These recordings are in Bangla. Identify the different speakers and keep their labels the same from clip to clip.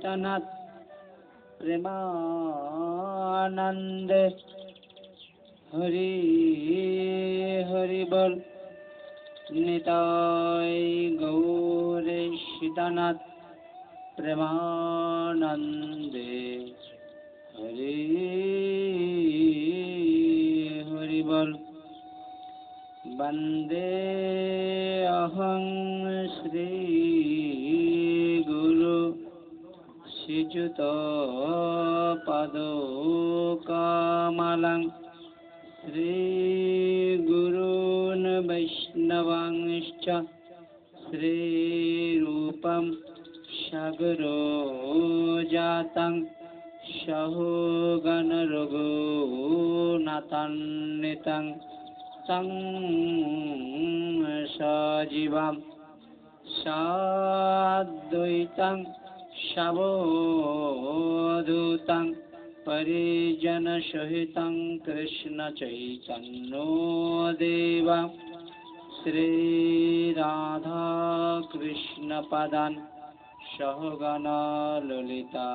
Speaker 1: सीतानाथ प्रेमानंदे हरि हरि बोल। निताय गौरे सीतानाथ प्रेमानंदे हरि हरि बोल। वंदे अहं श्री गुरु श्रीयुत पादोकमलं श्रीगुरून् वैष्णवांश्च श्रीरूपं साग्रजातं सहोगण रघुनाथान्वितं तं सजीवं साद्वैतं सवधूतं परिजनसहितं कृष्ण चैतन्यदेवं श्रीराधा कृष्णपदान् सहगण ललिता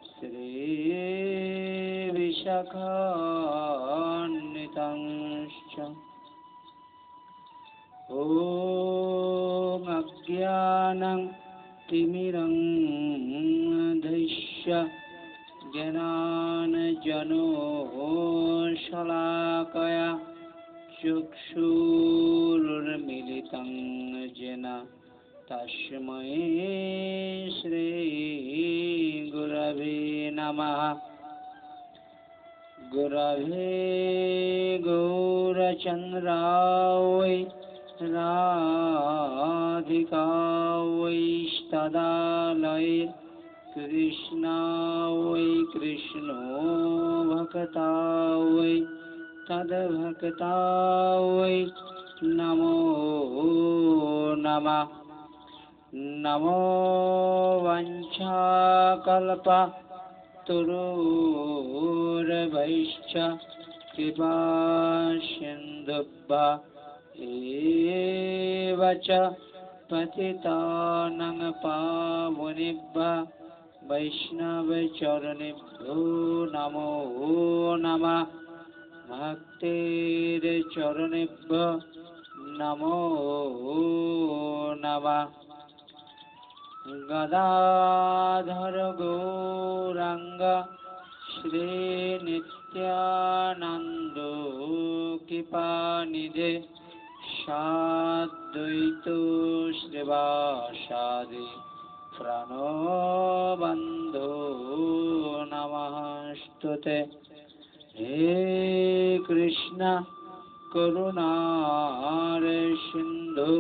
Speaker 1: श्रीविशाखान्वितांश्च। ॐ अज्ञानं तिमिरन्धस्य ज्ञानाञ्जनशलाकया चक्षुरुन्मीलितं येन तस्मै श्रीगुरवे नमः। गुरवे गौरचन्द्राय राधिकायै तदालये कृष्णाय कृष्णो भक्ताय तद्भक्ताय नमो नमः। नमो वाञ्छाकल्पतरुर्भैश्च कृपा सिन्धुभ्यः एव च पतितानां पावनेभ्यः वैष्णवचरणेभ्यो नमो नमः। भक्तेर्चरणेभ्यो नमो नमः। गदाधर गौरांग श्रीनित्यानंद कृपानिधे साद्वैत श्रीवासादि प्रणबंधो नमस्तुते। हे कृष्ण करुणार सिंधु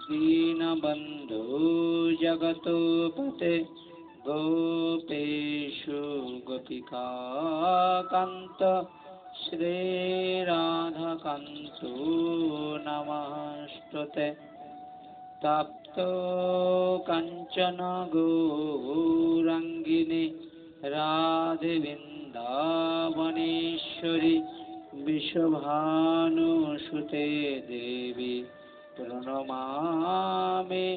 Speaker 1: दीनबंधु जगतपते गोपेशु गोपिकान्त श्रीराधाकान्त नमस्तुते। तप्त कांचन गौरांगिनी राधे वृंदावनेश्वरी विश्वभानुसुते देवी प्रणमामि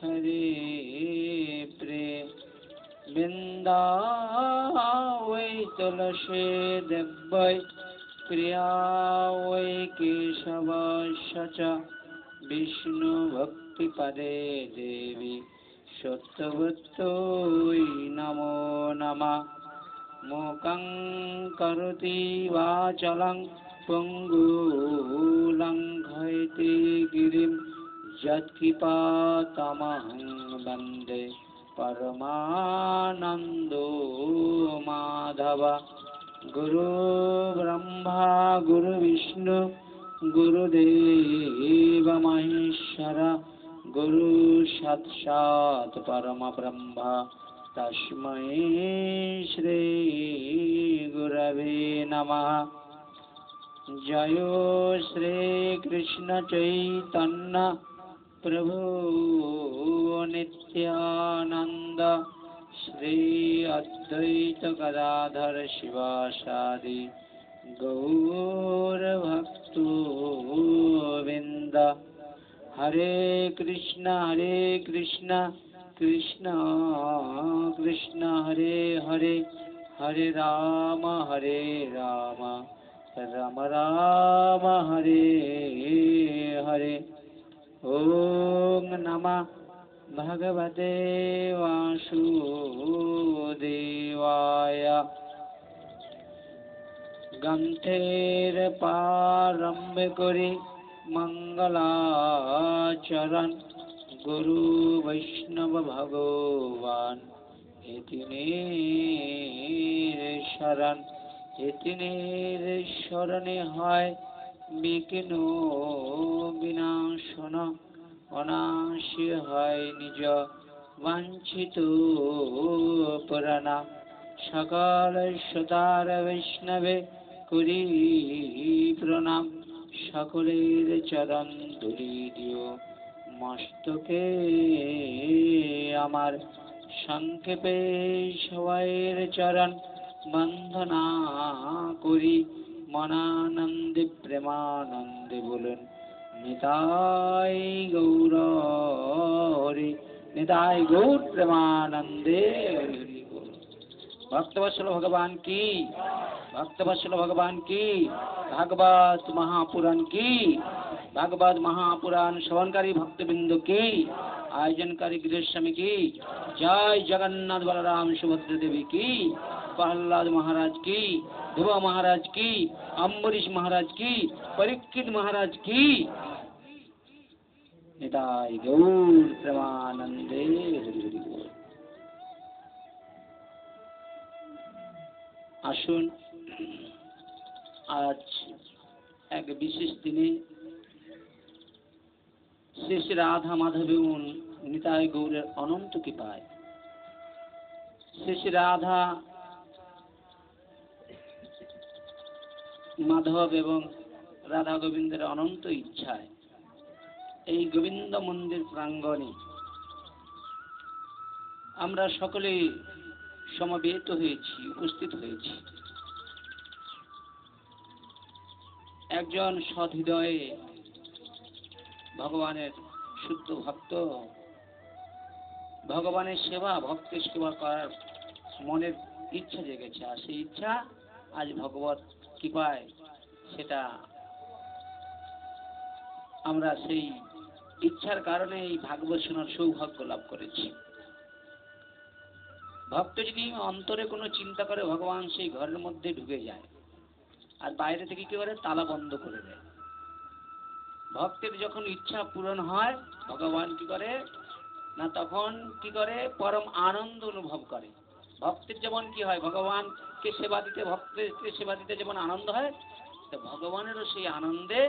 Speaker 1: हरे प्रिय। वृंदावै तुलसी देवै प्रिया वै केशवस्य च विष्णु भक्ति पदे देवी सत्यवत्यै नमो नमः। मूकं करोति वाचालं पंगुलंघयति गिरिं यत्कृपातमहं वन्दे परमानन्दो माधव। गुरु ब्रह्मा गुरु विष्णु गुरुदेव महेश्वर गुरु साक्षात् परम ब्रह्म तस्मै श्री गुरवे नमः। जय श्री कृष्ण चैतन्य प्रभु नित्यानंद श्री अद्वैत गदाधर शिवासादि गौर भक्तवृंद। हरे कृष्ण কৃষ্ণ কৃষ্ণ হরে হরে হরে রাম রাম রাম হরে হরে। ওম নমঃ ভগবতে বাসুদেবায়। গ্রন্থের প্রারম্ভ করে মঙ্গলাচরণ গুরু বৈষ্ণব ভগবান শরণ। এতিনের শরণে হয় বিঘ্ন বিনাশন, অনাশী হয় নিজ বাঞ্ছিত পুরাণা। সকল সুতার বৈষ্ণবে করি প্রণাম, সকলের চরণ ধুলি দিও মস্তকে আমার। সংক্ষেপে সবাইয়ের চরণ বন্দনা করি, মনানন্দে প্রেমানন্দে বলুন নিতাই গৌর হরি, নিতাই গৌর প্রেমানন্দে হরি। भक्तवत्सल भगवान की, भक्तवत्सल भगवान की, भागवत महापुराण की, भागवत महापुराण श्रवणकारी भक्तबिंदु की, आयोजनकारी गृहस्वामी की जय। जगन्नाथ बलराम सुभद्रा देवी की, प्रहलाद महाराज की, ध्रुव महाराज की, अम्बरीश महाराज की, परीक्षित महाराज की। निताय गौर प्रेमानंदे हरि हरि बोल। আসুন আজ এক বিশেষ দিনে শ্রী শ্রী রাধা মাধব এবং নিতাই গৌরের অনন্ত কৃপায়, শ্রী শ্রী রাধা মাধব এবং রাধা গোবিন্দের অনন্ত ইচ্ছায় এই গোবিন্দ মন্দির প্রাঙ্গণে আমরা সকলে সমবেত হয়েছি, উপস্থিত হয়েছি। একজন সৎহৃদয়ে ভগবানের শুদ্ধ ভক্ত, ভগবানের সেবা, ভক্তের সেবা করার মনের ইচ্ছা জেগেছে, আর সেই ইচ্ছা আজ ভগবত কৃপায় সেটা আমরা সেই ইচ্ছার কারণে এই ভাগবত শোনার সৌভাগ্য লাভ করেছি। ভক্ত যদি অন্তরে কোনো চিন্তা করে, ভগবান সেই ঘরের মধ্যে ঢুকে যায় আর বাইরে থেকে কি করে তালা বন্ধ করে দেয়। ভক্তের যখন ইচ্ছা পূরণ হয়, ভগবান কি করে না তখন কি করে পরম আনন্দ অনুভব করে। ভক্তের যেমন কি হয়, ভগবানকে সেবা দিতে, ভক্তকে সেবা দিতে যেমন আনন্দ হয়, তো ভগবানেরও সেই আনন্দে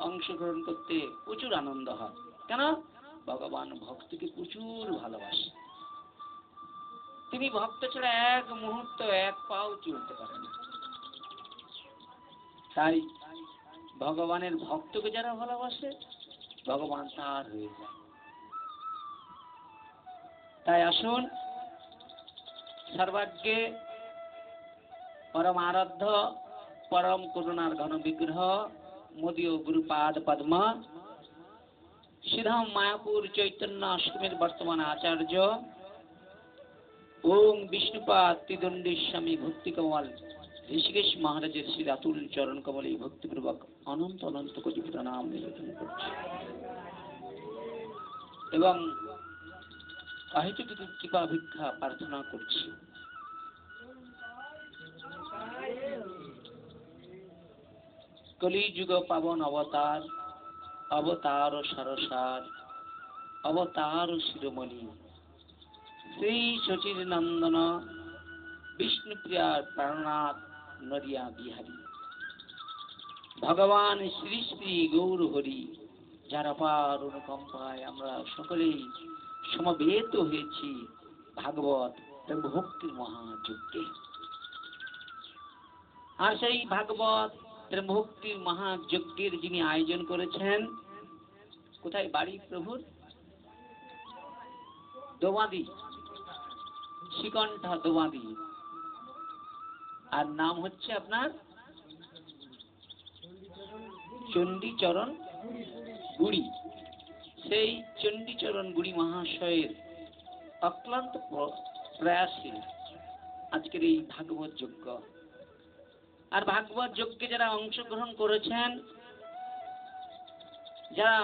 Speaker 1: অংশগ্রহণ করতে প্রচুর আনন্দ হয়। কেন? ভগবান ভক্তকে প্রচুর ভালোবাসে। তিনি ভক্ত ছাড়া এক মুহূর্ত, এক পাও চলতে পারেন। তাই ভগবানের ভক্তকে যারা ভালোবাসে, ভগবান তার হয়ে যায়। তাই আসুন সর্বাগ্যে পরম আরাধ্য, পরম করুণার ঘন বিগ্রহ মোদীয় গুরুপাদ পদ্ম শ্রীধাম মায়াপুর চৈতন্য আশ্রমের বর্তমান আচার্য ওম বিষ্ণুপাদ ত্রিদণ্ডী স্বামী ভক্তি কমল ঋষিকেশ মহারাজের শ্রী রাতুল চরণ কমলে ভক্তিপূর্বক অনন্ত অনন্ত কোটি প্রণাম নিবেদন করছি এবং অহেতুক কৃপা ভিক্ষা প্রার্থনা করছি। কলিযুগ পাবন অবতার, অবতার সরসার, অবতার শিরোমণি শ্রী শচীর নন্দন বিষ্ণুপ্রিয়ার প্রাণনাথ নরিয়া বিহারী ভগবান শ্রী শ্রী গৌর হরি, যার অপার অনুকম্পায় আমরা সকলেই সমবেত হয়েছি ভাগবত ভক্তির মহাযজ্ঞে। আর সেই ভাগবত ভক্তির মহাযজ্ঞের যিনি আয়োজন করেছেন, কোথায় বাড়ি প্রভুর? দোবাদি, শ্রীকণ্ঠা দোবাদি। আর নাম হচ্ছে আপনার চণ্ডীচরণ গুড়ি। সেই চণ্ডীচরণ গুড়ি মহাশয়ের অক্লান্ত প্রয়াসী আজকের এই ভাগবত যজ্ঞ। আর ভাগবত যজ্ঞে যারা অংশগ্রহণ করেছেন, যারা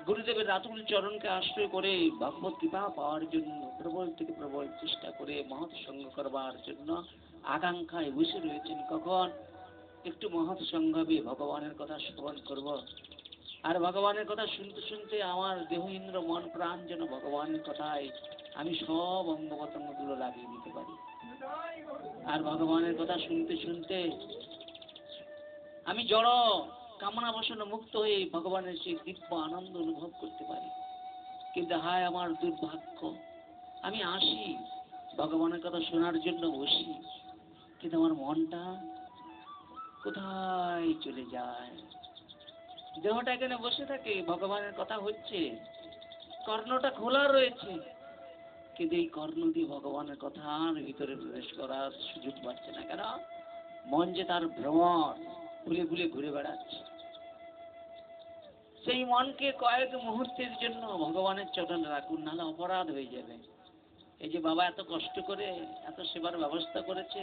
Speaker 1: গুরুদেবের রাতুল চরণকে আশ্রয় করে ভাগবত কৃপা পাওয়ার জন্য প্রবল থেকে প্রবল চেষ্টা করে মহৎ সঙ্গ করবার জন্য আকাঙ্ক্ষায় বসে রয়েছেন, কখন একটু মহৎ সঙ্গ হবে, ভগবানের কথা শ্রবণ করব। আর ভগবানের কথা শুনতে শুনতে আমার দেহ ইন্দ্র মন প্রাণ যেন ভগবানের কথায় আমি সব অঙ্গ প্রত্যঙ্গগুলো লাগিয়ে দিতে পারি। আর ভগবানের কথা শুনতে শুনতে আমি জড় কামনা বসন মুক্ত হয়ে ভগবানের সেই দিব্য আনন্দ অনুভব করতে পারি। কিন্তু হায় আমার দুর্ভাগ্য, আমি আসি ভগবানের কথা শোনার জন্য বসি, কিন্তু আমার মনটা কোথায় চলে যায়। দেহটা এখানে বসে থাকে, ভগবানের কথা হচ্ছে, কর্ণটা খোলা রয়েছে, কিন্তু এই কর্ণ দিয়ে ভগবানের কথার ভিতরে প্রবেশ করার সুযোগ পাচ্ছে না। কেন? মন যে তার ভ্রমণ ভুলে ভুলে ঘুরে বেড়াচ্ছে। সেই মনকে কয়েক মুহূর্তের জন্য ভগবানের চরণে রাখুন, নাহলে অপরাধ হয়ে যাবে। এই যে বাবা এত কষ্ট করে এত সেবার ব্যবস্থা করেছে,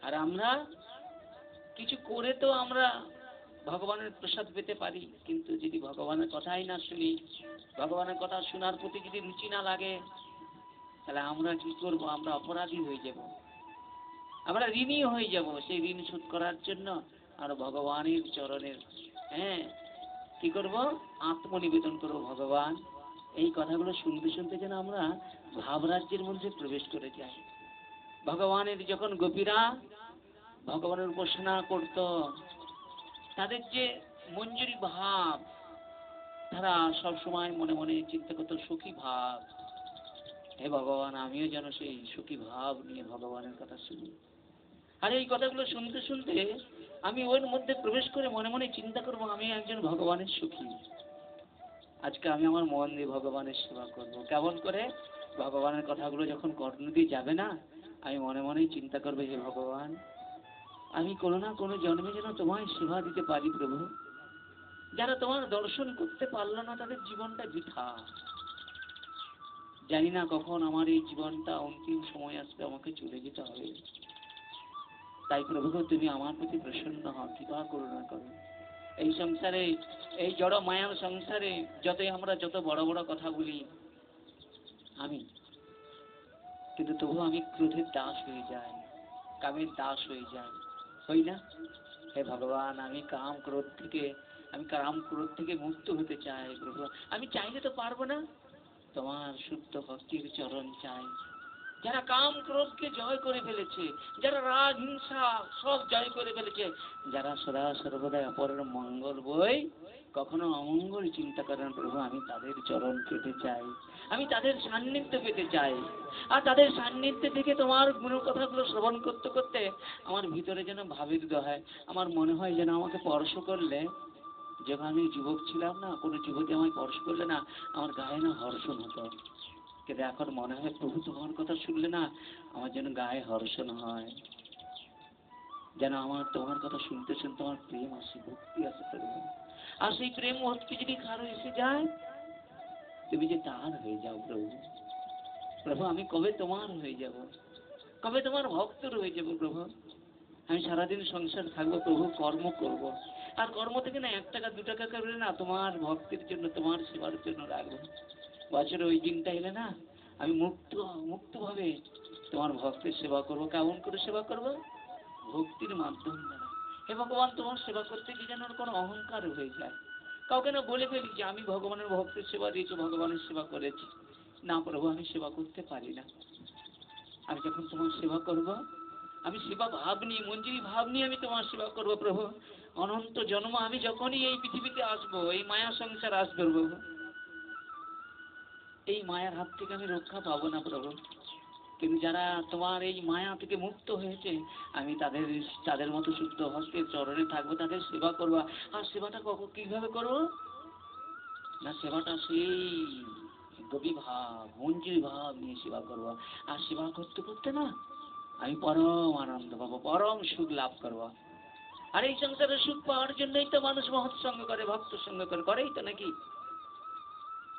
Speaker 1: আর আমরা কিছু করে তো আমরা ভগবানের প্রসাদ পেতে পারি, কিন্তু যদি ভগবানের কথাই না শুনি, ভগবানের কথা শোনার প্রতি যদি রুচি না লাগে, তাহলে আমরা কি করব? আমরা অপরাধী হয়ে যাব, আমরা ঋণী হয়ে যাব। সেই ঋণ শোধ করার জন্য আর ভগবানের চরণের কি করব? আত্মনিবেদন করব। ভগবান, এই কথাগুলো শুনতে শুনতে যেন আমরা ভাবরাজ্যের মধ্যে প্রবেশ করে যাই। ভগবানের যখন গোপীরা ভগবানের উপাসনা করত, তাদের যে মঞ্জুরি ভাব, তারা সবসময় মনে মনে চিন্তা করত সুখী ভাব। হে ভগবান, আমিও যেন সেই সুখী ভাব নিয়ে ভগবানের কথা শুনি। আর এই কথাগুলো শুনতে শুনতে আমি ওর মধ্যে প্রবেশ করে মনে মনে চিন্তা করব, আমি একজন ভগবানের সুখী। আজকে আমি আমার মন দিয়ে ভগবানের সেবা করব। কেমন করে? ভগবানের কথাগুলো যখন কর্ণ দিয়ে যাবে না, আমি মনে মনেই চিন্তা করবো, হে ভগবান, আমি কোনো না কোনো জন্মে যেন তোমায় সেবা দিতে পারি প্রভু। যারা তোমার দর্শন করতে পারলো না, তাদের জীবনটা বৃথা। জানি না কখন আমার এই জীবনটা অন্তিম সময় আসবে, আমাকে চলে যেতে হবে। তাই প্রভু, তুমি আমার প্রতি প্রসন্ন হও, কৃপা করুণা করো। এই সংসারে, এই জড় মায়ার সংসারে যতই আমরা যত বড় বড় কথা বলি, কিন্তু তবু আমি ক্রোধের দাস হয়ে যাই, কামের দাস হয়ে যাই, হই না? হে ভগবান, আমি কাম ক্রোধ থেকে মুক্ত হতে চাই প্রভু। আমি চাইলে তো পারবো না। তোমার শুদ্ধ ভক্তির চরণ চাই। যারা কাম ক্রোধকে জয় করে ফেলেছে, যারা রাগ হিংসা সব জয় করে ফেলেছে, যারা সদা সর্বদা অপরের মঙ্গল বই কখনো অমঙ্গল চিন্তা করেন প্রভু, আমি তাদের চরণ পেতে চাই, আমি তাদের সান্নিধ্য পেতে চাই। আর তাদের সান্নিধ্যে থেকে তোমার গুণ কথাগুলো শ্রবণ করতে করতে আমার ভিতরে যেন ভাবের দোহায়, আমার মনে হয় যেন আমাকে স্পর্শ করলে, যখন আমি যুবক ছিলাম না, কোনো যুবতী আমায় স্পর্শ করলে না, আমার গায়ে না হর্ষণ হতো। কিন্তু এখন মনে হয় প্রভু, তোমার কথা শুনলে না আমার যেন গায়ে হর্ষণ হয়, যেন আমার তোমার কথা শুনতে শুনতে আমার প্রেম আসে, ভক্তি আসে প্রভু। আর সেই প্রেম ভক্তি যদি কারো এসে যায়, তুমি যে তার হয়ে যাও প্রভু। প্রভু, আমি কবে তোমার হয়ে যাব, কবে তোমার ভক্তর হয়ে যাব প্রভু? আমি সারাদিন সংসার থাকবো প্রভু, কর্ম করব, আর কর্ম থেকে না 1 টাকা 2 টাকা করে না তোমার ভক্তির জন্য, তোমার সেবার জন্য রাখবো। বছরে ওই দিনটা এলে না, আমি মুক্তভাবে তোমার ভক্তের সেবা করব। কেমন করে সেবা করব? ভক্তির মাধ্যম দ্বারা। হে ভগবান, তোমার সেবা করতে গিয়ে যেন কোনো অহংকার হয়ে যায়, কাউকে না বলে ফেলি যে আমি ভগবানের ভক্তের সেবা দিয়েছি, ভগবানের সেবা করেছি। না প্রভু, আমি সেবা করতে পারি না। আমি যখন তোমার সেবা করব, আমি সেবা ভাব নিয়ে, মঞ্জুরি ভাব নিয়ে আমি তোমার সেবা করব প্রভু। অনন্ত জন্ম আমি যখনই এই পৃথিবীতে আসবো, এই মায়া সংসার আসবে প্রভু, এই মায়ার হাত থেকে আমি রক্ষা পাবো না প্রভু। কিন্তু যারা তোমার এই মায়া থেকে মুক্ত হয়েছে, আমি তাদের মতো শুদ্ধ ভক্তের চরণে থাকবো, তাদের সেবা করবো। আর সেবাটা কিভাবে করবো? না, সেবাটা সেই গভীর ভাব, মঞ্জুরি ভাব নিয়ে সেবা করবো। আর সেবা করতে করতে না আমি পরম আনন্দ পাবো, পরম সুখ লাভ করবো। আর এই সংসারে সুখ পাওয়ার জন্যই তো মানুষ মহৎ সঙ্গ করে, ভক্ত সঙ্গ করেই তো নাকি?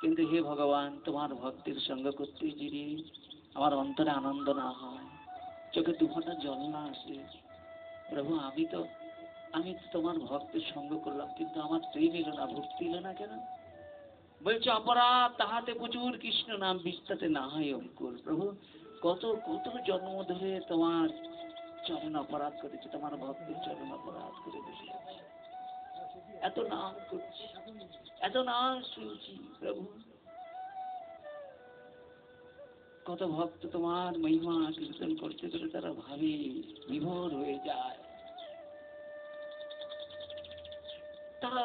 Speaker 1: কিন্তু হে ভগবান, তোমার ভক্তির সঙ্গ করতে যদি আমার অন্তরে আনন্দ না হয়, চোখে দুফোঁটা জল না আসে, প্রভু আমি তো তোমার ভক্তের সঙ্গ করলাম, কিন্তু আমার প্রেম এলো না, ভক্তি এলো না কেন? বলছে অপরাধ তাহাতে প্রচুর, কৃষ্ণ নাম বিস্তাতে না হয় অঙ্কুর। প্রভু কত কত জন্ম ধরে তোমার চরণ অপরাধ করেছে, তোমার ভক্তের চরণ অপরাধ করে বসে আছে, এত নাম করছি, এত নাম শুনছি প্রভু, কত ভক্ত তোমার মহিমা কীর্তন করতে করতে তারা ভাবে বিভোর হয়ে যায়, তারা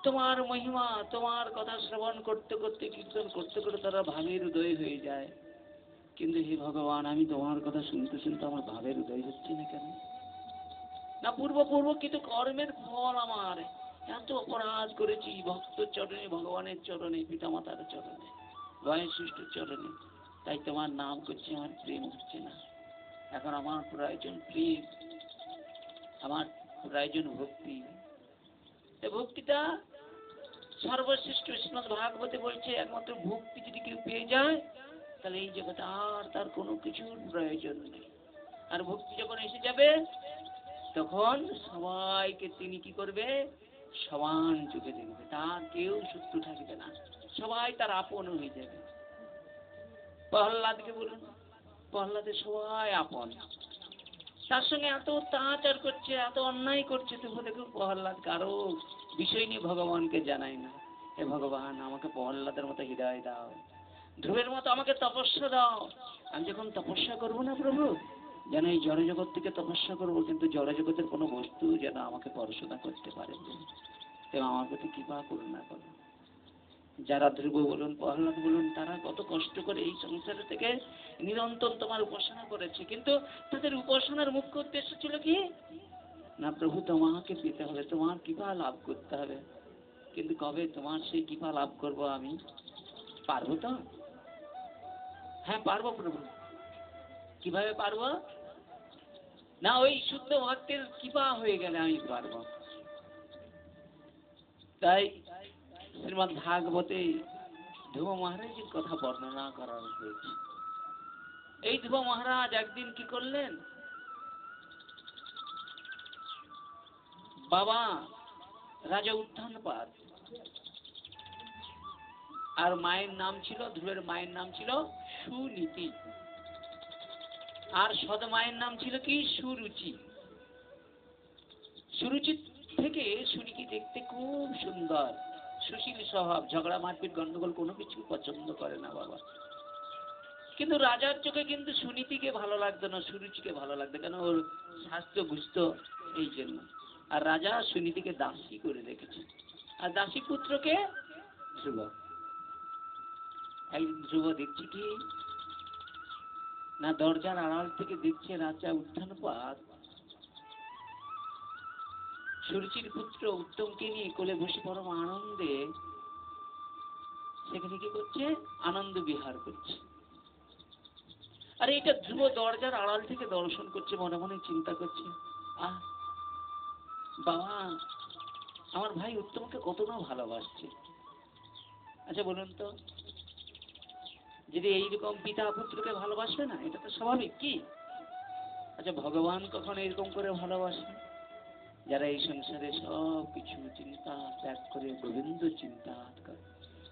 Speaker 1: তোমার মহিমা তোমার কথা শ্রবণ করতে করতে কীর্তন করতে করতে তারা ভাবের উদয় হয়ে যায়। কিন্তু হে ভগবান, আমি তোমার কথা শুনতে শুনতে আমার ভাবের উদয় হচ্ছে না কেন? না পূর্ব কিন্তু কর্মের ফল আমার, এত অপরাধ করেছি ভক্ত চরণে, ভগবানের চরণে, পিতামাতার চরণে, বয়োজ্যেষ্ঠের চরণে, তাই তোমার নাম করছি, আমার প্রেম হচ্ছে না। এখন আমার প্রয়োজন প্রেম, আমার প্রয়োজন ভক্তি। ভক্তিটা সর্বশ্রেষ্ঠ। শ্রীমদ্ ভাগবতে বলছে একমাত্র ভক্তি যদি কেউ পেয়ে যায়, তাহলে এই জগতে আর তার কোনো কিছুর প্রয়োজন নেই। আর ভক্তি যখন এসে যাবে, তখন সবাইকে তিনি কি করবে? সমান চোখে দেখবে, তার কেউ শত্রু থাকবে না, সবাই তার আপন হয়ে যাবে। প্রহ্লাদকে বলুন, প্রহ্লাদের সবাই আপন, তার সঙ্গে এত অত্যাচার করছে, এত অন্যায় করছে, তবু দেখুন প্রহ্লাদ কারো বিষয় নিয়ে ভগবানকে জানায় না। হে ভগবান, আমাকে প্রহ্লাদের মতো হৃদয় দাও, ধ্রুবের মতো আমাকে তপস্যা দাও। আমি যখন তপস্যা করবো না প্রভু, যেন এই জড়জগৎ থেকে তপস্যা করবো, কিন্তু জড়জগতের কোনো বস্তু যেন আমাকে পড়াশোনা করতে পারে, এবং আমার প্রতি কৃপা করুণা করো। যারা ধ্রুব বলুন, প্রহ্লাদ বলুন, তারা কত কষ্ট করে এই সংসারে থেকে নিরন্তর তোমার উপাসনা করেছে, কিন্তু তাদের উপাসনার মুখ্য উদ্দেশ্য ছিল কি না? প্রভু তোমাকে পেতে হবে, তোমার কৃপা লাভ করতে হবে। কিন্তু কবে তোমার সেই কৃপা লাভ করব আমি? পারবো তো? হ্যাঁ পারবো প্রভু। কিভাবে পারবো? না ওই শুদ্ধ ভক্তের কৃপা হয়ে গেলে আমি পারবো। তাই শ্রীমদ্ ভাগবতে ধ্রুব মহারাজের কথা বর্ণনা করা হয়েছে। এই ধ্রুব মহারাজ একদিন কি করলেন? বাবা রাজা উত্থানপাদ, আর মায়ের নাম ছিল, ধ্রুবের মায়ের নাম ছিল সুনীতি, আর সদ মায়ের নাম ছিল কি? সুরুচি। সুরুচি থেকে সুনীতি দেখতে খুব সুন্দর, সুশীল স্বভাব, ঝগড়া মারপিট গন্ডগোল কোনো কিছু পছন্দ করে না বাবা। কিন্তু রাজার চোখে কিন্তু সুনীতিকে ভালো লাগতো না, সুরুচিকে ভালো লাগতো, কেন? ওর স্বাস্থ্য গুস্ত, এই জন্য। আর রাজা সুনীতিকে দাসী করে রেখেছে, আর দাসী পুত্রকে ধ্রুব। একদিন ধ্রুব দেখছি কি না, দরজার আড়াল থেকে দেখছে রাজা উত্থানপাদ সুরুচির পুত্র উত্তমকে নিয়ে কোলে বসে পরম আনন্দে সেখানে কি করছে? আনন্দ বিহার করছে। আর এটা ধ্রুব দরজার আড়াল থেকে দর্শন করছে, মনে মনে চিন্তা করছে, আহ বাবা আমার ভাই উত্তমকে কত না ভালোবাসছে। আচ্ছা বলুন তো, যদি এইরকম পিতা পুত্রকে ভালোবাসবে না, এটা তো স্বাভাবিক কি? আচ্ছা ভগবান কখন এরকম করে ভালোবাসে? যারা এই সংসারে সব কিছু চিন্তা ত্যাগ করে গোবিন্দ চিন্তা করে।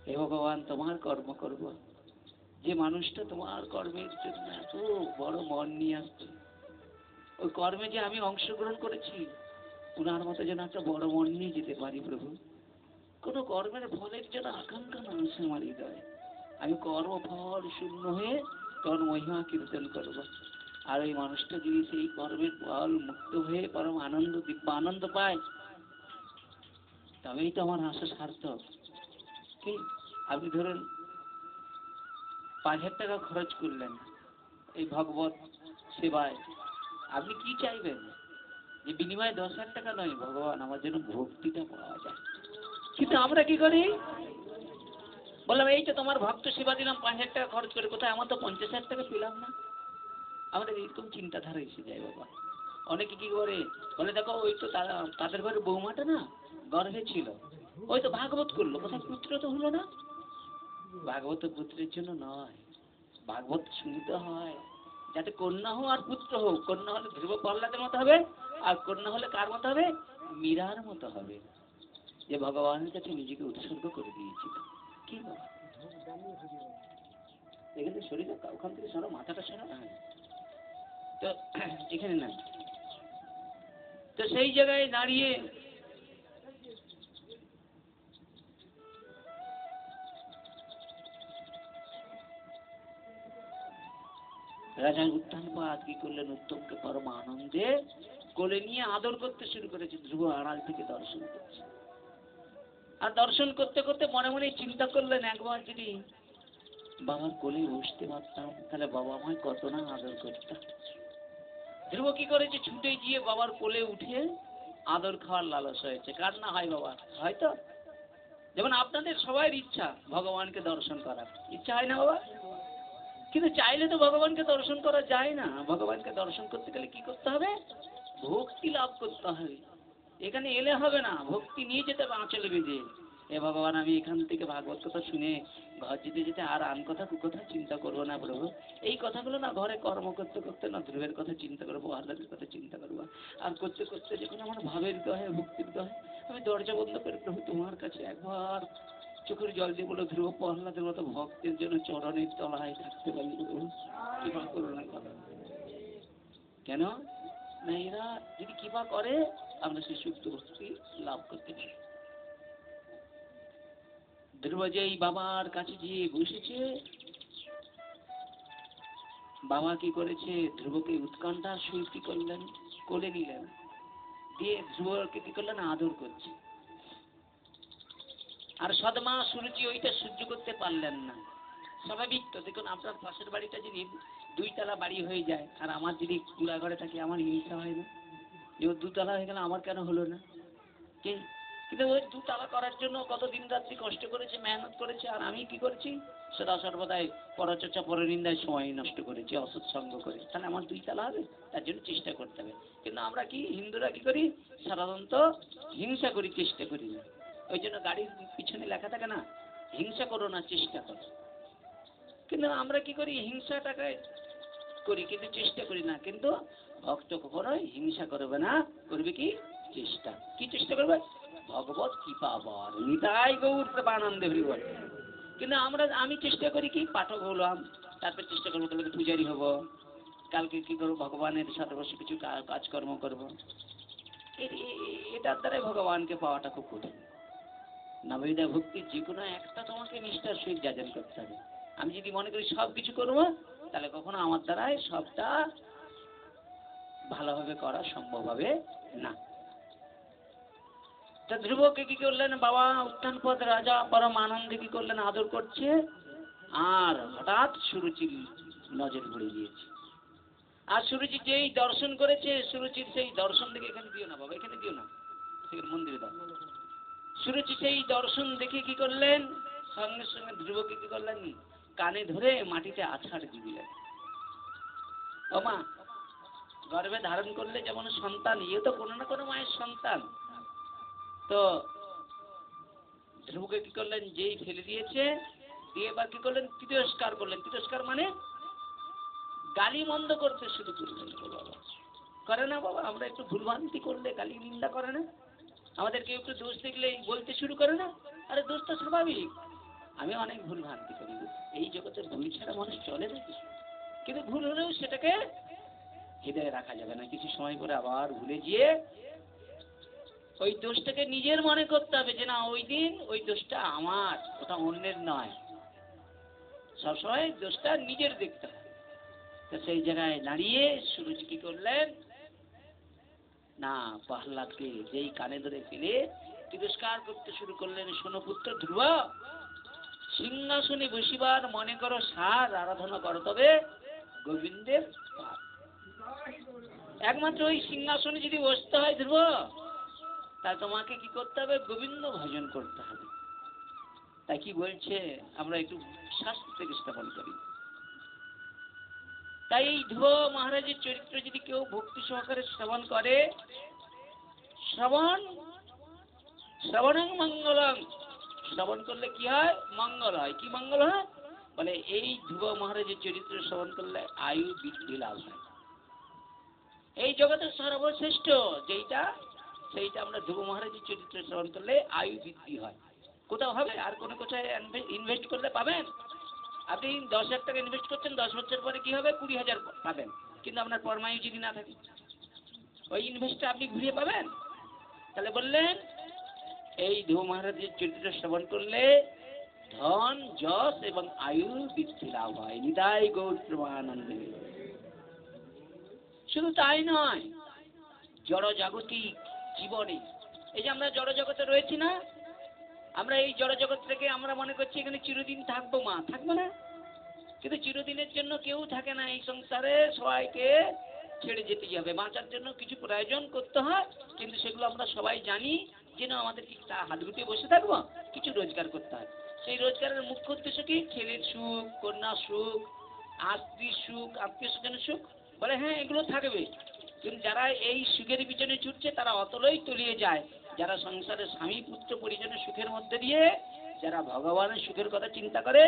Speaker 1: হে ভগবান, তোমার কর্ম করব, যে মানুষটা তোমার কর্মের জন্য এত বড় মন নিয়ে আসছে, ওই কর্মে যে আমি অংশগ্রহণ করেছি, ওনার মতো যেন একটা বড় মন নিয়ে যেতে পারি প্রভু। কোনো কর্মের ফলের যেন আকাঙ্ক্ষা না আসে আমার হৃদয়ে, আমি কর্মফল শূন্য হয়ে তোর মহিমা কীর্তন করবো। আর ওই মানুষটা যদি সেই কর্মের ফল মুক্ত হয়ে পরম আনন্দ, দিব্য আনন্দ পায়, তবেই তো আমার আশা সার্থক। কি আপনি ধরুন 5,000 টাকা খরচ করলেন এই ভগবত সেবায়, আপনি কি চাইবেন? যে বিনিময়ে 10,000 টাকা নয়, ভগবান আমার যেন ভক্তিটা পাওয়া যায়। কিন্তু আমরা কি করি? বললাম এই তো তোমার ভক্ত সেবা দিলাম 5,000 টাকা খরচ করে, কোথায় আমার তো 50,000 টাকা পেলাম না। আমাদের এরকম চিন্তাধারা এসে যায় বাবা। অনেকে কি করে বলে, দেখো ওই তো তাদের ঘরে বৌমাটা না গর্ভে ছিল, ওই তো ভাগবত করলো, কোথায় পুত্র তো হলো না। ভাগবত পুত্রের জন্য নয়, ভাগবত শুনতে হয় যাতে কন্যা হোক আর পুত্র হোক। কন্যা হলে ধ্রুব প্রহ্লাদের মতো হবে, আর কন্যা হলে কার মতো হবে? মীরার মতো হবে, যে ভগবানের কাছে নিজেকে উৎসর্গ করে দিয়েছিল। কি বাবা, এখানে শরীরে ওখান থেকে সরো, মাথাটা সরো। হ্যাঁ, তো এখানে নাই। তো সেই জায়গায় দাঁড়িয়ে রাজা উত্থানপাদ কি করলেন? উত্তমকে পরম আনন্দে কোলে নিয়ে আদর করতে শুরু করেছে। ধ্রুব আড়াল থেকে দর্শন করছে, আর দর্শন করতে করতে মনে মনে চিন্তা করলেন, একবার যদি বাবার কোলে বসতে পারতাম তাহলে বাবা আমায় কত না আদর করতাম। ধ্রুব কি করেছে? ছুটে গিয়ে বাবার কোলে উঠে আদর খাওয়ার লালস হয়েছে। কার না হয় বাবা? হয়তো যেমন আপনাদের সবাই ইচ্ছা ভগবানকে দর্শন করার ইচ্ছা হয় না বাবা? কিন্তু চাইলে তো ভগবানকে দর্শন করা যায় না। ভগবানকে দর্শন করতে গেলে কি করতে হবে? ভক্তি লাভ করতে হবে। এখানে এলে হবে না, ভক্তি নিয়ে যেতে হবে আঁচলে বেঁধে। এ ভগবান, আমি এখান থেকে ভাগবত কথা শুনে ঘর যেতে যেতে আর আন কথা কুকথা চিন্তা করবো না প্রভু। এই কথাগুলো না ঘরে কর্ম করতে করতে না ধ্রুবের কথা চিন্তা করবো, আহ্লাদের কথা চিন্তা করবো, আর করতে করতে যখন আমার ভাবের দহে ভক্তির দহে আমি দরজা বন্ধ করে প্রভু তোমার কাছে একবার চোখের জল দিয়ে বলো, ধ্রুব প্রহ্লাদের মতো ভক্তের জন্য চরণের তলায় থাকতে পারি প্রভু, কৃপা করো না। কেন না, এরা যদি কৃপা করে আমরা সেই সুপ্ত ভক্তি লাভ করতে পারি। ধ্রুব যেই বাবার কাছে গিয়ে বসেছে, বাবা কি করেছে? ধ্রুবকে উৎকণ্ঠার সহিত কি করলেন? কোলে নিলেন, দিয়ে ধ্রুবকে কি করলেন? আদর করছে। আর সদমা সুরুচি ওইটা সহ্য করতে পারলেন না। স্বাভাবিক তো, দেখুন আপনার পাশের বাড়িটা যদি 2 তলা বাড়ি হয়ে যায় আর আমার যদি কুড়া ঘরে থাকে, আমার হিংসা হয় না যে ওর 2 তলা হয়ে গেল, আমার কেন হলো না? কিন্তু ওই 2 তলা করার জন্য কত দিন রাত্রি কষ্ট করেছে, মেহনত করেছে, আর আমি কি করছি? সদা সর্বদাই পরচর্চা পরনিন্দায় সময় নষ্ট করেছি অসৎসঙ্গ করে। তাহলে আমার 2 তলা হবে? তার জন্য চেষ্টা করতে হবে। কিন্তু আমরা কি হিন্দুরা কি করি? সাধারণত হিংসা করি, চেষ্টা করি না। ওই জন্য গাড়ির পিছনে লেখা থাকে না, হিংসা করো না, চেষ্টা করো। কিন্তু আমরা কি করি? হিংসাটাকে করি কিন্তু চেষ্টা করি না। কিন্তু ভক্ত কখনোই হিংসা করবে না, করবে কি? চেষ্টা। কি চেষ্টা করবে? ভগবত কৃপা বর নিতাই গৌর প্রেমানন্দে হরিবল। কিন্তু আমি চেষ্টা করি কি? পাঠক হলাম, তারপর চেষ্টা করবো কালকে পূজারি হব, কালকে কি করবো? ভগবানের সাথে বসে কিছু কাজকর্ম করবো। এটার দ্বারাই ভগবানকে পাওয়াটা খুব কঠিন। নববিধা ভক্তির যে কোনো একটা তোমাকে নিষ্ঠার সহিত যাজন করতে হবে। আমি যদি মনে করি সব কিছু করবো, তাহলে কখনো আমার দ্বারাই সবটা ভালোভাবে করা সম্ভব হবে না। তা ধ্রুবকে কি করলেন? বাবা উত্থানপদ রাজা পরম আনন্দে কি করলেন? আদর করছে। আর হঠাৎ সুরুচির নজর পড়ে গিয়েছে। আর সুরুচি যেই দর্শন করেছে, সুরুচির সেই দর্শন দেখে, এখানে দিও না বাবা, এখানে দিও না, সেখানে মন্দিরে দাও। সুরুচি সেই দর্শন দেখে কি করলেন? সঙ্গে সঙ্গে ধ্রুবকে কি করলেন? কানে ধরে মাটিতে আছাড় দিলেন। ও মা, গর্ভে ধারণ করলে যেমন সন্তান, ইয়ে তো কোনো না কোনো মায়ের সন্তান। তো ধ্রুবকে কি করলেন? যেই ফেলে দিয়েছে, দিয়ে এবার কি করলেন? তিরস্কার করলেন। তিরস্কার মানে গালি মন্দ করতে শুরু করলেন। বাবা করে না বাবা? আমরা একটু ভুলভ্রান্তি করলে গালি নিন্দা করে না? আমাদের কেউ একটু দোষ দেখলে বলতে শুরু করে না? আরে দোষ তো স্বাভাবিক, আমি অনেক ভুল ভ্রান্তি করি, এই জগতের ভুল ছাড়া মানুষ চলে নাকি? কিন্তু ভুল হলেও সেটাকে হৃদয়ে রাখা যাবে না। কিছু সময় পরে আবার ভুলে গিয়ে ওই দোষটাকে নিজের মনে করতে হবে যে না, ওই দিন ওই দোষটা আমার, ওটা অন্যের নয়। সবসময় দোষটা নিজের দেখতে হবে। তো সেই জায়গায় দাঁড়িয়ে সুরুচি কি করলেন? না, প্রহ্লাদকে যেই কানে ধরে ফেলে তিরস্কার করতে শুরু করলেন। শোনো পুত্র ধ্রুব, সিংহাসনে বসিবার মনে করো সার, আরাধনা করো তবে গোবিন্দের পাদ। একমাত্র ওই সিংহাসনে যদি বসতে হয় ধ্রুব, তা তোমাকে কি করতে হবে? গোবিন্দ ভজন করতে হবে। তাই কি বলছে? আমরা একটু শাস্ত্র থেকে স্থাপন করি। তাই এই ধ্রুব মহারাজের চরিত্র যদি কেউ ভক্তি সহকারে শ্রবণ করে, শ্রবণ শ্রবণং মঙ্গলং, শ্রবণ করলে কি হয়? মঙ্গল হয়। কি মঙ্গল হয়? বলে এই ধ্রুব মহারাজের চরিত্র শ্রবণ করলে আয়ু বৃদ্ধি লাভ হয়। এই জগতের সর্বশ্রেষ্ঠ যেইটা, সেইটা আমরা ধ্রুব মহারাজের চরিত্র শ্রবণ করলে আয়ু বৃদ্ধি হয়। কোথাও হবে? আর কোনো কোথায় ইনভেস্ট করলে পাবেন? আপনি 10,000 টাকা ইনভেস্ট করছেন, 10 বছর পরে কি হবে? 20,000 পাবেন। কিন্তু আপনার পরমায়ু যদি না থাকে, ওই ইনভেস্টটা আপনি ঘুরিয়ে পাবেন? তাহলে বললেন এই ধ্রুব মহারাজের চরিত্র শ্রবণ করলে ধন, যশ এবং আয়ু বৃদ্ধি লাভ হয়। নিতাই গৌর প্রেমানন্দে। শুধু তাই নয়, জড়জাগতিক জীবনে, এই যে আমরা জড়জগতে রয়েছি না, আমরা এই জড়জগৎ থেকে আমরা মনে করছি এখানে চিরদিন থাকবো। মা, থাকবো না? কিন্তু চিরদিনের জন্য কেউ থাকে না এই সংসারে, সবাইকে ছেড়ে যেতে হবে। বাঁচার জন্য কিছু প্রয়োজন করতে হয়, কিন্তু সেগুলো আমরা সবাই জানি যেন আমাদের কি হাত গুটিয়ে বসে থাকবো, কিছু রোজগার করতে হয়। সেই রোজগারের মুখ্য উদ্দেশ্য কি? ছেলের সুখ, কন্যার সুখ, স্ত্রীর সুখ, আত্মীয় স্বজনের সুখ। বলে হ্যাঁ, এগুলো থাকবে, কিন্তু যারা এই সুখের পিছনে ছুটছে তারা অতলই তলিয়ে যায়। যারা সংসারে স্বামী পুত্র পরিজনের সুখের মধ্যে দিয়ে যারা ভগবানের সুখের কথা চিন্তা করে,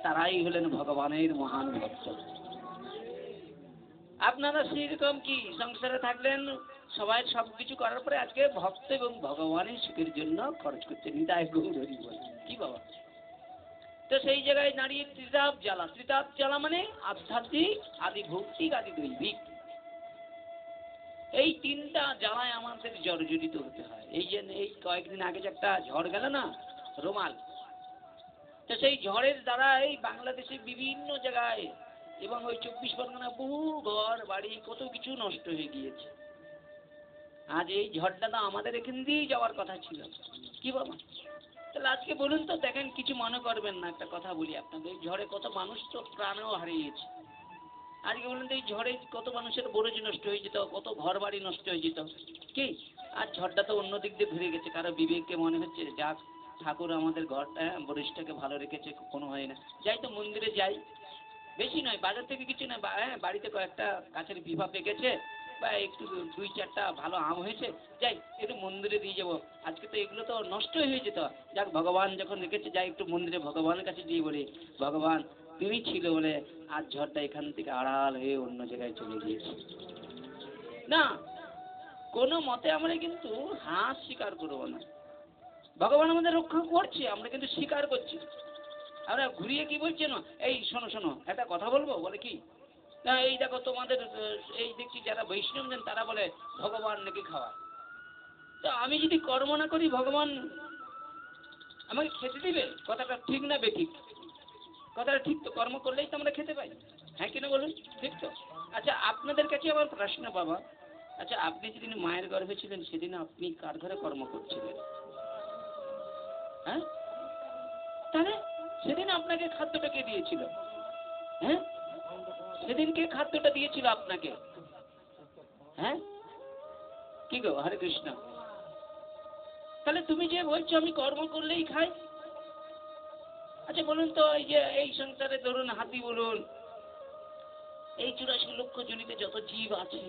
Speaker 1: তারাই হলেন ভগবানের মহান ভক্ত। আপনারা সেরকম কি সংসারে থাকলেন, সবাই সবকিছু করার পরে আজকে ভক্ত এবং ভগবানের সুখের জন্য খরচ করছে। নিতাই গৌর হরি বল। কি বাবা? তো সেই জায়গায় দাঁড়িয়ে ত্রিতাপ জ্বালা, ত্রিতাপ জ্বালা মানে আধ্যাত্মিক, আদি ভৌতিক, আদি দৈবিক। এই তিনটা জ্বালায় আমাদের জর্জরিত হতে হয়। এই যে এই কয়েকদিন আগে যে একটা ঝড় গেল না, রোমাল, তো সেই ঝড়ের দ্বারা এই বাংলাদেশের বিভিন্ন জায়গায় এবং ওই 24 পরগনা বহু ঘর বাড়ি কত কিছু নষ্ট হয়ে গিয়েছে। আজ এই ঝড়টা তো আমাদের এখান দিয়েই যাওয়ার কথা ছিল। কি বাবা? তাহলে আজকে বলুন তো, দেখেন কিছু মনে করবেন না, একটা কথা বলি আপনাদের, এই ঝড়ে কত মানুষ তো প্রাণও হারিয়েছে। আজকে বলুন তো, এই ঝড়ে কত মানুষের বরজ নষ্ট হয়ে যেত, কত ঘর বাড়ি নষ্ট হয়ে যেত। কি আর ঝড়টা তো অন্য দিক দিয়ে ঘুরে গেছে, কারো বিবেককে মনে হচ্ছে যাক ঠাকুর আমাদের ঘরটা, বরজটাকে ভালো রেখেছে, কোনো হয় না। যাই তো মন্দিরে যাই, বেশি নয়, বাজার থেকে কিছু না, বাড়িতে কয়েকটা কাছের বিভা পেকেছে বা একটু 2-4টা ভালো আম হয়েছে, যাই একটু মন্দিরে দিয়ে যাবো। আজকে তো এগুলো তো নষ্ট হয়ে যেত, যাক ভগবান যখন রেখেছে যাই একটু মন্দিরে ভগবানের কাছে দিয়ে বলি, ভগবান তুমি ছিল বলে আজ ঝড়টা এখান থেকে আড়াল হয়ে অন্য জায়গায় চলে গিয়েছে। না, কোনো মতে আমরা কিন্তু হাস স্বীকার করবো না। ভগবান আমাদের রক্ষা করছে, আমরা কিন্তু স্বীকার করছি। আমরা ঘুরিয়ে কি বলছি না, এই শোনো শোনো একটা কথা বলবো, বলে কি না, এই দেখো তোমাদের এই দেখছি যারা বৈষ্ণব দেন তারা বলে ভগবান নাকি খাওয়ায়। তো আমি যদি কর্ম না করি ভগবান আমাকে খেতে দিবে? কথাটা ঠিক না বেঠিক? কথাটা ঠিক তো, কর্ম করলেই তো আমরা খেতে পাই। হ্যাঁ কিনা বলুন? ঠিক তো? আচ্ছা আপনাদের কাছে আমার প্রশ্ন বাবা, আচ্ছা আপনি যেদিন মায়ের গর্ভে ছিলেন সেদিন আপনি কার ঘরে কর্ম করছিলেন? হ্যাঁ, তাহলে সেদিন আপনাকে খাদ্যটা কে দিয়েছিল? হ্যাঁ, সেদিন কে খাদ্যটা দিয়েছিল আপনাকে? হ্যাঁ, কি গো, হরে কৃষ্ণ। তাহলে তুমি যে বলছো আমি কর্ম করলেই খাই, আচ্ছা বলুন তো, এই যে এই সংসারে ধরুন হাতি বলুন, এই 84 লক্ষ জনিতে যত জীব আছে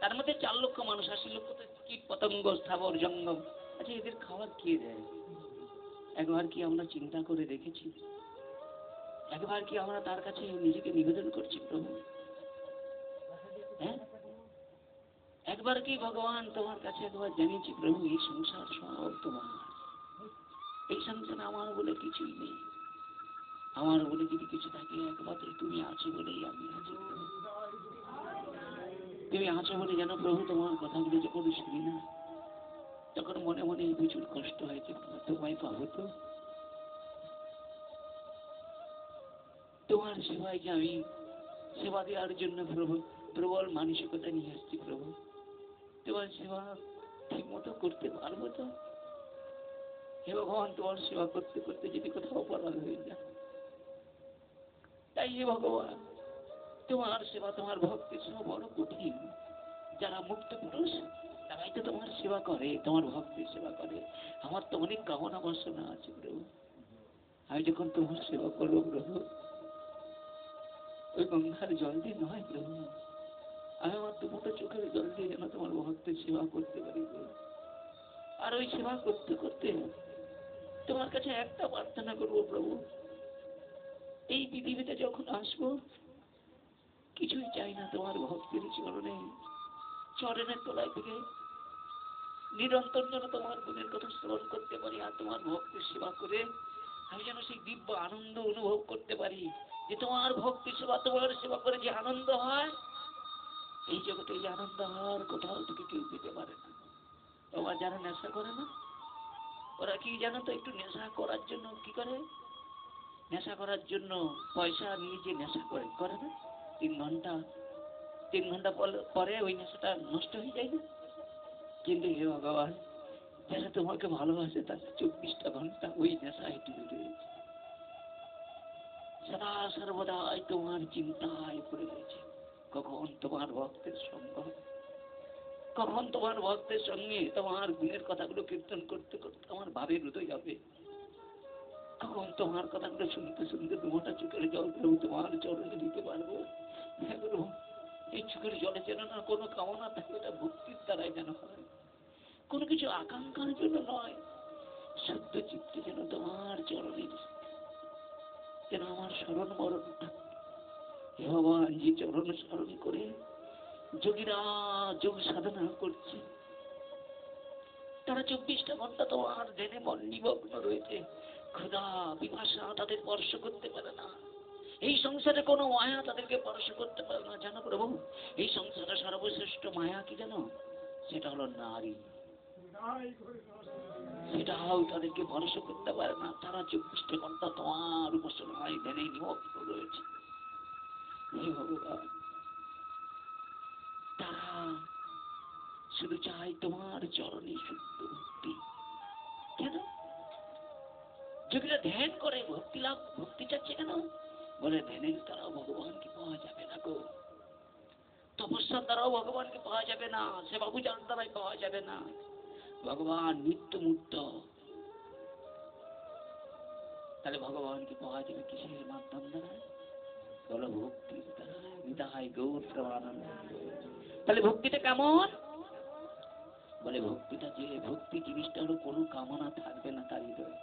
Speaker 1: তার মধ্যে 4 লক্ষ মানুষ, 80 লক্ষ তো কীট পতঙ্গ স্থাবর জঙ্গম। আচ্ছা এদের খাবার কে দেয়? একবার কি আমরা চিন্তা করে দেখেছি? একবার কি আমরা তার কাছে নিজেকে নিবেদন করছি প্রভু? হ্যাঁ, একবার কি ভগবান তোমার কাছে একবার জানিয়েছি প্রভু এই সংসার সব তোমার, এই সংসারে আমার বলে কিছুই নেই, আমার বলে যদি কিছু থাকে একমাত্র তুমি আছো বলেই আমি আছি। তুমি আছো বলে যেন প্রভু তোমার কথাগুলো যখন শুনি না তখন মনে মনে প্রচুর কষ্ট হয়েছে, তোমায় পাবো তো? তোমার সেবায় যে আমি সেবা দেওয়ার জন্য প্রভু প্রবল মানসিকতা নিয়ে আসছি প্রভু, তোমার সেবা ঠিক মতো করতে পারবো তো? হে ভগবান, তোমার সেবা করতে করতে যদি কোথাও অপরাধ হয়ে যায়, তাই হে ভগবান তোমার সেবা, তোমার ভক্তের সেবা বড় কঠিন। যারা মুক্ত পুরুষ তারাই তো তোমার সেবা করে, তোমার ভক্তের সেবা করে। আমার তো অনেক কামনা বাসনা আছে প্রভু, আমি যখন তোমার সেবা করবো প্রভু ওই গঙ্গার জল দিয়ে নয় প্রভু, আমি আমার দুটো চোখের জল দিয়ে যেন তোমার ভক্তের সেবা করতে পারি প্রভু। আর ওই সেবা করতে করতে তোমার কাছে একটা প্রার্থনা করবো প্রভু, এই পৃথিবীতে যখন আসবো কিছুই চাই না, তোমার ভক্তির চরণের তলায় থেকে নিরন্তর যেন তোমার গুণের কথা শ্রবণ করতে পারি, আর তোমার ভক্তির সেবা করে আমি যেন সেই দিব্য আনন্দ অনুভব করতে পারি, যে তোমার ভক্তি সেবা, তোমার সেবা করে যে আনন্দ হয়, এই জগতে এই আনন্দ আর কোথাও থেকে কেউ পেতে পারে না। তোমার যারা নেশা করে না, ওরা কি জানো তো, একটু নেশা করার জন্য কি করে, নেশা করার জন্য পয়সা নিয়ে যে নেশা করে না, 3 ঘন্টা পরে ওই নেশাটা নষ্ট হয়ে যায় না। কিন্তু হে ভগবান, যারা তোমাকে ভালোবাসে তারা 24টা ঘন্টা ওই নেশায় ডুবে রয়েছে, সদা সর্বদাই তোমার চিন্তায় পড়ে রয়েছে। কখন তোমার ভক্তের সঙ্গ, কখন তোমার ভক্তের সঙ্গে তোমার গুণের কথাগুলো কীর্তন করতে করতে আমার ভাবের হৃদয় হবে, কখন তোমার কথাগুলো শুনতে শুনতে তোমাটা চোখের জল প্রভু তোমার চরণে দিতে পারবো। হ্যাঁ প্রভু, এই চোখের জলে যেন না কোনো কামনা থাকে, এটা ভক্তির দ্বারাই যেন হয়, কোনো কিছু আকাঙ্ক্ষার জন্য নয়, শুদ্ধ চিত্তে যেন তোমার চরণে যেন আমার স্মরণ মরণ থাকে। ভগবান যে চরণ স্মরণ করে যোগীরা যোগ সাধনা করছে, তারা 24টা ঘন্টা তোমার ধ্যানে মন নিমগ্ন রয়েছে, ক্ষুধা পিপাসা তাদের স্পর্শ করতে পারে না, এই সংসারে কোনো মায়া তাদেরকে স্পর্শ করতে পারে না। জানো প্রভু, এই সংসারে সর্বশ্রেষ্ঠ মায়া কি জানো, সেটা হলো নারী, সেটাও তাদেরকে স্পর্শ করতে পারে না। তারা 24টা ঘন্টা তোমার উপাসনায় ধ্যানে নিমগ্ন রয়েছে। হে ভগবান, তারা শুধু চাই তোমার চরণে শুদ্ধ ভক্তি। কেন যোগীরা ধ্যান করে ভক্তি লাভ, ভক্তি চাচ্ছে কেন, বলে ধ্যানের দ্বারাও ভগবানকে পাওয়া যাবে না গো, তপস্যার দ্বারাও ভগবানকে পাওয়া যাবে না, সেবা পূজার দ্বারাই পাওয়া যাবে না, ভগবান নিত্য মুক্ত। তাহলে ভগবানকে পাওয়া যাবে কিসের মাধ্যম দ্বারা, বলো ভক্তির দ্বারা। নিতাই গৌর প্রেমানন্দ। তাহলে ভক্তিটা কেমন, বলে ভক্তিটা যে ভক্তি জিনিসটা হলো কোনো কামনা থাকবে না তার হৃদয়ে।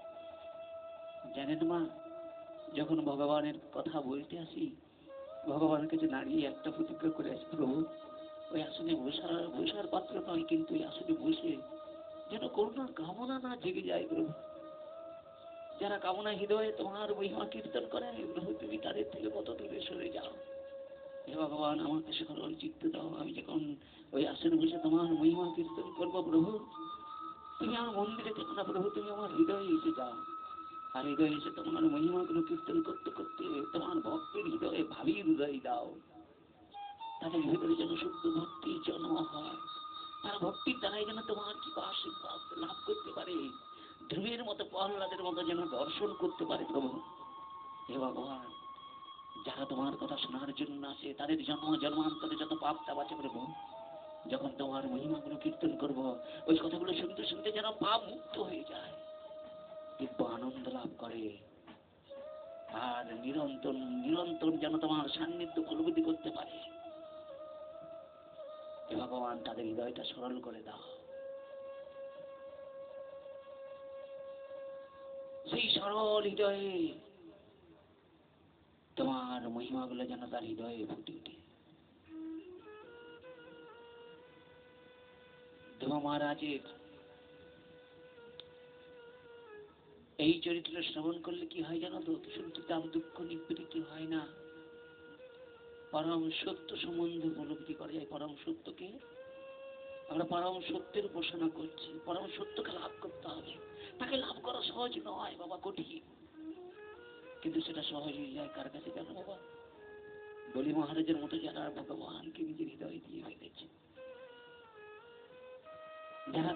Speaker 1: জানেন মা, যখন ভগবানের কথা বলতে আসি, ভগবানের কাছে দাঁড়িয়ে একটা প্রতিজ্ঞা করে আসি, প্রভু ওই আসনে বসার পাত্র নয়, কিন্তু ওই আসনে বসে যেন কোনো কামনা না জেগে যায় প্রভু। যারা কামনা হৃদয়ে তোমার মহিমা কীর্তন করে প্রভু, তুমি তাদের থেকে কত দূরে সরে যাও। হে ভগবান, আমাকে সরল চিত্ত দাও, আমি যখন ওই আসনে বসে তোমার মহিমা কীর্তন করবো প্রভু, তুমি আমার মন্দিরে থেকো না প্রভু, তুমি আমার হৃদয়ে এসে যাও, আর হৃদয়ে এসে তোমার মহিমাগুলো কীর্তন করতে করতে তোমার ভক্তের হৃদয়ে ভাবি হৃদয় দাও, তাদের হৃদয়ে যেন শুদ্ধ ভক্তির জন্ম হয়, তারা ভক্তির দ্বারাই যেন তোমার কৃপা আশীর্বাদ লাভ করতে পারে, ধ্রুবের মতো প্রহ্লাদের মতো যেন দর্শন করতে পারে প্রভু। হে ভগবান, যারা তোমার কথা শোনার জন্য আসে তাদের জন্ম জন্মান্তরে যত পাপ তাপ আছে প্রভু, যখন তোমার মহিমাগুলো কীর্তন করবো, ওই কথাগুলো শুনতে শুনতে যেন পাপ মুক্ত হয়ে যায়, দিব্য আনন্দ লাভ করে, আর নিরন্তর নিরন্তর যেন তোমার সান্নিধ্য উপলব্ধি করতে পারে। হে ভগবান, তাদের হৃদয়টা সরল করে দাও, সেই সরল হৃদয়ে তোমার মহিমাগুলো যেন তার হৃদয়ে ফুটে উঠে। ধ্রুব মহারাজের এই চরিত্র শ্রবণ করলে কি হয় জানো তো, শুধু তার দুঃখ নিবৃত্তি হয় না, পরম সত্য সম্বন্ধে উপলব্ধি করা যায়। পরম সত্যকে আমরা পরম সত্যের উপাসনা করছি, পরম সত্যকে লাভ করতে হবে, তাকে লাভ করা সহজ নয় বাবা, কঠিন, কিন্তু সেটা সহজ হয়ে যায় কার কাছে জানো বাবা, বলি মহারাজের মতো যারা ভগবানকে নিজের হৃদয় দিয়ে ফেলেছে, যারা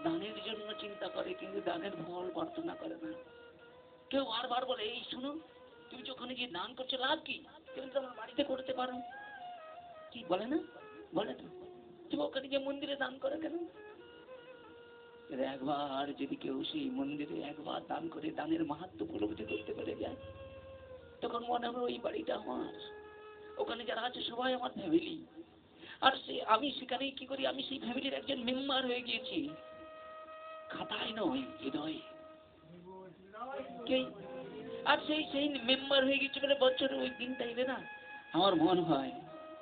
Speaker 1: দানের জন্য চিন্তা করে কিন্তু দানের ফল প্রার্থনা করে না। কেউ বারবার বলে, এই শুনো, তুমি যখন গিয়ে দান করছো লাভ কি, তুমি তোমার বাড়িতে করতে পারো, কি বলে না, বলে না, তুমি ওখানে গিয়ে মন্দিরে দান করে কেন। একবার যদি কেউ সেই মন্দিরে একবার দান করে দানের মাহাত্ম্য উপলব্ধি করতে পেরে যায়, তখন মনে হবে ওই বাড়িটা আমার, ওখানে যারা আছে সবাই আমার ফ্যামিলি, আর আমি সেখানেই কি করি, আমি সেই ফ্যামিলির একজন মেম্বার হয়ে গিয়েছি। খাতায় নয়, হৃদয়ে। আর সেই সেই মেম্বার হয়ে গেছে বলে বছরে ওই দিনটা এলে না, আমার মন হয়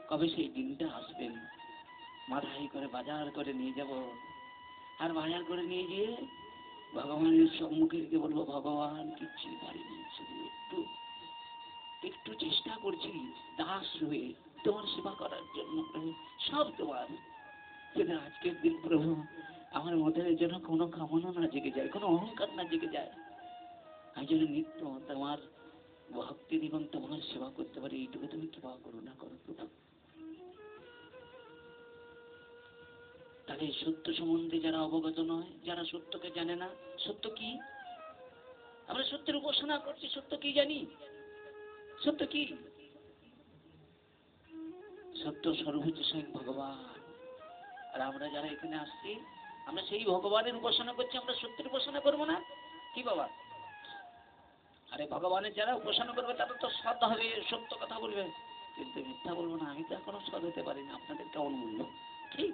Speaker 1: কবে সেই দিনটা আসবেন। মাথায় করে বাজার করে নিয়ে যাব, আর বাজার করে নিয়ে গিয়ে ভগবানের সম্মুখে রেখে বলবো, ভগবান কিচ্ছুই পারিনি, শুধু একটু একটু চেষ্টা করছি দাস হয়ে তোমার সেবা করার জন্য, সব তোমার। কিন্তু আজকের দিন প্রভু আমার মধ্যে যেন কোনো কামনা না জেগে যায়, কোনো অহংকার না জেগে যায়, আমি যেন নিত্য তোমার ভক্তির এবং তোমার সেবা করতে পারি, এইটুকু তুমি কৃপা করুণা করো প্রভু। তাহলে সত্য সম্বন্ধে যারা অবগত নয়, যারা সত্যকে জানে না, সত্য কি? আমরা সত্যের উপাসনা করছি, সত্য কি জানি? সত্য কি? সত্য সর্বোচ্চ স্বয়ং ভগবান। আর আমরা যারা এখানে আসছি, আমরা সেই ভগবানের উপাসনা করছি, আমরা সত্যের উপাসনা করবো না কি বাবা? আরে ভগবানের যারা উপাসনা করবে তারা তো সৎ হবে, সত্য কথা বলবে, কিন্তু মিথ্যা বলবো না। আমি তো এখনো সৎ হতে পারি না, আপনাদের কেমন মূল্য? ঠিক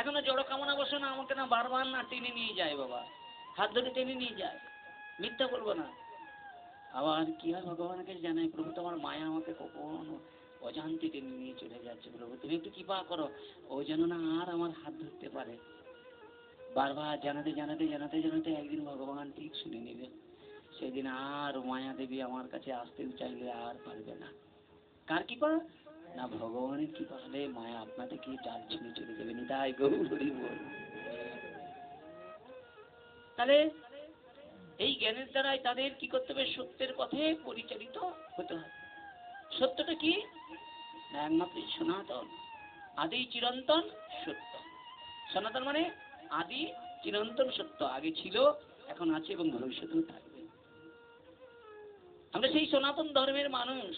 Speaker 1: এখনো জড় কামনা বসে না, আমাকে না বারবার না টেনে নিয়ে যায় বাবা, হাত ধরে টেনে নিয়ে যায়, মিথ্যা বলবো না। আবার কি হয় ভগবানের কাছে জানাই, প্রভু তোমার মায়া আমাকে কখনো অজান্তে টেনে নিয়ে চলে যাচ্ছে, প্রভু তুমি একটু কৃপা করো, ও যেন না আর আমার হাত ধরতে পারে। বারবার জানাতে জানাতে জানাতে জানাতে একদিন ভগবান ঠিক শুনে নেবে, সেদিন আর মায়া দেবী আমার কাছে আসতে চাইলে আর পারবে না। কার কৃপা? না ভগবানের কৃপা হলে মায়া আপনা থেকে ডাল ছিঁড়ে চলে যাবে। নিতাই গৌর হরি বল। তাহলে এই জ্ঞানের দ্বারাই তাদের কি করতে হবে? সত্যের পথে পরিচালিত হতে হয়। সত্যটা কি? না একমাত্র সনাতন, আদি চিরন্তন সত্য। সনাতন মানে আদি চিরন্তন সত্য, আগে ছিল, এখন আছে এবং ভবিষ্যতেও থাকবে। আমরা সেই সনাতন ধর্মের মানুষ,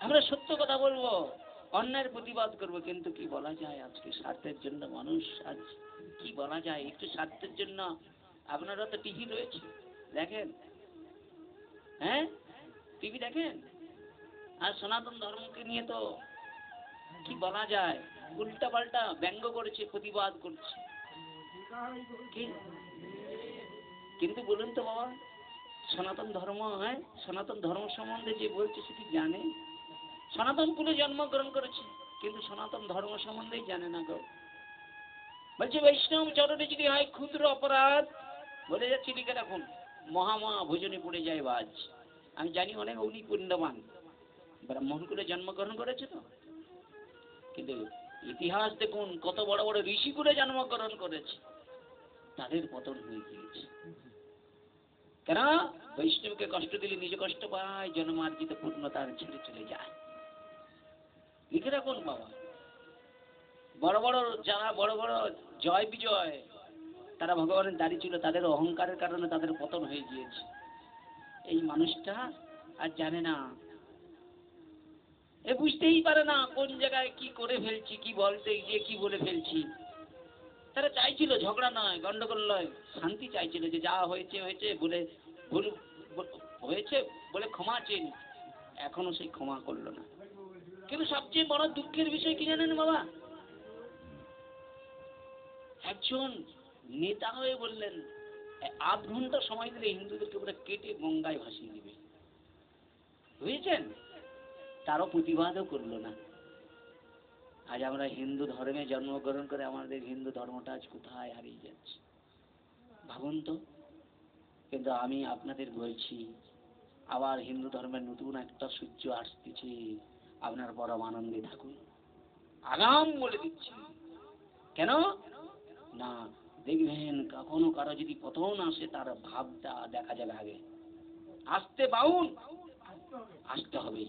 Speaker 1: আমরা সত্য কথা বলবো, অন্যায়ের প্রতিবাদ করবো, কিন্তু কি বলা যায় আজকে স্বার্থের জন্য মানুষ, আজ কি বলা যায়, একটু স্বার্থের জন্য। আপনারা তো টিভি রয়েছে, দেখেন, হ্যাঁ টিভি দেখেন, আর সনাতন ধর্মকে নিয়ে তো কি বলা যায়, উল্টা পাল্টা ব্যঙ্গ করেছে, প্রতিবাদ করছে। কিন্তু বলুন তো বাবা, সনাতন ধর্ম, হ্যাঁ সনাতন ধর্ম সম্বন্ধে যে বলছে সে কি জানে? সনাতন কুলে জন্মগ্রহণ করেছে, কিন্তু সনাতন ধর্ম সম্বন্ধেই জানে না গো। বলছে বৈষ্ণব চরণে যদি হয় ক্ষুদ্র অপরাধ, বলে যাচ্ছি লিখে রাখুন, মহামহা ভোজনে পড়ে যায় বাজ। আমি জানি অনেক উনি পুণ্যবান, ব্রাহ্মণ কুলে জন্মগ্রহণ করেছে তো, কিন্তু ইতিহাস দেখুন কত বড় বড় ঋষি কুলে জন্মগ্রহণ করেছে, তাদের পতন হয়ে গিয়েছে। কেন? বৈষ্ণবকে কষ্ট দিলে নিজে কষ্ট পায়, জন্মার্জিত পূর্ণতার ছেড়ে চলে যায়। লিখে রাখুন বাবা, বড় বড় যারা বড় বড় জয় বিজয়, তারা ভগবানের দাঁড়িয়ে ছিল, তাদের অহংকারের কারণে তাদের পতন হয়ে গিয়েছে। এই মানুষটা আর জানে না, এ বুঝতেই পারে না কোন জায়গায় কি করে ফেলছি, কি বলতে গিয়ে কি বলে ফেলছি। তারা চাইছিল ঝগড়া নয়, গন্ডগোল নয়, শান্তি চাইছিল, যে যা হয়েছে হয়েছে বলে, ভুল হয়েছে বলে ক্ষমা চেয়ে নি। এখনো সেই ক্ষমা করলো না। কিন্তু সবচেয়ে বড় দুঃখের বিষয় কি জানেন বাবা, একজন নেতা হয়ে বললেন 8 ঘন্টা সময় দিলে হিন্দুদেরকে পুরো কেটে গঙ্গায় ভাসিয়ে দিবে, বুঝেছেন? তারও প্রতিবাদও করলো না। আজ আমরা হিন্দু ধর্মে জন্মগ্রহণ করে আমাদের হিন্দু ধর্মটা আজ কোথায় হারিয়ে যাচ্ছে ভাবুন তো। কিন্তু আমি আপনাদের বলছি, আবার হিন্দু ধর্মের নতুন একটা সূর্য আসতেছে, আপনার পরম আনন্দে থাকুন, আগাম বলে দিচ্ছি। কেন না, দেখবেন কখনো কারো যদি পতন আসে, তার ভাবটা দেখা যাবে আগে, আসতে বাউন আসতে হবে।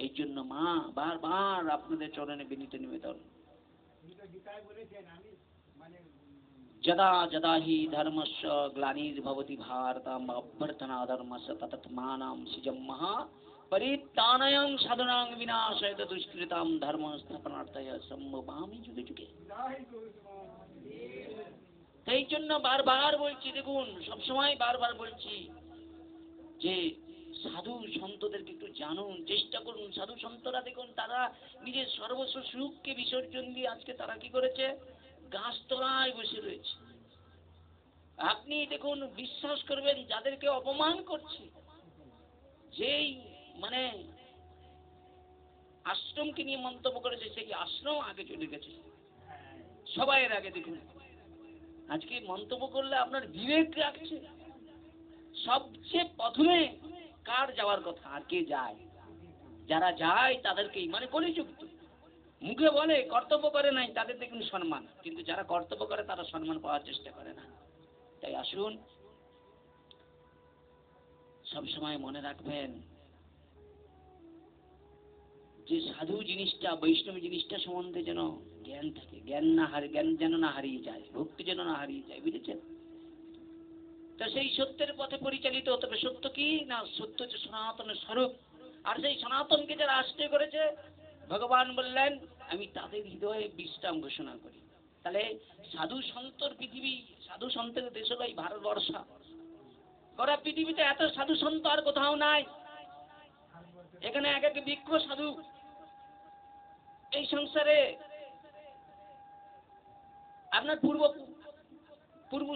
Speaker 1: এই জন্য মা বারবার আপনাদের চরণে বিনীত নিবেদন, যদা যদা হি ধর্মস্য গ্লানির্ভবতি ভারতম অভ্যর্থনা ধর্মস্য ততৎমানাং সৃজম্মহা পরিত্রাণায় সাধনাং বিনাশায় দুষ্কৃতাম ধর্ম স্থাপনার্থায় সম্ভবামি যুগে যুগে। এই জন্য বারবার বলছি, দেখুন সবসময় বারবার বলছি যে সাধু সন্তদেরকে একটু জানুন, চেষ্টা করুন। সাধু সন্তরা দেখুন, তারা নিজের সর্বস্ব সুখকে বিসর্জন দিয়ে আজকে তারা কি করেছে, গাছতলায় বসে রয়েছে। আপনি দেখুন, বিশ্বাস করবেন, যাদেরকে অপমান করছে, যেই মানে আশ্রমকে নিয়ে মন্তব্য করেছে, সেই আশ্রম আগে চলে গেছে সবাইয়ের আগে। দেখুন, আজকে মন্তব্য করলে আপনার বিবেক রাখছে। সবচেয়ে প্রথমে কার যাওয়ার কথা, আর কে যায়? যারা যায় তাদেরকেই, মানে কলিযুক্ত মুখে বলে কর্তব্য করে নাই, তাদের দেখুন সম্মান, কিন্তু যারা কর্তব্য করে তারা সম্মান পাওয়ার চেষ্টা করে না। তাই আসুন, সবসময় মনে রাখবেন যে সাধু জিনিসটা, বৈষ্ণব জিনিসটা সম্বন্ধে যেন জ্ঞান থাকে, জ্ঞান যেন না হারিয়ে যায়, ভক্তি যেন না হারিয়ে যায়, বুঝেছেন? তো সেই সত্যের পথে পরিচালিত হতে হবে। সত্য কি না? সত্য হচ্ছে সনাতনের স্বরূপ। আর সেই সনাতনকে যারা আশ্রয় করেছে, ভগবান বললেন আমি তাদের হৃদয়ে বিশ্রাম ঘোষণা করি। তাহলে সাধু সন্তর পৃথিবী, সাধু সন্তের দেশ হলো এই ভারতবর্ষ। গোটা পৃথিবীতে এত সাধু সন্ত আর কোথাও নাই। এখানে এক এক বৃক্ষ সাধু। এই সংসারে আপনার পূর্ব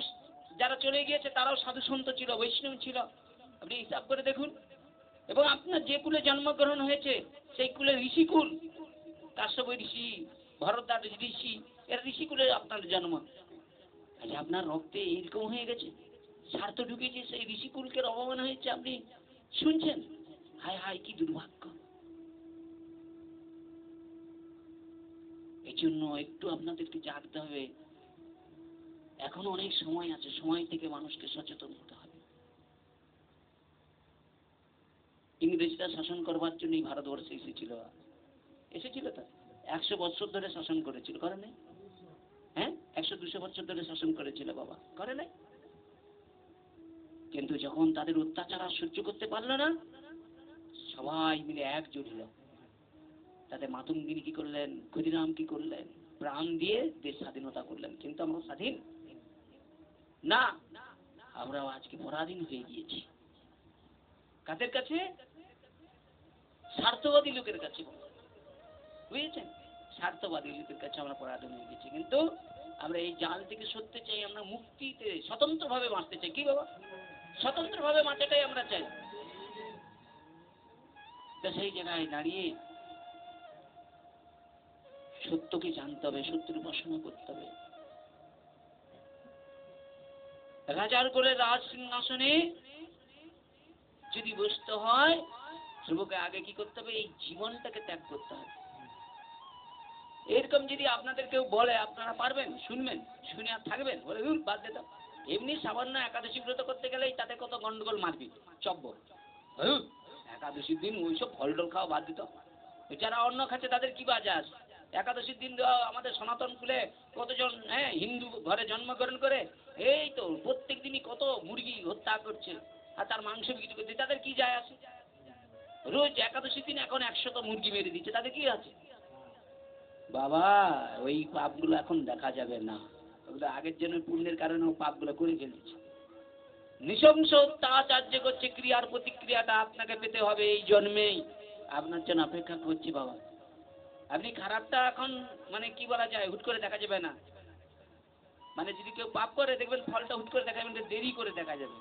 Speaker 1: যারা চলে গিয়েছে তারাও সাধু সন্ত ছিল, বৈষ্ণব ছিল। আপনি হিসাব করে দেখুন। এবং আপনার যে কুলে জন্মগ্রহণ হয়েছে সেই কুলে ঋষিকুল, কাশ্যপ ঋষি, ভরদ্বাজ ঋষি, এর ঋষিকুলে আপনার জন্ম। আজ আপনার রক্তে এরকম হয়ে গেছে, স্বার্থ ঢুকেছে, সেই ঋষিকুলকে অপমান হয়েছে, আপনি শুনছেন। হায় হায়, কি দুর্ভাগ্য। এই জন্য একটু আপনাদেরকে জাগতে হবে। এখনো অনেক সময় আছে, সময় থেকে মানুষকে সচেতন হতে হবে। ইংরেজরা শাসন করবার জন্যই ভারতবর্ষে এসেছিল তো 100 বছর ধরে শাসন করেছিল, করে নাই? হ্যাঁ, 100-200 বছর ধরে শাসন করেছিল বাবা, করে নাই? কিন্তু যখন তাদের অত্যাচার আর সহ্য করতে পারলো না, সবাই মিলে একজোট হলো। তাদের মাতঙ্গিনী কি করলেন, ক্ষুদিরাম কি করলেন, প্রাণ দিয়ে দেশ স্বাধীনতা করলেন। কিন্তু আমরা স্বাধীন না, আমরাও আজকে পরাধীন হয়ে গিয়েছি। কাদের কাছে? স্বার্থবাদী লোকের কাছে, বুঝেছেন? স্বার্থবাদী লোকের কাছে আমরা পরাধীন হয়ে গেছি। কিন্তু আমরা এই জাল থেকে সরতে চাই, আমরা মুক্তিতে স্বতন্ত্রভাবে বাঁচতে চাই। কি বাবা? স্বতন্ত্রভাবে বাঁচাটাই আমরা চাই। তো সেই জায়গায় দাঁড়িয়ে সত্যকে জানতে হবে, সত্যের উপাসনা করতে হবে। রাজার কোলে রাজ সিংহাসনে যদি বসতে হয়, সর্বকে আগে কি করতে হবে? এই জীবনটাকে ত্যাগ করতে হবে। এরকম যদি আপনাদের কেউ বলে, আপনারা পারবেন? শুনবেন? শুনে আর থাকবেন? বলে বাদ দে দাও। এমনি সামান্য একাদশী ব্রত করতে গেলেই তাতে কত গন্ডগোল মারবি, চব্য। একাদশীর দিন ওইসব ফল টল খাওয়া বাদ দিত। যারা অন্ন খাচ্ছে তাদের কি বাজে আসে? একাদশীর দিন আমাদের সনাতন কুলে কতজন হিন্দু ঘরে জন্মগ্রহণ করে, এই তো প্রত্যেক দিনই কত মুরগি হত্যা করছে আর তার মাংস বিক্রি করছে, তাদের কি যায় আসে? রোজ একাদশীর দিন এখন 100 মুরগি মেরে দিচ্ছে, তাদের কি আছে? বাবা, ওই পাপগুলো এখন দেখা যাবে না। ওগুলো আগের জন্য পুণ্যের কারণে পাপগুলো করে ফেলছে। নৃশংস অত্যাচার্য করছে, ক্রিয়ার প্রতিক্রিয়াটা আপনাকে পেতে হবে এই জন্মেই। আপনার জন্য অপেক্ষা করছি বাবা। আপনি খারাপটা এখন মানে কি বলা যায়, হুট করে দেখা যাবে না। মানে যদি কেউ পাপ করে দেখবেন ফলটা হুট করে দেখা যাবে, দেরি করে দেখা যাবে।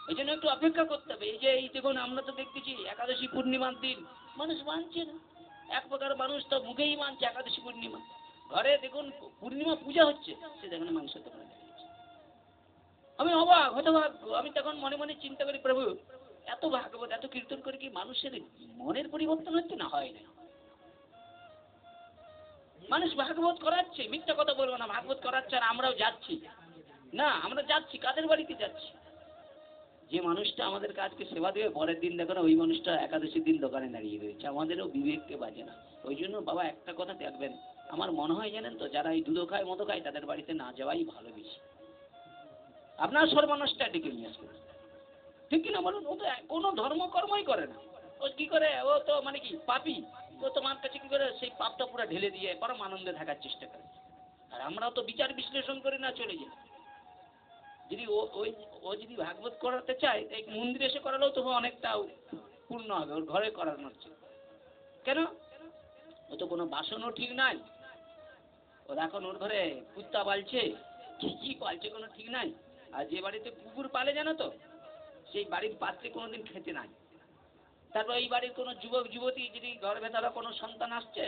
Speaker 1: এই জন্য একটু অপেক্ষা করতে হবে। এই যে এই দেখুন, আমরা তো দেখতেছি একাদশী পূর্ণিমার দিন মানুষ মানছে না। এক প্রকার মানুষ তো মুখেই মানছে একাদশী পূর্ণিমা। ঘরে দেখুন পূর্ণিমা পূজা হচ্ছে, সে দেখুন মাংস দোকানে। আমি অবাক, হতবাক। আমি তখন মনে মনে চিন্তা করি, প্রভু এত ভাগবত এত কীর্তন করে কি মানুষের মনের পরিবর্তন হচ্ছে না? হয় না। মানুষ ভাগবত করাচ্ছে, মিথ্যা কথা বলবো না, ভাগবত করাচ্ছে আর আমরাও যাচ্ছি না। আমরা যাচ্ছি কাদের বাড়িতে যাচ্ছি? যে মানুষটা আমাদের কাজকে সেবা দেবে, পরের দিন দেখো না ওই মানুষটা একাদশীর দিন দোকানে দাঁড়িয়ে রয়েছে। আমাদেরও বিবেককে বাজে না। ওই জন্য বাবা একটা কথা দেখবেন, আমার মনে হয় জানেন তো, যারা এই দুধো খায় মতো খায় তাদের বাড়িতে না যাওয়াই ভালো বেশি। আপনার সর্বনাশটা ডেকে নিয়ে আসবে, ঠিক কিনা বলুন? ও তো কোনো ধর্মকর্মই করে না। ও কি করে? ও তো মানে কি পাপী। ও তোমার কাছে কি করে সেই পাপটা পুরো ঢেলে দিয়ে পরম আনন্দে থাকার চেষ্টা করে। আর আমরাও তো বিচার বিশ্লেষণ করে না চলে যাই। যদি ও যদি ভাগবত করাতে চায়, এই মন্দিরে এসে করালেও তো অনেকটা পূর্ণ হবে, ওর ঘরে করানো হচ্ছে। কেন? ও তো কোনো বাসনও ঠিক নাই, ও এখন ওর ঘরে কুত্তা পালছে, কি পালছে কোনো ঠিক নাই। আর যে বাড়িতে কুকুর পালে জানো তো, সেই বাড়ির পাত্রে কোনোদিন খেতে নাই। তারপর এই বাড়ির কোনো যুবক যুবতী যদি ঘরে ভেতরে কোনো সন্তান আসছে,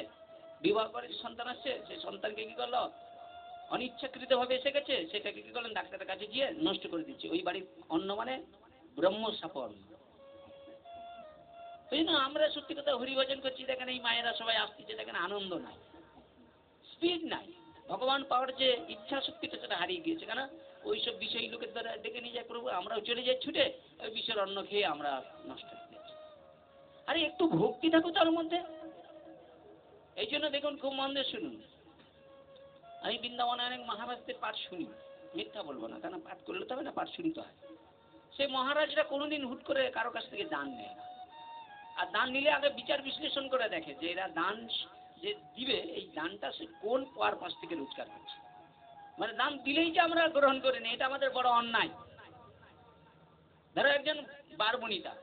Speaker 1: বিবাহ করে সন্তান আসছে, সেই সন্তানকে কি করলো, অনিচ্ছাকৃত ভাবে এসে গেছে, সেটাকে কি করলেন, ডাক্তারের কাছে গিয়ে নষ্ট করে দিচ্ছে। ওই বাড়ির অন্ন মানে ব্রহ্ম সাপন। ওই জন্য আমরা সত্যি কথা হরিভজন করছি, দেখেন এই মায়েরা সবাই আসতেছে, দেখেন আনন্দ নাই, স্পিড নাই। ভগবান পাওয়ার যে ইচ্ছা শক্তিটা সেটা হারিয়ে গিয়েছে। কেন? ওইসব বিষয় লোকের দ্বারা ডেকে নিয়ে যায় প্রভু, আমরাও চলে যাই ছুটে, ওই বিষয়ের অন্ন খেয়ে আমরা নষ্ট হয়ে গেছি। আরে একটু ভক্তি থাকুক তার মধ্যে। এই জন্য দেখুন, খুব মন দিয়ে শুনুন, আমি বৃন্দাবনে অনেক মহারাজদের পাঠ শুনি, মিথ্যা বলবো না, কেন পাঠ করলে তবে না, পাঠ শুনতে হয়। সেই মহারাজরা কোনোদিন হুট করে কারো কাছ থেকে দান নেয় না। আর দান নিলে আগে বিচার বিশ্লেষণ করে দেখে যে এরা দান যে দিবে, এই দানটা সে কোন পারপাস থেকে রোজগার করছে। মানে দান দিলেই যে আমরা গ্রহণ করে নিই, এটা আমাদের বড় অন্যায়। ধরো একজন বারবনিতা,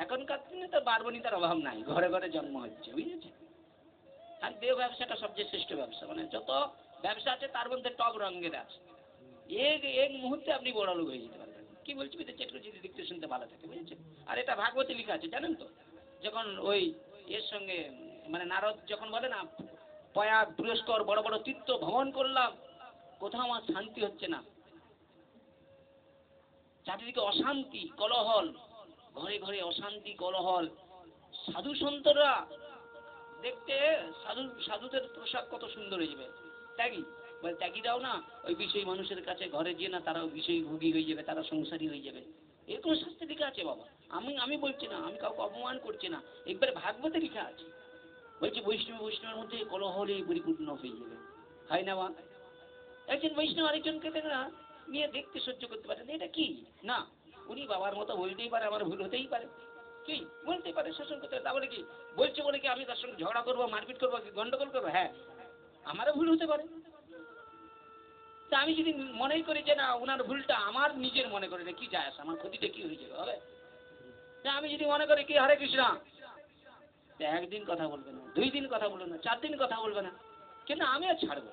Speaker 1: এখনকার দিনে তো বারবনিতার অভাব নাই, ঘরে ঘরে জন্ম হচ্ছে, বুঝেছে। আর দেহ ব্যবসাটা সবচেয়ে শ্রেষ্ঠ ব্যবসা, মানে যত ব্যবসা আছে তার মধ্যে টপ রঙের আছে। এক মুহূর্তে আপনি বড় লোক হয়ে যেতে পারবেন। কি বলছি চেট্টু যদি দেখতে শুনতে ভালো থাকে, বুঝেছেন। আর এটা ভাগবতে লেখা আছে, জানেন তো, যখন ওই এর সঙ্গে মানে নারদ যখন বলে না, পয়া পুরস্কর বড় বড় তীর্থ ভ্রমণ করলাম, কোথাও আমার শান্তি হচ্ছে না, চারিদিকে অশান্তি কলহল, ঘরে ঘরে অশান্তি কলহল। সাধু সন্তরা দেখতে, সাধুদের পোশাক কত সুন্দর হয়ে যাবে, ত্যাগী, বলে ত্যাগীরাও না ওই বিষয়ী মানুষের কাছে ঘরে গিয়ে না তারাও বিষয়ী ভোগী হয়ে যাবে, তারা সংসারী হয়ে যাবে। এরকম শাস্তি লেখা আছে বাবা। আমি বলছি না, আমি কাউকে অপমান করছি না, একবারে ভাগবতে লেখা আছে। বলছে বৈষ্ণবের মধ্যে কলহলে পরিপূর্ণ হয়ে যাবে, হয় না মা? একজন বৈষ্ণব আরেকজনকে না নিয়ে দেখতে সহ্য করতে পারে না, এটা কি না, উনি বাবার মতো বলতেই পারে, আমার ভুল হতেই পারে, কি বলতে পারে, শাসন করতে পারে। তাহলে কি বলছে বলে কি আমি তার সঙ্গে ঝগড়া করবো, মারপিট করবো, গন্ডগোল করবো? হ্যাঁ, আমারও ভুল হতে পারে। তা আমি যদি মনেই করি যে না, ওনার ভুলটা আমার নিজের মনে করে, কি যায় আসে, আমার ক্ষতিটা কি হয়ে যাবে হবে? তা আমি যদি মনে করি কি হরে কৃষ্ণ, একদিন কথা বলবে না, 2 দিন কথা বলবে না, 4 দিন কথা বলবে না, কিন্তু আমি আর ছাড়বো।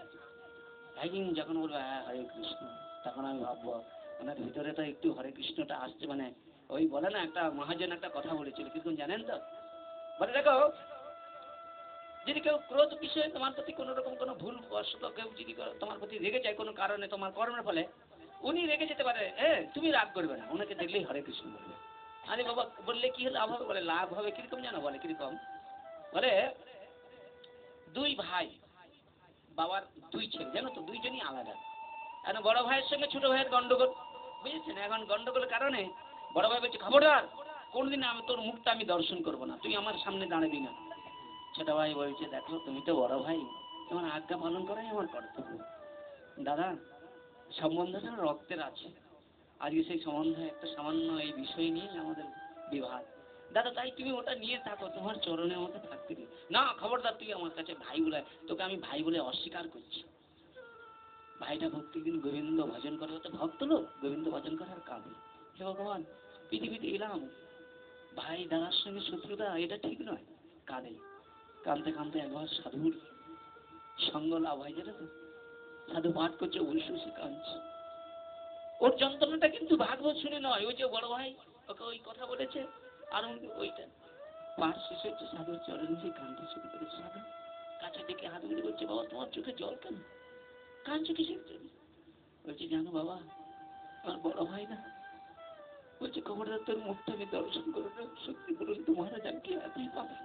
Speaker 1: একদিন যখন বলবো হ্যাঁ হরে কৃষ্ণ, তখন আমি ভাববো ওনার ভিতরে তো একটু হরে কৃষ্ণটা আসছে। মানে ওই বলে না, একটা মহাজন একটা কথা বলেছিল, কিন্তু জানেন তো, বলে দেখো, যদি কেউ ক্রোধ বিষয়ে তোমার প্রতি কোনো রকম কোনো ভুল বশত কেউ যদি তোমার প্রতি রেগে যায় কোনো কারণে, তোমার কর্মের ফলে, উনি রেগে যেতে পারে, তুমি রাগ করবে না, ওনাকে দেখলেই হরে কৃষ্ণ বলবে। আরে বাবা, বললে কি লাভ হবে? বলে লাভ হবে কিরকম জানো? বলে কিরকম, বলে 2 ভাই, বাবার 2 ছেলে, জানো তো, 2জনই আলাদা। এখন বড় ভাইয়ের সঙ্গে ছোট ভাইয়ের গন্ডগোল, বুঝেছেন। এখন গন্ডগোলের কারণে বড় ভাই বলছে, খবরদার, কোনদিন আমি তোর মুখটা আমি দর্শন করবো না, তুই আমার সামনে দাঁড়াবি না। ছোট ভাই বলছে, দেখো তুমি তো বড় ভাই, তোমার আজ্ঞা পালন করাই আমার কর্তব্য। দাদা, সম্বন্ধটা রক্তের আছে, আজকে সেই সম্বন্ধে একটা সামান্য এই বিষয় নিয়ে আমাদের বিবাদ। দাদা, তাই তুমি ওটা নিয়ে থাকো, তোমার চরণে আমাকে থাকতে দিও না। খবরদার, তুই আমার কাছে ভাই বলে, তোকে আমি ভাই বলে অস্বীকার করছি। ভাইটা প্রত্যেকদিন গোবিন্দ ভজন করে, তো ভক্ত লোক, গোবিন্দ ভজন করার কাঁদে, হে ভগবান, পৃথিবীতে এলাম, ভাই দাদার সঙ্গে শত্রুতা, এটা ঠিক নয়। কাঁদে, কাঁদতে কাঁদতে একবার সাধুর সঙ্গ লাভ হয়, যেটা তো সাধু পাঠ করছে, অবশ্যই সে কাঁদছে। ওর যন্ত্রণাটা কিন্তু ভাগবত শুনে নয়, ওই যে বড় ভাই ওকে ওই কথা বলেছে, আর ওইটা পাঠ শেষ হচ্ছে, সাধুর চরণে যে কাঁদতে শুরু করেছে। সাধু কাছে দেখে হাত মিলে বলছে, বাবা তোমার চোখে জল কেন, কাঁদছো কিসের জন্য? বলছে, জানো বাবা, আমার বড় ভাই না, বলছে খবরদার তোর মুখটা আমি দর্শন করবো না, সত্যি বলুন তো মহারাজ, আমি কি এতই পাবো?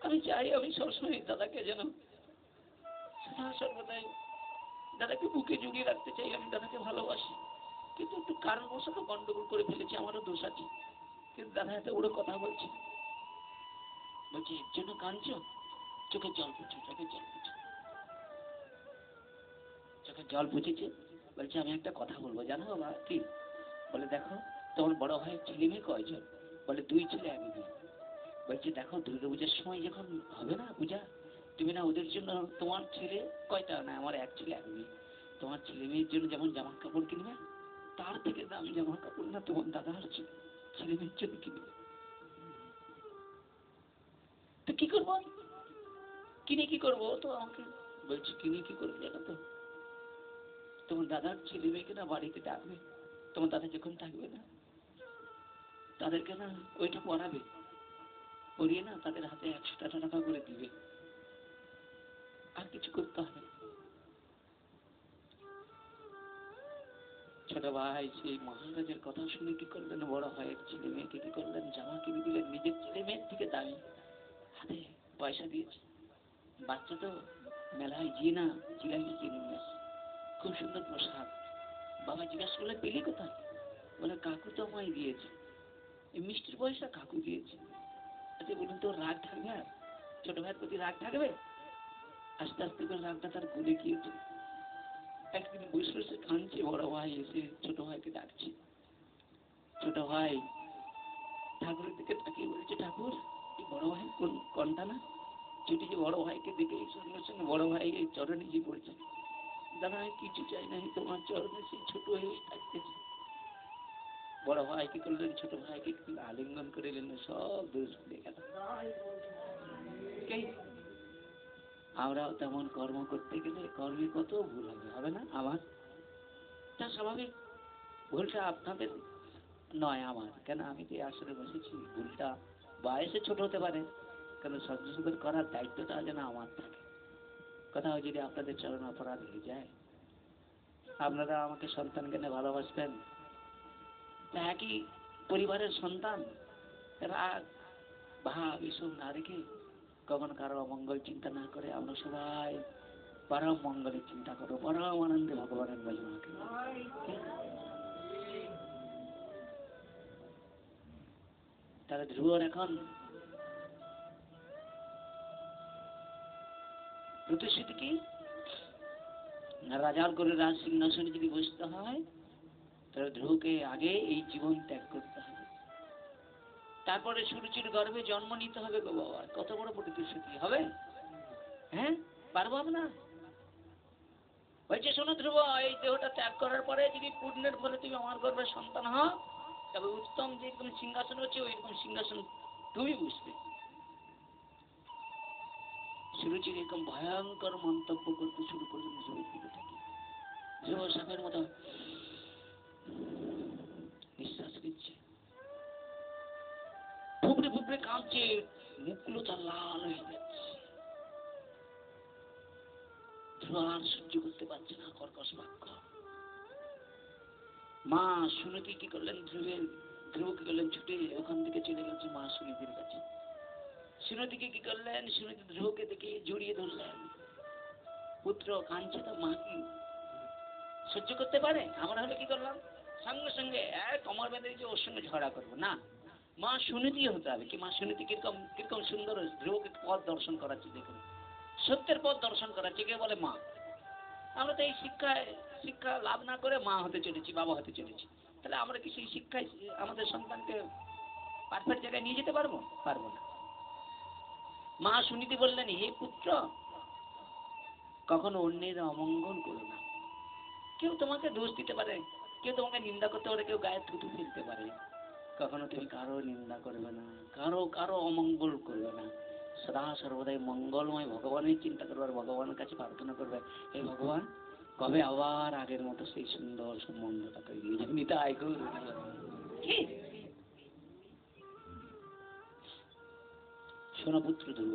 Speaker 1: আমি চাই আমি সবসময় দাদাকে যেন সদা সর্বদাই দাদাকে বুকে জড়িয়ে রাখতে চাই, আমি দাদাকে ভালোবাসি, কিন্তু একটু কারণবশত গন্ডগোল করে ফেলেছি, আমারও দোষ আছে। কিন্তু দাদা এত বড় কথা বলছে, বলছে এর জন্য কাঁদছো? চোখের জল পুছো, চোখের জল পুছো। চোখের জল পুছেছে, বলছে আমি একটা কথা বলবো, জানো বাবা কি? বলে দেখো, তোমার বড় ভাইয়ের ছেলে মেয়ে কয়জন? বলে 2 ছেলে 1 মেয়ে। বলছে দেখো, দুর্গা পূজার সময় যখন হবে না পূজা, তুমি না ওদের জন্য, তোমার ছেলে কয়টা? না আমার 1 ছেলে 1 মেয়ে, তোমার ছেলে মেয়ের জন্য যেমন জামা কাপড় কিনবে, তার থেকে দামি জামা কাপড় না তোমার দাদার ছেলে মেয়ের জন্য কিনবে। তো কি করবো? কিনে কি করবো? তো আমাকে বলছি কিনে কি করবে জানো তো, তোমার দাদার ছেলে মেয়েকে না বাড়িতে ডাকবে, তোমার দাদা যখন থাকবে না তাদেরকে না ওইটা পড়াবে, পড়িয়ে না তাদের হাতে 100 টাকা করে দিবে, আর কিছু করতে হবে। ছোট ভাই সেই মহারাজের কথা শুনে কি করলেন, বড় ভাইয়ের ছেলে মেয়েকে কি করলেন, জামা কিনে দিলেন, নিজের ছেলে মেয়ের থেকে দামি, হাতে পয়সা দিয়েছে। বাচ্চা তো মেলায় গিয়ে না জিলাপি কিনে নিয়ে আসে, খুব সুন্দর পোশাক। বাবা জিজ্ঞাসা করলে পেলি কোথায়? বলে কাকু তো আমায় দিয়েছে, এই মিষ্টির পয়সা কাকু দিয়েছে। আচ্ছা বলুন তো রাগ থাকবে? আর ছোট ভাইয়ের প্রতি রাগ থাকবে? আস্তে আস্তে করে রাগটা তার ভুলে গিয়েছে। একদিন বসে বসে কাঁদছে, বড় ভাই এসে ছোট ভাইকে ডাকছে। ছোট ভাই ঠাকুরের দিকে তাকিয়ে বলছে, ঠাকুর এই বড় ভাই কোন কোনটা না? ছুটি যে বড় ভাইকে দেখে সঙ্গে সঙ্গে বড় ভাই এই চরণে যে বলছে, দাদা আমি কিছু চাই না, তোমার চরণে সেই ছোট হয়ে থাকতেছে। বড় ভাই কি করলেন, ছোট ভাইকে আলিঙ্গন করে নিলেন, সব দোষ ভুলে গেল। আমরাও তেমন কর্ম করতে গেলে কর্মে কত ভুল হবে, হবে না? আমার তা স্বাভাবিক, ভুলটা আপনাদের নয় আমার। কেন আমি যে আসলে বসেছি, ভুলটা বয়সে ছোট হতে পারে, কেন সংশোধন করার দায়িত্বটা যেন আমার থাকে। কোথাও যদি আপনাদের চরণ অপরাধ হয়ে যায়, আপনারা আমাকে সন্তান জ্ঞানে ভালোবাসবেন, তা একই পরিবারের সন্তান, রাগ ভাব এসব না রেখে, কখনো কারো অমঙ্গল চিন্তা না করে আমরা সবাই পরম মঙ্গলের চিন্তা করো, পরম আনন্দে ভগবানের মহিমা করো। তাহলে ধ্রুবর এখন প্রতিশ্রুতি কি, রাজার করে রাজ সিংহাসনে যদি বসতে হয় তাহলে ধ্রুবকে আগে এই জীবন ত্যাগ করতে হবে, তারপরে সুরুচির গর্ভে জন্ম নিতে হবে। গো বাবা, কত বড় প্রতিশ্রুতি হবে! হ্যাঁ, পারবো আমরা? বলছে শোনো ধ্রুব, এই দেহটা ত্যাগ করার পরে যদি পুণ্যের ফলে তুমি আমার গর্ভে সন্তান হও, তবে উত্তম যেরকম সিংহাসন হচ্ছে ওইরকম সিংহাসন তুমি বুঝবে। সুরুচির এরকম ভয়ঙ্কর মন্তব্য করতে শুরু করলেন ধ্রুবের দিকে থেকে। ধ্রুব সাপের মতো নিঃশ্বাস নিচ্ছে, ফুপড়ে ফুপড়ে কাঁদছে, মুখগুলো তার লাল হয়ে যাচ্ছে। ধ্রুব আর সহ্য করতে পারছে না কর্কশ বাক্য। মা সুনীতি কি করলেন, ধ্রুব কি করলেন, ছুটে ওখান থেকে চলে গেছে মা সুনীতির কাছে। সুনীতিকে কি করলেন, সুনীতি ধ্রুবকে দেখে জড়িয়ে ধরলেন। পুত্র কাঁদছে, তো মা কি সহ্য করতে পারে? আমরা হলে কি করলাম, সঙ্গে সঙ্গে কমর বেঁধে যে ওর সঙ্গে ঝগড়া করবো না। মা সুনীতি হতে হবে কি, মা সুনীতি কিরকম কিরকম সুন্দর ধ্রুবকে পথ দর্শন করাচ্ছে, দেখুন সত্যের পথ দর্শন করাচ্ছে, কে বলে মা। আমরা তো এই শিক্ষা লাভ না করে মা হতে চলেছি, বাবা হতে চলেছি। তাহলে আমরা কি সেই শিক্ষায় আমাদের সন্তানকে পারফেক্ট জায়গায় নিয়ে যেতে পারবো? পারবো না। মা সুনীতি বললেন, হে পুত্র, কখনো অন্যের অমঙ্গল করো না। কেউ তোমাকে দোষ দিতে পারে, কেউ তোমাকে নিন্দা করতে পারে, কেউ গায়ে থুতু ফেলতে পারে, কখনো তুমি কারো নিন্দা করবে না, কারো অমঙ্গল করবে না। সদা সর্বদাই মঙ্গলময় ভগবানের চিন্তা করবে, আর ভগবানের কাছে প্রার্থনা করবে, হে ভগবান কবে আবার আগের মতো সেই সুন্দর সম্বন্ধটা তৈরি হয়ে যাবে। নিতে আয় গৌর কি সোনাপুত্র ধ্রুব,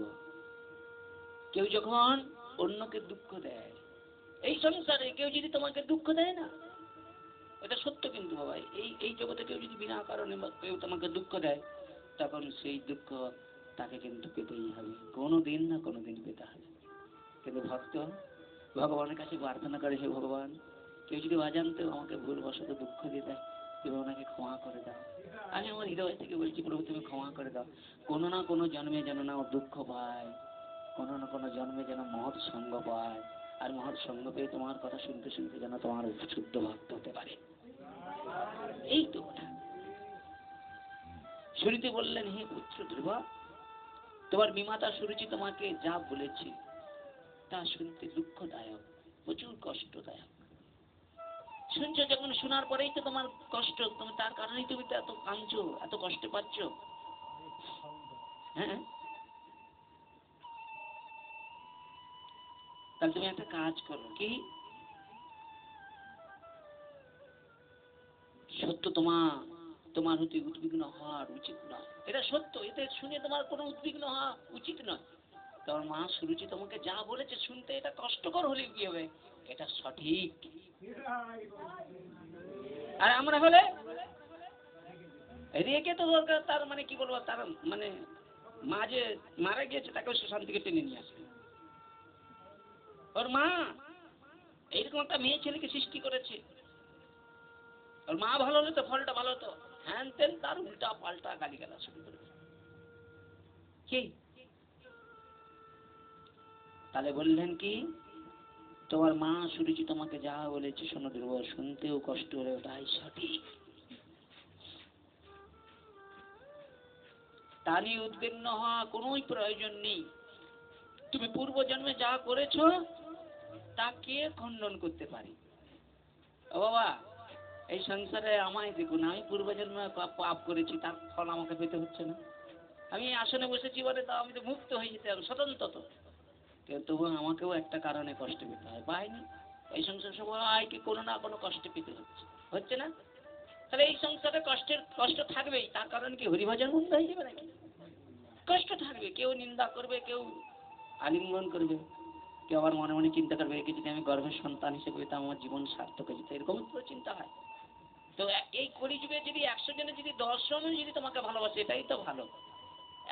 Speaker 1: কেউ যখন অন্যকে দুঃখ দেয়, এই সংসারে কেউ যদি তোমাকে দুঃখ দেয় না, এটা সত্য কিন্তু বাবা, এই জগতে কেউ যদি বিনা কারণে কেউ তোমাকে দুঃখ দেয়, তখন সেই দুঃখ তাকে কিন্তু পেতেই হবে, কোনোদিন না কোনোদিন পেতে হবে। কিন্তু ভক্ত ভগবানের কাছে প্রার্থনা করে, হে ভগবান, কেউ যদি অজান্তে আমাকে ভুলবশত দুঃখ দিয়ে দেয়, তুমি ওনাকে ক্ষমা করে দাও। আমি আমার হৃদয় থেকে বলছি, প্রভু তুমি ক্ষমা করে দাও। কোনো না কোনো জন্মে যেন না দুঃখ পায়, কোনো না কোনো জন্মে যেন মহৎ সঙ্গ পায়, আর মহৎ সঙ্গ পেয়ে তোমার কথা শুনতে শুনতে যেন তোমার শুদ্ধ ভক্ত হতে পারে। এই তো কথা। সুরীতি বললেন, হে পুত্র ধ্রুব, তোমার বিমাতা সুরুচি তোমাকে যা বলেছে তা শুনতে দুঃখদায়ক, প্রচুর কষ্টদায়ক। শুনছো যখন, শোনার পরেই তো তোমার কষ্ট, তুমি তার কারণেই তুমি তো এত কাঁদছো, এত কষ্ট পাচ্ছ। হ্যাঁ, তাহলে তুমি একটা কাজ করো, কি? সত্য তোমার হতে উদ্বিগ্ন হওয়ার উচিত নয়, এটা সত্য, এতে শুনে তোমার কোনো উদ্বিগ্ন হওয়া উচিত নয়। তোমার মা সুরুচি তোমাকে যা বলেছে শুনতে এটা কষ্টকর হলে কি হবে, এটা সঠিক। আর আমরা হলে রেখে তো দরকার, তার মানে কি বলবো, তার মানে মা যে মারা গিয়েছে তাকে শ্মশান থেকে টেনে নিয়ে আসবে। ওর মা এইরকম একটা মেয়ে ছেলেকে সৃষ্টি করেছে, ওর মা ভালো হলে তো ফলটা ভালো হতো, হ্যান তেন তার উল্টা পাল্টা গালিগালা শুরু করে। কি তাহলে বললেন কি, তোমার মা সুরুচি তোমাকে যা বলেছে শোনো ধ্রুব, শুনতেও কষ্ট হলে ওটাই সঠিক। তা নিয়ে উদ্বিগ্ন হওয়া কোনোই প্রয়োজন নেই। তুমি পূর্বজন্মে যা করেছো তাকে খণ্ডন করতে পারি। ও বাবা, এই সংসারে আমায় দেখুন, আমি পূর্বজন্মে পাপ করেছি, তার ফল আমাকে পেতে হচ্ছে না। আমি আসনে বসেছি বলে তো আমি তো মুক্ত হয়ে যেতে হবে স্বতন্ত্র তো, কিন্তু তবু আমাকেও একটা কারণে কষ্ট পেতে হয়, পাইনি। এই সংসার সবাইকে কোনো না কোনো কষ্ট পেতে হচ্ছে না? তাহলে এই সংসারে কষ্ট থাকবেই, তার কারণ কি হরিভজন বন্ধ হয়ে যাবে নাকি? কষ্ট থাকবে, কেউ নিন্দা করবে, কেউ আলিঙ্গন করবে, কেউ আবার মনে মনে চিন্তা করবে একে যদি আমি গর্ভের সন্তান হিসেবে পেতাম আমার জীবন সার্থক হয়ে যেত, এরকম তো চিন্তা হয়। তো এই কলিযুগে যদি 100 জনে যদি 10 জন যদি তোমাকে ভালোবাসে এটাই তো ভালো।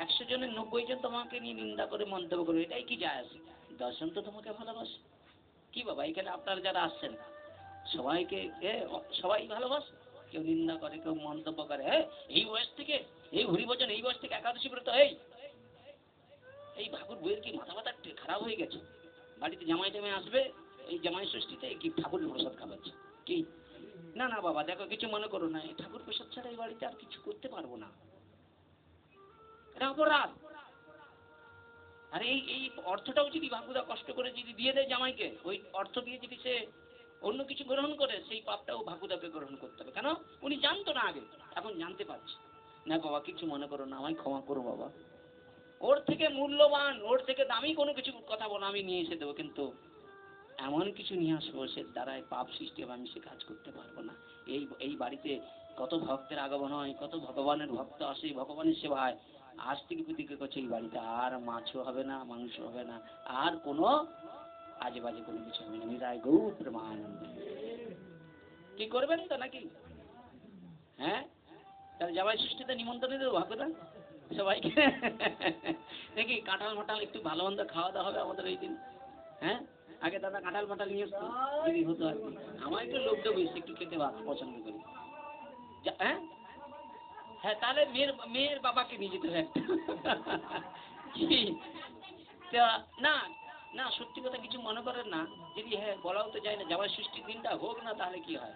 Speaker 1: 100 জনের 90 জন তোমাকে নিয়ে নিন্দা করে মন্তব্য করবে, এটাই কি যায় আসে? 10 জন তো তোমাকে ভালোবাসে। কি বাবা, এখানে আপনারা যারা আসছেন সবাইকে সবাই ভালোবাসে, কেউ নিন্দা করে, কেউ মন্তব্য করে, এই বয়স থেকে এই হরিভজন, এই বয়স থেকে একাদশী ব্রত, এই ঠাকুর বইয়ের কি মাথা ব্যথা খারাপ হয়ে গেছে, বাড়িতে জামাই টামাই আসবে, এই জামাই ষষ্ঠীতে কি ঠাকুর প্রসাদ খাওয়াচ্ছে কি? না না বাবা দেখো, কিছু মনে করো না, ঠাকুর প্রসাদ ছাড়া এই বাড়িতে আর কিছু করতে পারবো না, এটা অপরাধ। আর এই অর্থটাও যদি ভাগুদা কষ্ট করে যদি দিয়ে দেয় জামাইকে, ওই অর্থ দিয়ে যদি সে অন্য কিছু গ্রহণ করে, সেই পাপটাও ভাগুদাকে গ্রহণ করতে হবে। কেন? উনি জানতো না আগে, এখন জানতে পারছে। না বাবা কিছু মনে করো না, আমায় ক্ষমা করো বাবা, ওর থেকে মূল্যবান, ওর থেকে দামি কোনো কিছু কথা বলো আমি নিয়ে এসে দেবো, কিন্তু এমন কিছু নিয়ে আসবো সে দ্বারাই পাপ সৃষ্টি হবে, আমি সে কাজ করতে পারবো না। এই বাড়িতে কত ভক্তের আগমন হয়, কত ভগবানের ভক্ত আসে ভগবানের সেবায়, আজ থেকে প্রতিজ্ঞা করছে এই বাড়িতে আর মাছও হবে না, মাংস হবে না, আর কোনো আজে বাজে কোনো কিছু হবে না, নিরায় গৌর প্রেমানন্দ। কি করবেন তো নাকি? হ্যাঁ, তাহলে জামাই ষষ্ঠীতে নিমন্ত্রণ দেবো ভাগ্যটা সবাইকে দেখি, কাঁঠাল মাঠাল একটু ভালো মন্দ খাওয়া দাওয়া হবে আমাদের এই দিন। হ্যাঁ, আগে দাদা কাঁঠাল মাঠাল নিয়ে আসতো যদি হতো আর কি, আমার একটু লোকটা বেশি একটু খেতে পছন্দ করি। হ্যাঁ হ্যাঁ, তাহলে মেয়ের বাবাকে নিয়ে যেতে হবে একটা। না না, সত্যি কথা কিছু মনে করেন না, যদি হ্যাঁ বলাও তো যায় না, জামাই ষষ্ঠীর দিনটা হোক না, তাহলে কি হয়,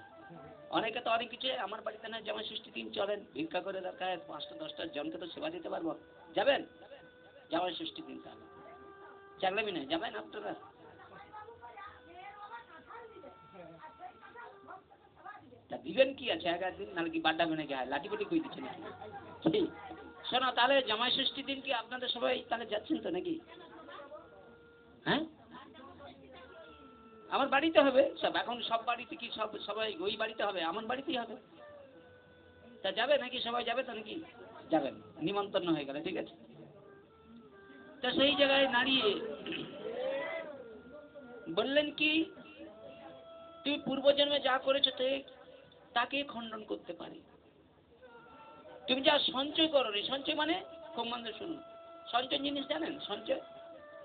Speaker 1: অনেকে তো অনেক কিছু, আমার বাড়িতে না জামাই ষষ্ঠীর দিন চলেন, ভিক্ষা করে দরকার 5টা 10টা জনকে তো সেবা দিতে পারবো, যাবেন জামাই ষষ্ঠীর দিন? তাহলে চাকলামি নয়, যাবেন আপনারা? তা দিবেন কি আছে, 11 দিন নাহলে কি বাড্ডা মেনে গেছে, লাঠি বাটি কই দিচ্ছে নাকি? শোনো, তাহলে জামাই ষষ্ঠীর দিন কি আপনাদের সবাই তাহলে যাচ্ছেন তো নাকি? হ্যাঁ, আমার বাড়িতে হবে সব, এখন সব বাড়িতে কি সবাই ওই বাড়িতে হবে, আমার বাড়িতেই হবে। তা যাবে নাকি, সবাই যাবে তো নাকি? যাবেন, নিমন্ত্রণ হয়ে গেলে ঠিক আছে। তা সেই জায়গায় দাঁড়িয়ে বললেন কি, তুমি পূর্বজন্মে যা করেছো তাকে খণ্ডন করতে পারি। তুমি যা সঞ্চয় করো, সঞ্চয় মানে খুব মন্দ শুনুন, সঞ্চয় জিনিস জানেন? সঞ্চয়,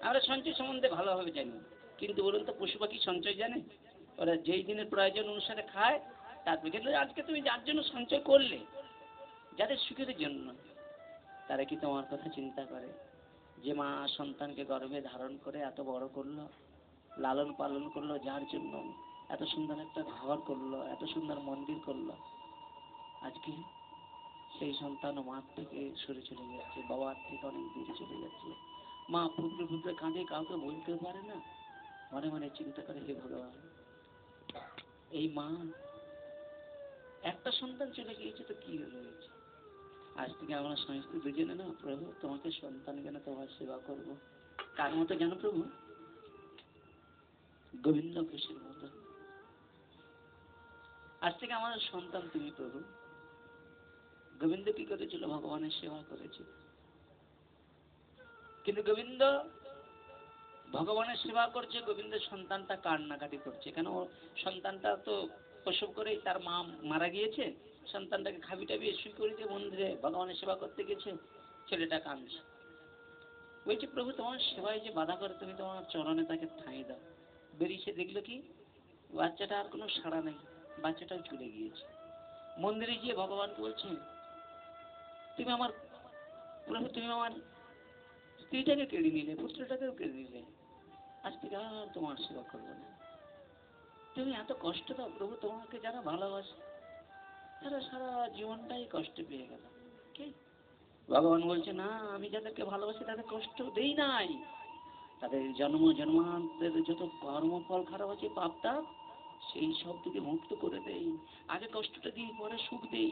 Speaker 1: আমরা সঞ্চয় সম্বন্ধে ভালোভাবে জানি, কিন্তু বলুন তো পশু পাখি সঞ্চয় জানে? ওরা যেই দিনের প্রয়োজন অনুসারে খায়, তারপরে কিন্তু আজকে তুমি যার জন্য সঞ্চয় করলে, যাদের সুখের জন্য, তারা কি তোমার কথা চিন্তা করে? যে মা সন্তানকে গর্ভে ধারণ করে এত বড় করলো, লালন পালন করলো, যার জন্য এত সুন্দর একটা ঘর করলো, এত সুন্দর মন্দির করলো, আজকে সেই সন্তান মার থেকে সরে চলে যাচ্ছে, বাবার থেকে অনেক দূরে চলে যাচ্ছে, মা ফুটলে ফুটলে কাঁদে, কাউকে বলতেও পারে না, মনে মনে চিন্তা করে হে ভগবান, এই মা একটা সন্তান চলে গিয়েছে তো কি রয়েছে, আজ থেকে আমরা স্বামী স্ত্রী দুজনে না প্রভু তোমাকে সন্তান কেন তোমার সেবা করবো, কার মতো জানো প্রভু? গোবিন্দ ঘোষের মতো। আজ থেকে আমাদের সন্তান তুমি প্রভু। গোবিন্দ কি করেছিল? ভগবানের সেবা করেছিল। কিন্তু গোবিন্দ ভগবানের সেবা করছে, গোবিন্দের সন্তানটা কান্নাকাটি করছে। কেন? সন্তানটা তো প্রসব করেই তার মা মারা গিয়েছে, সন্তানটাকে খাবি টাবি শুই করে দিয়ে মন্দিরে ভগবানের সেবা করতে গেছে, ছেলেটা কাঁদছে। বলছে প্রভু তোমার সেবায় যে বাধা করে, তুমি তোমার চরণে তাকে ঠাঁই দাও। বেরিয়ে দেখলো কি বাচ্চাটা আর কোনো সাড়া নেই, বাচ্চাটাও চলে গিয়েছে। মন্দিরে গিয়ে ভগবানকে বলছে তুমি আমার প্রভু, তুমি আমার স্ত্রীটাকে কেড়ে নিলে, পুত্রটাকেও কেড়ে নিলে, আজ থেকে আর তোমার সেবা করবো না। তুমি এত কষ্ট দাও প্রভু, তোমাকে যারা ভালোবাসে তারা সারা জীবনটাই কষ্ট পেয়ে গেল। কি ভগবান বলছে না, আমি যাদেরকে ভালোবাসি তাদের কষ্ট দেই নাই, তাদের জন্ম জন্মান্তের যত কর্মফল খারাপ আছে, পাপটা, সেই সব থেকে মুক্ত করে দেই। আগে কষ্টটা দিই, পরে সুখ দেই।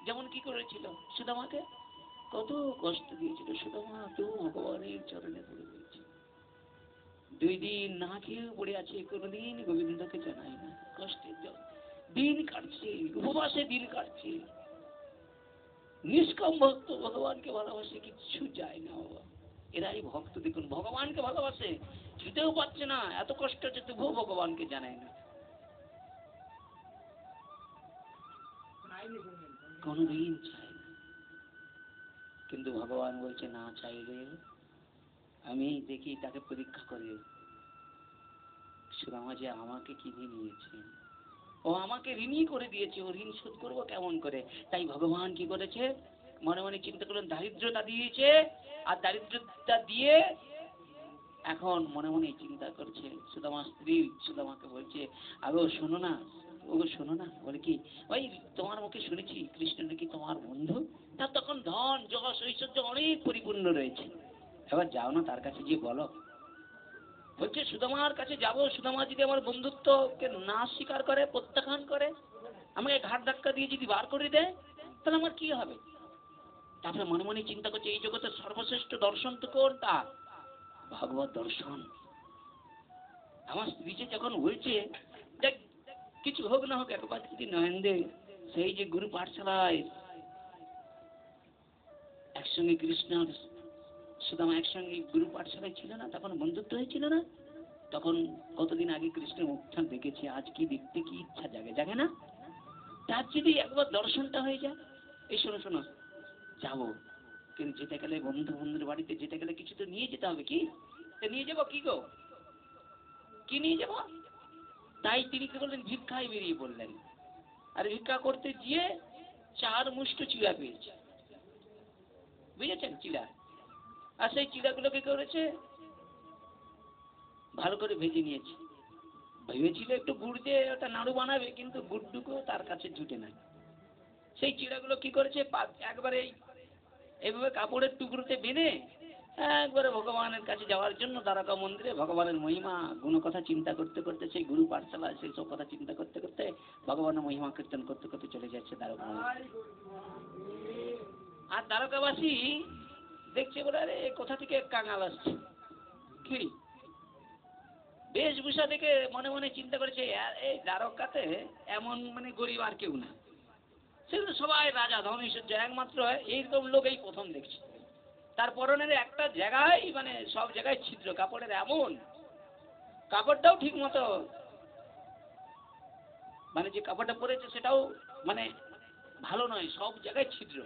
Speaker 1: যেমন কি করেছিল সুদামাকে, কত কষ্ট দিয়েছিল সুদামা, তো ভগবানের চরণে পড়ে দিয়েছে। 2 দিন না খেয়ে পড়ে আছে, কোনোদিন গোবিন্দকে জানায় না। কষ্টের জল দিন কাটছে, উপবাসে দিন কাটছে। নিষ্কাম ভক্ত, ভগবানকে ভালোবাসে, কিচ্ছু যায় না বাবা। এরাই ভক্ত। দেখুন ভগবানকে ভালোবাসে, ছুটেও পাচ্ছে না, এত কষ্ট হচ্ছে তবুও ভগবানকে জানায় না, কোনদিন চায় না। কিন্তু ভগবান বলছে না চাইলে আমি দেখি তাকে পরীক্ষা করে, সুদামা যে আমাকে কিনে নিয়েছে, ও আমাকে ঋণী করে দিয়েছে, ও ঋণ শোধ করবো কেমন করে? তাই ভগবান কি করেছে, মনে মনে চিন্তা করলেন দারিদ্রতা দিয়েছে, আর দারিদ্রতা দিয়ে এখন মনে মনে চিন্তা করছে। সুদামার স্ত্রী সুদামাকে বলছে আগো শোনো না, ওগো শোনো না। বলে কি? ওই তোমার মুখে শুনেছি কৃষ্ণ নাকি তোমার বন্ধু, তার তখন ধন যশ ঐশ্বর্য অনেক পরিপূর্ণ রয়েছে, এবার যাও না তার কাছে গিয়ে বলো। বলছে সুদামার কাছে যাবো, সুদামা যদি আমার বন্ধুত্বকে না স্বীকার করে, প্রত্যাখ্যান করে, আমাকে ঘাট ধাক্কা দিয়ে যদি বার করে দেয়, তাহলে আমার কি হবে? তারপরে মনে মনে চিন্তা করছে এই জগতের সর্বশ্রেষ্ঠ দর্শন তো কোনটা? ভগবত দর্শন। আমার স্ত্রী যখন বলছে দেখ কিছু হোক না হোক একবার যদি নয়নদে সেই যে গুরু পাঠশালায় একসঙ্গে কৃষ্ণ সুদামা একসঙ্গে গুরু পাঠশালায় ছিল না, তখন বন্ধুত্ব হয়েছিল না, তখন কতদিন আগে কৃষ্ণের মুখটা দেখেছি, আজ কি দেখতে কি ইচ্ছা জাগে, জাগে না? তার যদি একবার দর্শনটা হয়ে যায়। এই শোনো শোনো, যাবো, কিন্তু যেতে গেলে বন্ধু বন্ধুর বাড়িতে যেতে গেলে কিছু তো নিয়ে যেতে হবে। কি নিয়ে যাবো? কি গো, কি নিয়ে যাবো? তাই তিনি কি বললেন, ভিক্ষায় বেরিয়ে পড়লেন। আর ভিক্ষা করতে গিয়ে 4 মুষ্ট চিড়া পেয়েছে, বুঝেছেন? চিড়া। আর সেই চিড়াগুলো কি করেছে, ভালো করে ভেজে নিয়েছে। ভেবেছিল একটু গুড় দিয়ে ওটা নাড়ু বানাবে, কিন্তু গুড়টুকু তার কাছে জুটে নাই। সেই চিড়াগুলো কি করেছে, একবারে এইভাবে কাপড়ের টুকরোতে বেঁধে একবারে ভগবানের কাছে যাওয়ার জন্য দ্বারকা মন্দিরে ভগবানের মহিমা গুণকথা চিন্তা করতে করতে, সেই গুরু পাঠশালায় সেই সব কথা চিন্তা করতে করতে ভগবানের মহিমা কীর্তন করতে করতে চলে যাচ্ছে দ্বারকা মন্দিরে। আর দ্বারকাবাসী দেখছে বলে আরে কোথা থেকে কাঙাল আসছে, কি বেশভূষা দেখে মনে মনে চিন্তা করেছে এই দ্বারকাতে এমন মানে গরিব আর কেউ না, সেগুলো সবাই রাজা ধন ঐশ্বর্য, একমাত্র এইরকম লোক এই প্রথম দেখছি। তার পরনের একটা জায়গায় মানে সব জায়গায় ছিদ্র, কাপড়ের এমন, কাপড়টাও ঠিক মতো মানে যে কাপড়টা পরেছে সেটাও মানে ভালো নয়, সব জায়গায় ছিদ্র।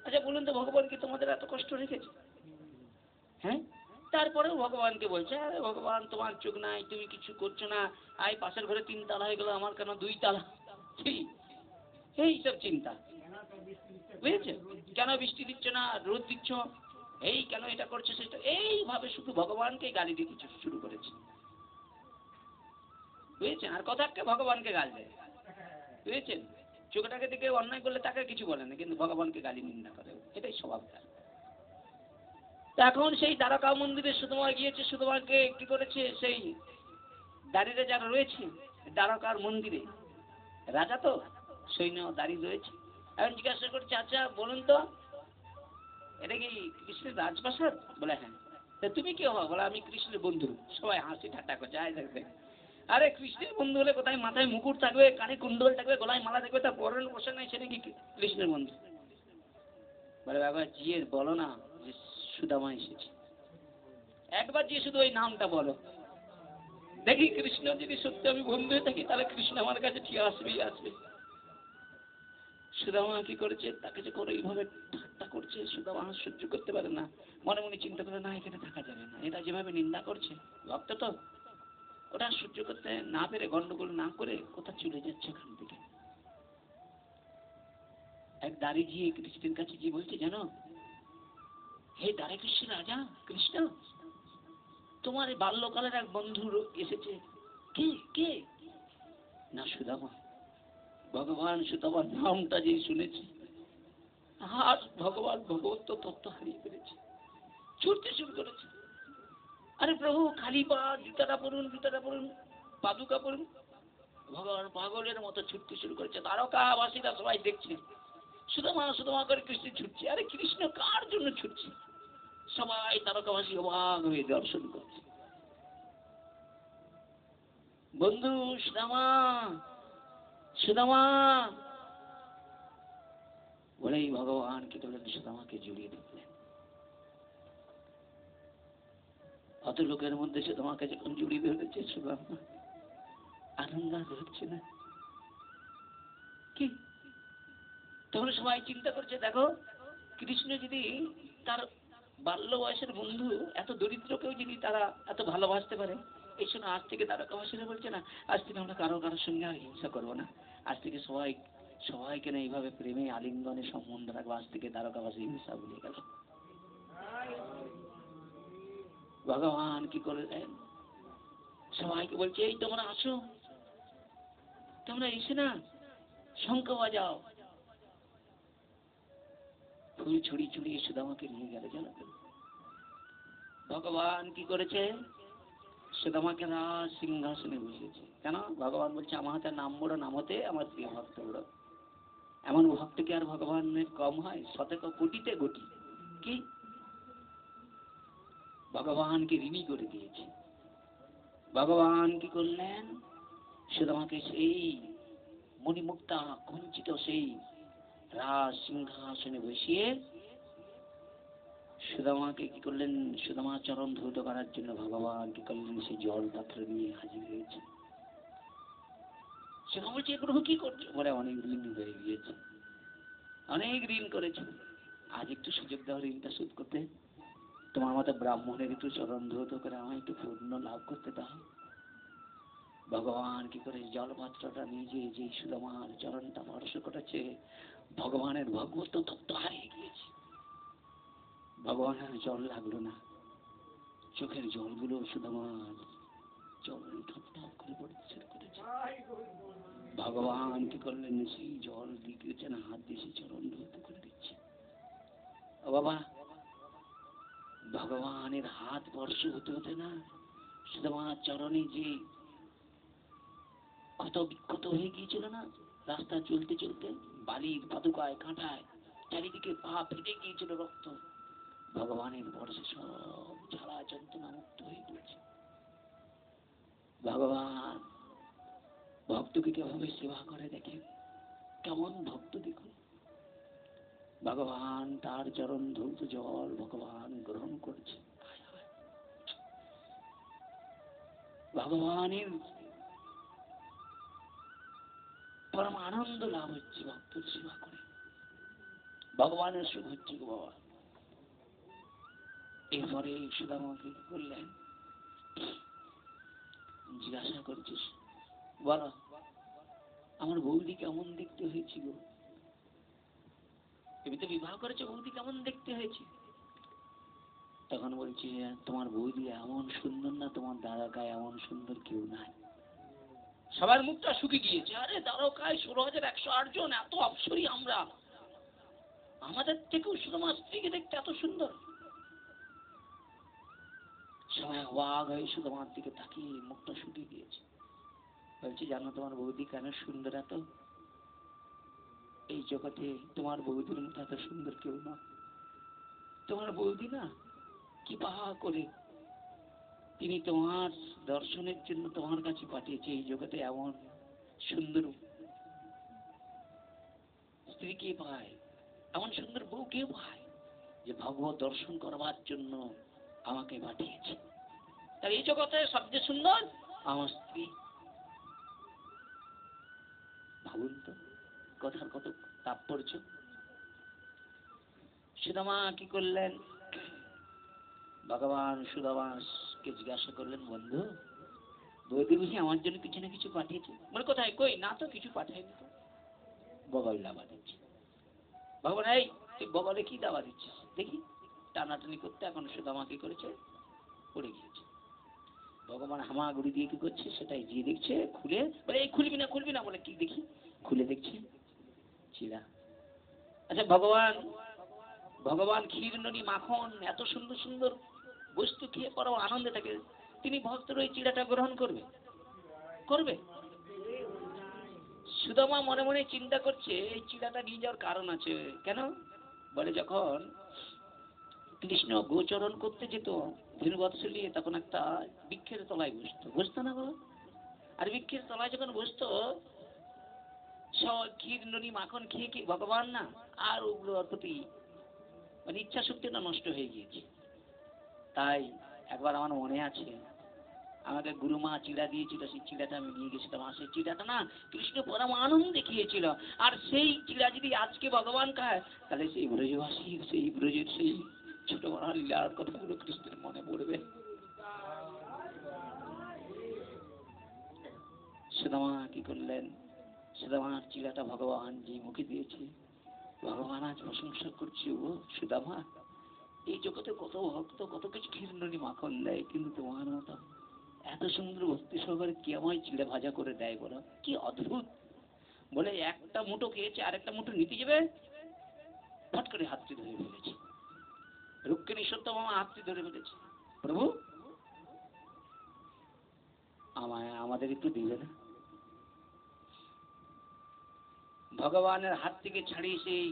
Speaker 1: আচ্ছা বলুন তো ভগবান কি তোমাদের এত কষ্ট রেখেছে? হ্যাঁ। তারপরেও ভগবানকে বলছে আরে ভগবান তোমার চোখ নাই, তুমি কিছু করছো না, আই পাশের ঘরে 3 তালা হয়ে গেল, আমার কেন 2 তালা? এইসব চিন্তা, বুঝেছে? কেন বৃষ্টি দিচ্ছ না, রোদ দিচ্ছ, এই কেন এটা করছো সেটা, এইভাবে শুধু ভগবানকে গালি দিতে শুরু করেছে, বুঝেছেন? আর কথাকে ভগবানকে গাল দেয়, বুঝেছেন? চোখটাকে দেখে অন্যায় করলে তাকে কিছু বলে না, কিন্তু ভগবানকে গালি নিন্দা করে, এটাই স্বভাব তার। এখন সেই দ্বারকা মন্দিরে সুদামা গিয়েছে, সুদামাকে কি করেছে, সেই দাঁড়িয়ে যারা রয়েছে দ্বারকার মন্দিরে, রাজা তো সৈন্য দাঁড়িয়ে রয়েছে, এখন জিজ্ঞাসা করছে আচ্ছা বলুন তো এটা কি কৃষ্ণের রাজপ্রাসাদ? বলে হ্যাঁ। তা তুমি কে হও? বলে আমি কৃষ্ণের বন্ধু। সবাই হাসি ঠাট্টা করছে, আয় দেখবে আরে কৃষ্ণের বন্ধু হলে কোথায় মাথায় মুকুট থাকবে, কানে কুণ্ডল থাকবে, গলায় মালা থাকবে, তার পরনের পোশাক নাই, সেটা কি কৃষ্ণের বন্ধু? বলে বাবা জিয়ে বলো না যে সুদামা এসেছে, একবার যে শুধু ওই নামটা বলো, দেখি কৃষ্ণ যদি সত্যি আমি বন্ধু হয়ে থাকি তাহলে কৃষ্ণ আমার কাছে ঠিক আসবেই আসবে। সুদামা কি করেছে, তাকে যে করে এইভাবে ঠাট্টা করছে, সুদামা সহ্য করতে পারে না, মনে মনে চিন্তা করে না এখানে থাকা যাবে না, এটা যেভাবে নিন্দা করছে ভক্ত তো, ওটা সহ্য করতে না পেরে গন্ডগোল না করে কোথাও চলে যাচ্ছে ওখান থেকে। এক দাঁড়ি গিয়ে কৃষ্ণের কাছে গিয়ে বলছে, জানো হে দাঁড়ে কৃষ্ণ রাজা কৃষ্ণ, তোমার এই বাল্যকালের এক বন্ধু এসেছে। কে কে? না সুদামা। ভগবান সুদামার নামটা যে শুনেছি আর ভগবান ভগবত তত্ত্ব হারিয়ে ফেলেছে, ছুটতে শুরু করেছে। আরে প্রভু খালি পা, জুতাটা পরুন, জুতাটা পরুন, পাদুকা পরুন। ভগবান পাগলের মতো ছুটতে শুরু করেছে, দ্বারকাবাসীরা সবাই দেখছে সুদামা সুদামা করে কৃষ্ণ ছুটছে। আরে কৃষ্ণ কার জন্য ছুটছে? সবাই দ্বারকাবাসী অবাক হয়ে দর্শন করছে। বন্ধু সুদামা সুদামা বলেই ভগবান কি করলেন, সুদামাকে জড়িয়ে ধরলেন। অত লোকের মধ্যে সুদামাকে যখন জড়িয়ে ধরেছে, সুদামা আনন্দ হচ্ছে না কি? তখন সবাই চিন্তা করছে, দেখো কৃষ্ণ যদি তার বাল্য বয়সের বন্ধু এত দরিদ্রকেও যদি তারা এত ভালোবাসতে পারে, এই সময় আজ থেকে দ্বারকাবাসীরা বলছে না, আজ থেকে আমরা কারোর সঙ্গে আর হিংসা করবো না, আজ থেকে সবাইকে না এইভাবে প্রেমে আলিঙ্গনে সম্বন্ধ রাখবো, আজ থেকে দ্বারকাবাসী হিংসা ভুলে গেল। ভগবান কি করলেন, সবাইকে বলছে, এই তোমরা আসো, তোমরা এসে না শঙ্খ বাজাও। ফুল ছড়িয়ে ছড়িয়ে সুদামাকে নিয়ে গেল। জানো ভগবান কি করেছে, সুদামাকে রাজ সিংহাসনে বসিয়েছে। কেন? ভগবান বলছে, আমার হাতে নাম বড়, নাম হতে আমার প্রিয় ভক্ত বড়। এমন ভক্ত কি আর ভগবানের কম হয়? শতক কোটিতে কোটি। কি ভগবানকে ঋণী করে দিয়েছে। ভগবান কি করলেন, সুদামাকে সেই মণিমুক্তা কুঞ্চিত সেই রাজ সিংহাসনে বসিয়ে সুদামাকে কি করলেন, সুদামা চরণ ধৌত করার জন্য ভগবান কি করলেন, সেই জল পাত্র নিয়ে হাজির হয়েছে। সুদামা বলছে, এগুলো কি করছো? বলে অনেক ঋণ হয়ে গিয়েছে, অনেক ঋণ করেছে, আজ একটু সুযোগ দাও ঋণটা শোধ করতে। তোমার মতো ব্রাহ্মণের একটু চরণ ধৌত করে আমায় একটু পূর্ণ লাভ করতে দাও। ভগবান কি করে জলপাত্রটা নিজে যে সুদামার চরণটা স্পর্শ করেছে, ভগবানের ভগবত তত্ত্ব হারিয়ে গিয়েছে। ভগবানের জল লাগলো না, চোখের জলগুলো সুদামার চরণে ঠপ ঠপ করে পড়তে শুরু করেছে। ভগবান কি করলেন, সেই জল দিয়েছেন, হাত দিয়ে সেই চরণ ধৌত করে দিচ্ছে। ও বাবা, ভগবানের হাত স্পর্শ হতে হতে না সুদামার চরণে যে ক্ষত বিক্ষত হয়ে গিয়েছিল না, রাস্তা চলতে চলতে বালির পাদুকায় কাঁটায় চারিদিকে পা ফেটে গিয়েছিল, রক্ত ভগবানের বর্ষে সব ঝাড়া যন্ত্রণা মুক্ত হয়ে গিয়েছে। ভগবান ভক্তকে কিভাবে সেবা করে দেখেন, কেমন ভক্ত দেখুন। ভগবান তার চরণ ধৌত জল ভগবান গ্রহণ করছে। ভগবানের পরম আনন্দ লাভ হচ্ছে ভক্তের সেবা করে, ভগবানের সুখ হচ্ছে গো বাবা। এরপরে সুদামাকে কি করলেন, জিজ্ঞাসা করছিস, বলো আমার বৌদি কেমন দেখতে হয়েছে গো? তুমি তো বিবাহ করেছো, বৌদি কেমন দেখতে হয়েছে? তখন বলছি, তোমার বৌদি এমন সুন্দর না, তোমার দ্বারকায় এমন সুন্দর কেউ নাই। সবার মুখটা শুকিয়ে গিয়েছে। আরে দ্বারকায় 16,108 জন, এত অপসরী আমরা, আমাদের থেকেও সুদামার স্ত্রীকে দেখতে এত সুন্দর। সবাই অবাক হয়ে সুদামার দিকে তাকিয়ে মুখটা শুকিয়ে গিয়েছে। বলছি, জানো তোমার বৌদি কেন সুন্দর এত? এই জগতে তোমার বৌদির মতো এত সুন্দর কেউ না। তোমার বৌদি না কি বাহা করে তিনি তোমার দর্শনের জন্য তোমার কাছে পাঠিয়েছে। এই জগতে এমন সুন্দর স্ত্রী কে পায়, এমন সুন্দর বউ কে পায় যে ভগবত দর্শন করবার জন্য আমাকে পাঠিয়েছে। তার এই জগতে সবচেয়ে সুন্দর আমার স্ত্রী। ভাবুন তো কথার কত তাৎপর্য। সুদামা কি করলেন, ভগবান সুদামাকে জিজ্ঞাসা করলেন, বন্ধু বৌদি বুঝি আমার জন্য কিছু না কিছু পাঠিয়েছে? বলে কোথায়? কই না তো, কিছু পাঠায়নি তো। বগল দাবা দিচ্ছে। ভগবান এই তুই বগলে কি দাবা দিচ্ছিস দেখি। টানাটানি করতে এখন সুদামা কি করেছে, পড়ে গিয়েছে। ভগবান হামাগুড়ি দিয়ে কি করছে সেটাই যে দেখছে, খুলে বলে এই খুলবি না খুলবি না, বলে কি দেখি, খুলে দেখছি চিড়া। আচ্ছা ভগবান ক্ষীর ননি মাখন এত সুন্দর সুন্দর বস্তু খেয়ে পরম আনন্দে থাকে, তিনি ভক্তের ওই চিড়াটা গ্রহণ করবে? করবে? সুদামা মনে মনে চিন্তা করছে এই চিড়াটা নিয়ে যাওয়ার কারণ আছে। কেন? বলে যখন কৃষ্ণ গোচরণ করতে যেত ধীরবৎসলী, তখন একটা বৃক্ষের তলায় বসতো না বলো? আর বৃক্ষের তলায় যখন বসতো, ক্ষীর ননি মাখন খেয়ে কি ভগবান না আর ওগুলোর প্রতি মানে ইচ্ছা শক্তিটা নষ্ট হয়ে গিয়েছে। তাই একবার আমার মনে আছে, আমাকে গুরুমা চিড়া দিয়েছিল, সেই চিড়াটা আমি নিয়ে গেছিলাম। আর সেই চিড়াটা না কৃষ্ণ পরম আনন্দে খেয়েছিল। আর সেই চিড়া যদি আজকে ভগবান খায়, তাহলে সেই ব্রজবাসী, সেই ব্রজের সেই ছোট বড় লীলার কথাগুলো কৃষ্ণের মনে পড়বে। সুদামা কি করলেন, সুদামার চিড়াটা ভগবান যে মুখে দিয়েছে, ভগবান আজ প্রশংসা করছে, ও সুদামা এই জগতে কত ভক্ত কত কিছু ক্ষীরননি মাখন দেয়, কিন্তু তোমার মতো এত সুন্দর ভক্তি সহকারে কি আমায় চিড়ে ভাজা করে দেয় বলো, কি অদ্ভুত। বলে একটা মুঠো খেয়েছে, আরেকটা মুঠো নিতে যাবে, ফট করে হাতটি ধরে ফেলেছে। রুক্মিণী সত্যভামা হাতটি ধরে ফেলেছে, প্রভু আমাদের একটু দিবে না? ভগবানের হাত থেকে ছাড়িয়ে সেই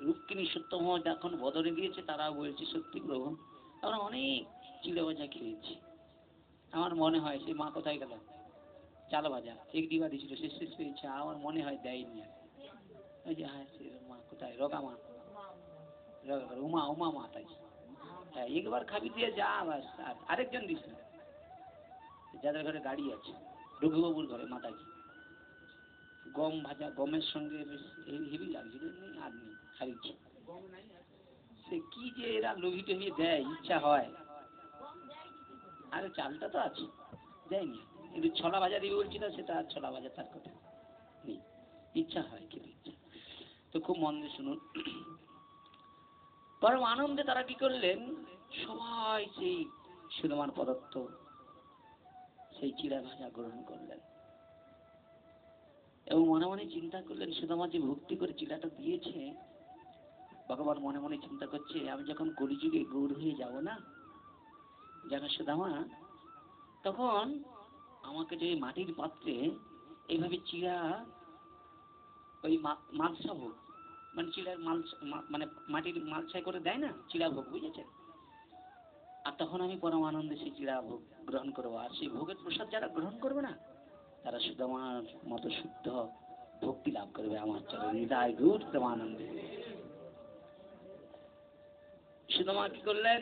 Speaker 1: রুক্মিণী সত্যভামা যখন বদলে দিয়েছে, তারা বলছে সত্যি প্রভু আমরা অনেক চিড়ে ভাজা খেয়েছি। আমার মনে হয় সে মা কোথায় গেল, চাল ভাজা এক ডিবা দিয়েছিল, সে শেষ হয়েছে, আমার মনে হয় দেয়নি। ওই যে হ্যাঁ সে মা কোথায়, রগা মা, উমা মাতাজি, হ্যাঁ একবার খাবি দিয়ে যা, বাস আরেকজন দিস না। যাদের ঘরে গাড়ি আছে, রঘুবাবুর ঘরে মাতাজি গম ভাজা, গমের সঙ্গে বেশ হেভি লাগছিল, আর নেই হারিয়েছে। সে কি যে এরা লোভি টোভি দেয়, ইচ্ছা হয়। আরে চালটা তো আছে, দেয়নি। কিন্তু ছোলা ভাজা দিবে বলছিল, সেটা আর ছোলা ভাজা তার কথা নেই, ইচ্ছা হয় খেতে ইচ্ছা। তো খুব মন দিয়ে শুনুন, পরম আনন্দে তারা কি করলেন, সবাই সেই সুদামার প্রদত্ত সেই চিড়া ভাজা গ্রহণ করলেন এবং মনে মনে চিন্তা করলেন, সুদামা যে ভক্তি করে চিড়াটা দিয়েছে, ভগবান মনে মনে চিন্তা করছে আমি যখন কলিযুগে গৌর হয়ে যাব না, যেন সুদামা তখন আমাকে যে মাটির পাত্রে এইভাবে চিড়া ওই মালসা ভোগ, মানে চিড়ার মানে মাটির মালসায় করে দেয় না চিড়া ভোগ, বুঝেছেন? আর তখন আমি পরম আনন্দে সেই চিড়া ভোগ গ্রহণ করবো। আর সেই ভোগের প্রসাদ যারা গ্রহণ করবে না, তারা সুদামার মতো শুদ্ধ ভক্তি লাভ করবে আমার চরণে, হৃদয় গৌর আনন্দে। সুদামা কি করলেন,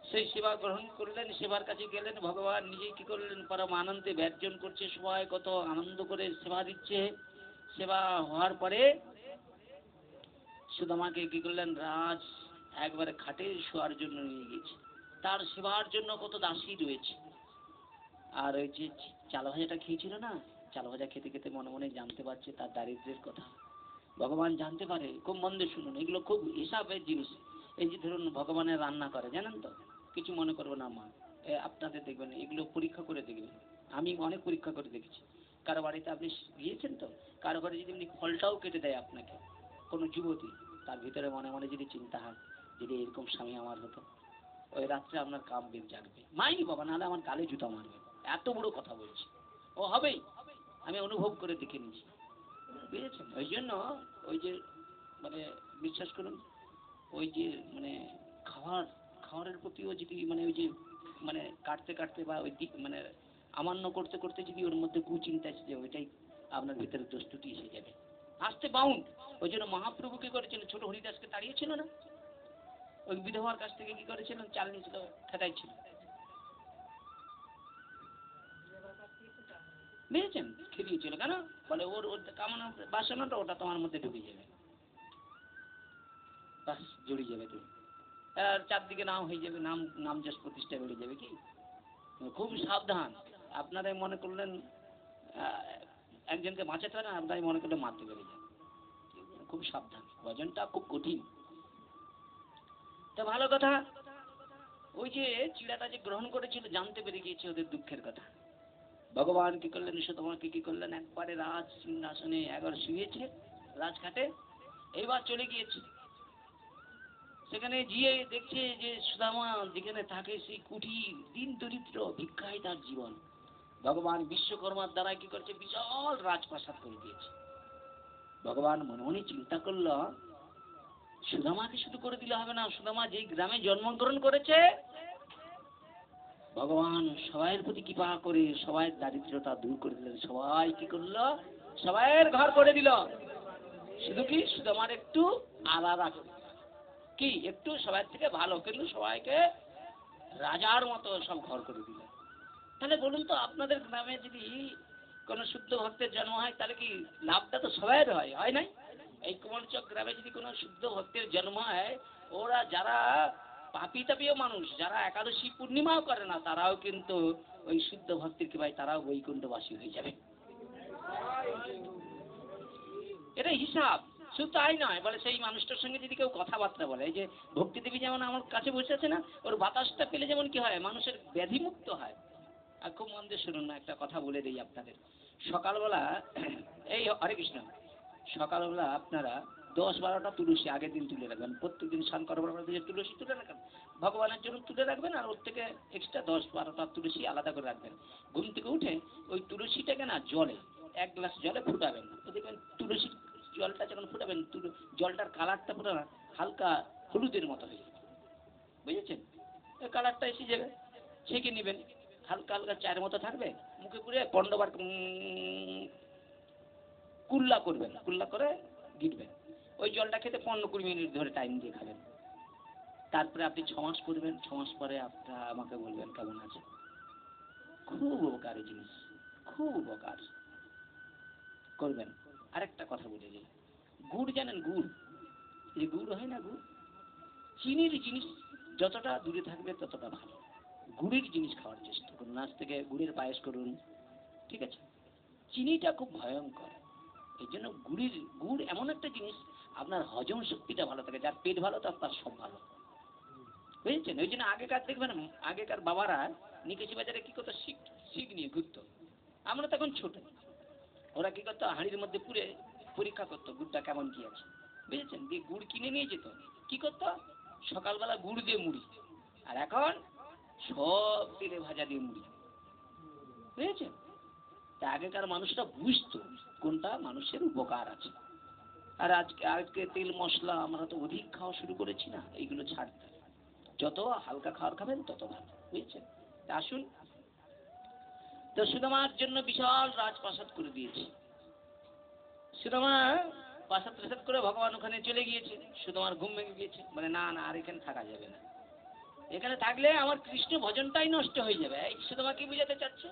Speaker 1: সেই সেবা গ্রহণ করলেন, সেবার কাছে গেলেন। ভগবান নিজে কি করলেন, পরম আনন্দে ব্যর্জন করছে, সবাই কত আনন্দ করে সেবা দিচ্ছে। সেবা হওয়ার পরে সুদামাকে কি করলেন, রাজ একবারে খাটে শোয়ার জন্য নিয়ে গেছে। তার সেবার জন্য কত দাসী রয়েছে। আর ওই যে চাল ভাজাটা খেয়েছিল না, চাল ভাজা খেতে খেতে মনে মনে জানতে পারছে তার দারিদ্রের কথা। ভগবান জানতে পারে, খুব মন দিয়ে শুনুন, এগুলো খুব হিসাবের জিনিস। এই যে ধরুন ভগবানের রান্না করে, জানেন তো, কিছু মনে করবো না মা, আপনাদের দেখবেন এগুলো পরীক্ষা করে দেখবেন। আমি অনেক পরীক্ষা করে দেখেছি। কারো বাড়িতে আপনি গিয়েছেন তো, কারো ঘরে যদি এমনি ফলটাও কেটে দেয় আপনাকে কোনো যুবতী, তার ভিতরে মনে মনে যদি চিন্তা হয় যদি এরকম স্বামী আমার হতো, ওই রাত্রে আপনার কাম বেগ জাগবে, মাইনি বাবা, নাহলে আমার গালে জুতা মারবে। এত বড় কথা বলছি, ও হবেই, আমি অনুভব করে দেখে নিয়েছি, বুঝেছেন? ওই জন্য ওই যে মানে বিশ্বাস করুন, ওই যে মানে খাওয়ার খাওয়ারের প্রতিও যদি মানে ওই যে মানে কাটতে কাটতে বা ওই মানে আমান্য করতে করতে যদি ওর মধ্যে কুচিন্তা এসে যায়, ওইটাই আপনার ভিতরে দোষটি এসে যাবে, আসতে বাউন্ড। ওই জন্য মহাপ্রভু কি করেছিলেন, ছোট হরিদাসকে তাড়িয়েছিল না, ওই বিধবার কাছ থেকে কি করেছিলেন, চাল নিয়েছিল, খেতাই ছিল, বুঝেছেন, খেলিয়েছিল কেন, বলে ওর ওর কামনা বাসনাটা ওটা তোমার মধ্যে ঢুকে যাবে, বাস জড়িয়ে যাবে তুমি, আর চারদিকে নাম হয়ে যাবে, নাম নাম যশ প্রতিষ্ঠা বেড়ে যাবে। কি খুব সাবধান, আপনারাই মনে করলেন একজনকে বাঁচাতে পারেন, আপনারাই মনে করলে মারতে পেরে যান, খুব সাবধান, ভজনটা খুব কঠিন। তা ভালো কথা, ওই যে চিড়াটা যে গ্রহণ করেছিল জানতে পেরে গিয়েছে ওদের দুঃখের কথা, ভগবান কি করলেন, সুদামাকে কি করলেন, একবারে রাজ সিংহাসনে 11 শুয়েছে রাজঘাটে, এইবার চলে গিয়েছে, সেখানে গিয়ে দেখছে যে সুদামা যেখানে থাকে সেই কুটির, দিন দরিদ্র, ভিক্ষায় তার জীবন। ভগবান বিশ্বকর্মার দ্বারা কি করছে, বিশাল রাজপ্রাসাদ করে দিয়েছে। ভগবান মনে মনে চিন্তা করলো, সুদামাকে শুধু করে দিলে হবে না, সুদামা যেই গ্রামে জন্মগ্রহণ করেছে, ভগবান সবাইয়ের প্রতি কৃপা করে সবাই দারিদ্রতা দূর করে দিলেন, সবাই কি করলো, সবাইয়ের ঘর করে দিল, শুধু কি সুদামার একটু আলাদা কি একটু সবাই থেকে ভালো, কিন্তু সবাইকে রাজার মতো সব ঘর করে দিল। তাহলে বলুন তো, আপনাদের গ্রামে যদি কোনো শুদ্ধ ভক্তের জন্ম হয়, তাহলে কি লাভটা তো সবাইয়ের হয়, হয় নাই? এই কুমারচক গ্রামে যদি কোনো শুদ্ধ ভক্তের জন্ম হয়, ওরা যারা পাপি তাপিও মানুষ, যারা একাদশী পূর্ণিমাও করে না, তারাও কিন্তু ওই শুদ্ধ ভক্তির কৃপায় তারাও বৈকুণ্ঠবাসী হয়ে যাবে, এটাই হিসাব। শুধু তাই নয়, বলে সেই মানুষটার সঙ্গে যদি কেউ কথাবার্তা বলে, এই যে ভক্তি দেবী যেমন আমার কাছে বসে আছে না, ওর বাতাসটা পেলে যেমন কি হয়, মানুষের ব্যাধিমুক্ত হয়। আর খুব মন দিয়ে শুনুন না, একটা কথা বলে দিই আপনাদের। সকালবেলা এই হরে কৃষ্ণ, সকালবেলা আপনারা 10-12টা তুলসী আগের দিন তুলে রাখবেন, প্রত্যেকদিন স্নান করার পর যে তুলসী তুলে রাখবেন, ভগবানের জন্য তুলে রাখবেন, আর ওর থেকে এক্সট্রা 10-12টা তুলসী আলাদা করে রাখবেন। ঘুম থেকে উঠে ওই তুলসীটাকে না জলে, 1 গ্লাস জলে ফুটাবেন, তো দেখবেন তুলসীর জলটা যখন ফুটাবেন, জলটার কালারটা পুরো হালকা হলুদের মতো হয়ে যাবে, বুঝেছেন, ওই কালারটা এসে যাবে, ছেঁকে নেবেন, হালকা হালকা চায়ের মতো থাকবে, মুখে পুরে 15 বার কুল্লা করবেন, কুল্লা করে গিটবেন, ওই জলটা খেতে 15-20 মিনিট ধরে টাইম দিয়ে খাবেন। তারপরে আপনি 6 মাস করবেন, 6 মাস পরে আপনারা আমাকে বলবেন কেমন আছে। খুব উপকারী জিনিস, খুব উপকার করবেন। আরেকটা কথা বলে দিই, গুড় জানেন, গুড়, এই গুড় হয় না, গুড় চিনির জিনিস যতটা দূরে থাকবে ততটা ভালো। গুড়ের জিনিস খাওয়ার চেষ্টা করুন, আজ থেকে গুড়ের পায়েস করুন, ঠিক আছে। চিনিটা খুব ভয়ঙ্কর, এই জন্য গুড় এমন একটা জিনিস, আপনার হজম শক্তিটা ভালো থাকে, যার পেট ভালো তার সব ভালো, বুঝেছেন। ওই জন্য আগেকার দেখবেন, আগেকার বাবারা নিকেশি বাজারে কি করতো, শিক নিয়ে ঘুরতো, আমরা তখন ছোট, ওরা কি করতো, হাঁড়ির মধ্যে পুরে পরীক্ষা করতো গুড়টা কেমন কি আছে, বুঝেছেন, দিয়ে গুড় কিনে নিয়ে যেত, কি করতো, সকালবেলা গুড় দিয়ে মুড়ি, আর এখন সব তেলে ভাজা দিয়ে মুড়ি, বুঝেছেন। তা আগেকার মানুষরা বুঝতো কোনটা মানুষের উপকার আছে। আর আজকে তেল মশলা আমরা তো অধিক খাওয়া শুরু করেছি না, এইগুলো ছাড়তে, যত হালকা খাবার খাবেন তত ভালো, বুঝেছেন। তা আসুন, তো সুদামার জন্য বিশাল রাজপ্রাসাদ করে দিয়েছে। সুদামা প্রাসাদ প্রাসাদ করে ভগবান ওখানে চলে গিয়েছে, সুদামার ঘুম ভেঙে গিয়েছে, মানে না না, আর এখানে থাকা যাবে না, এখানে থাকলে আমার কৃষ্ণ ভজনটাই নষ্ট হয়ে যাবে। এই সুদামা কি বুঝাতে চাচ্ছে,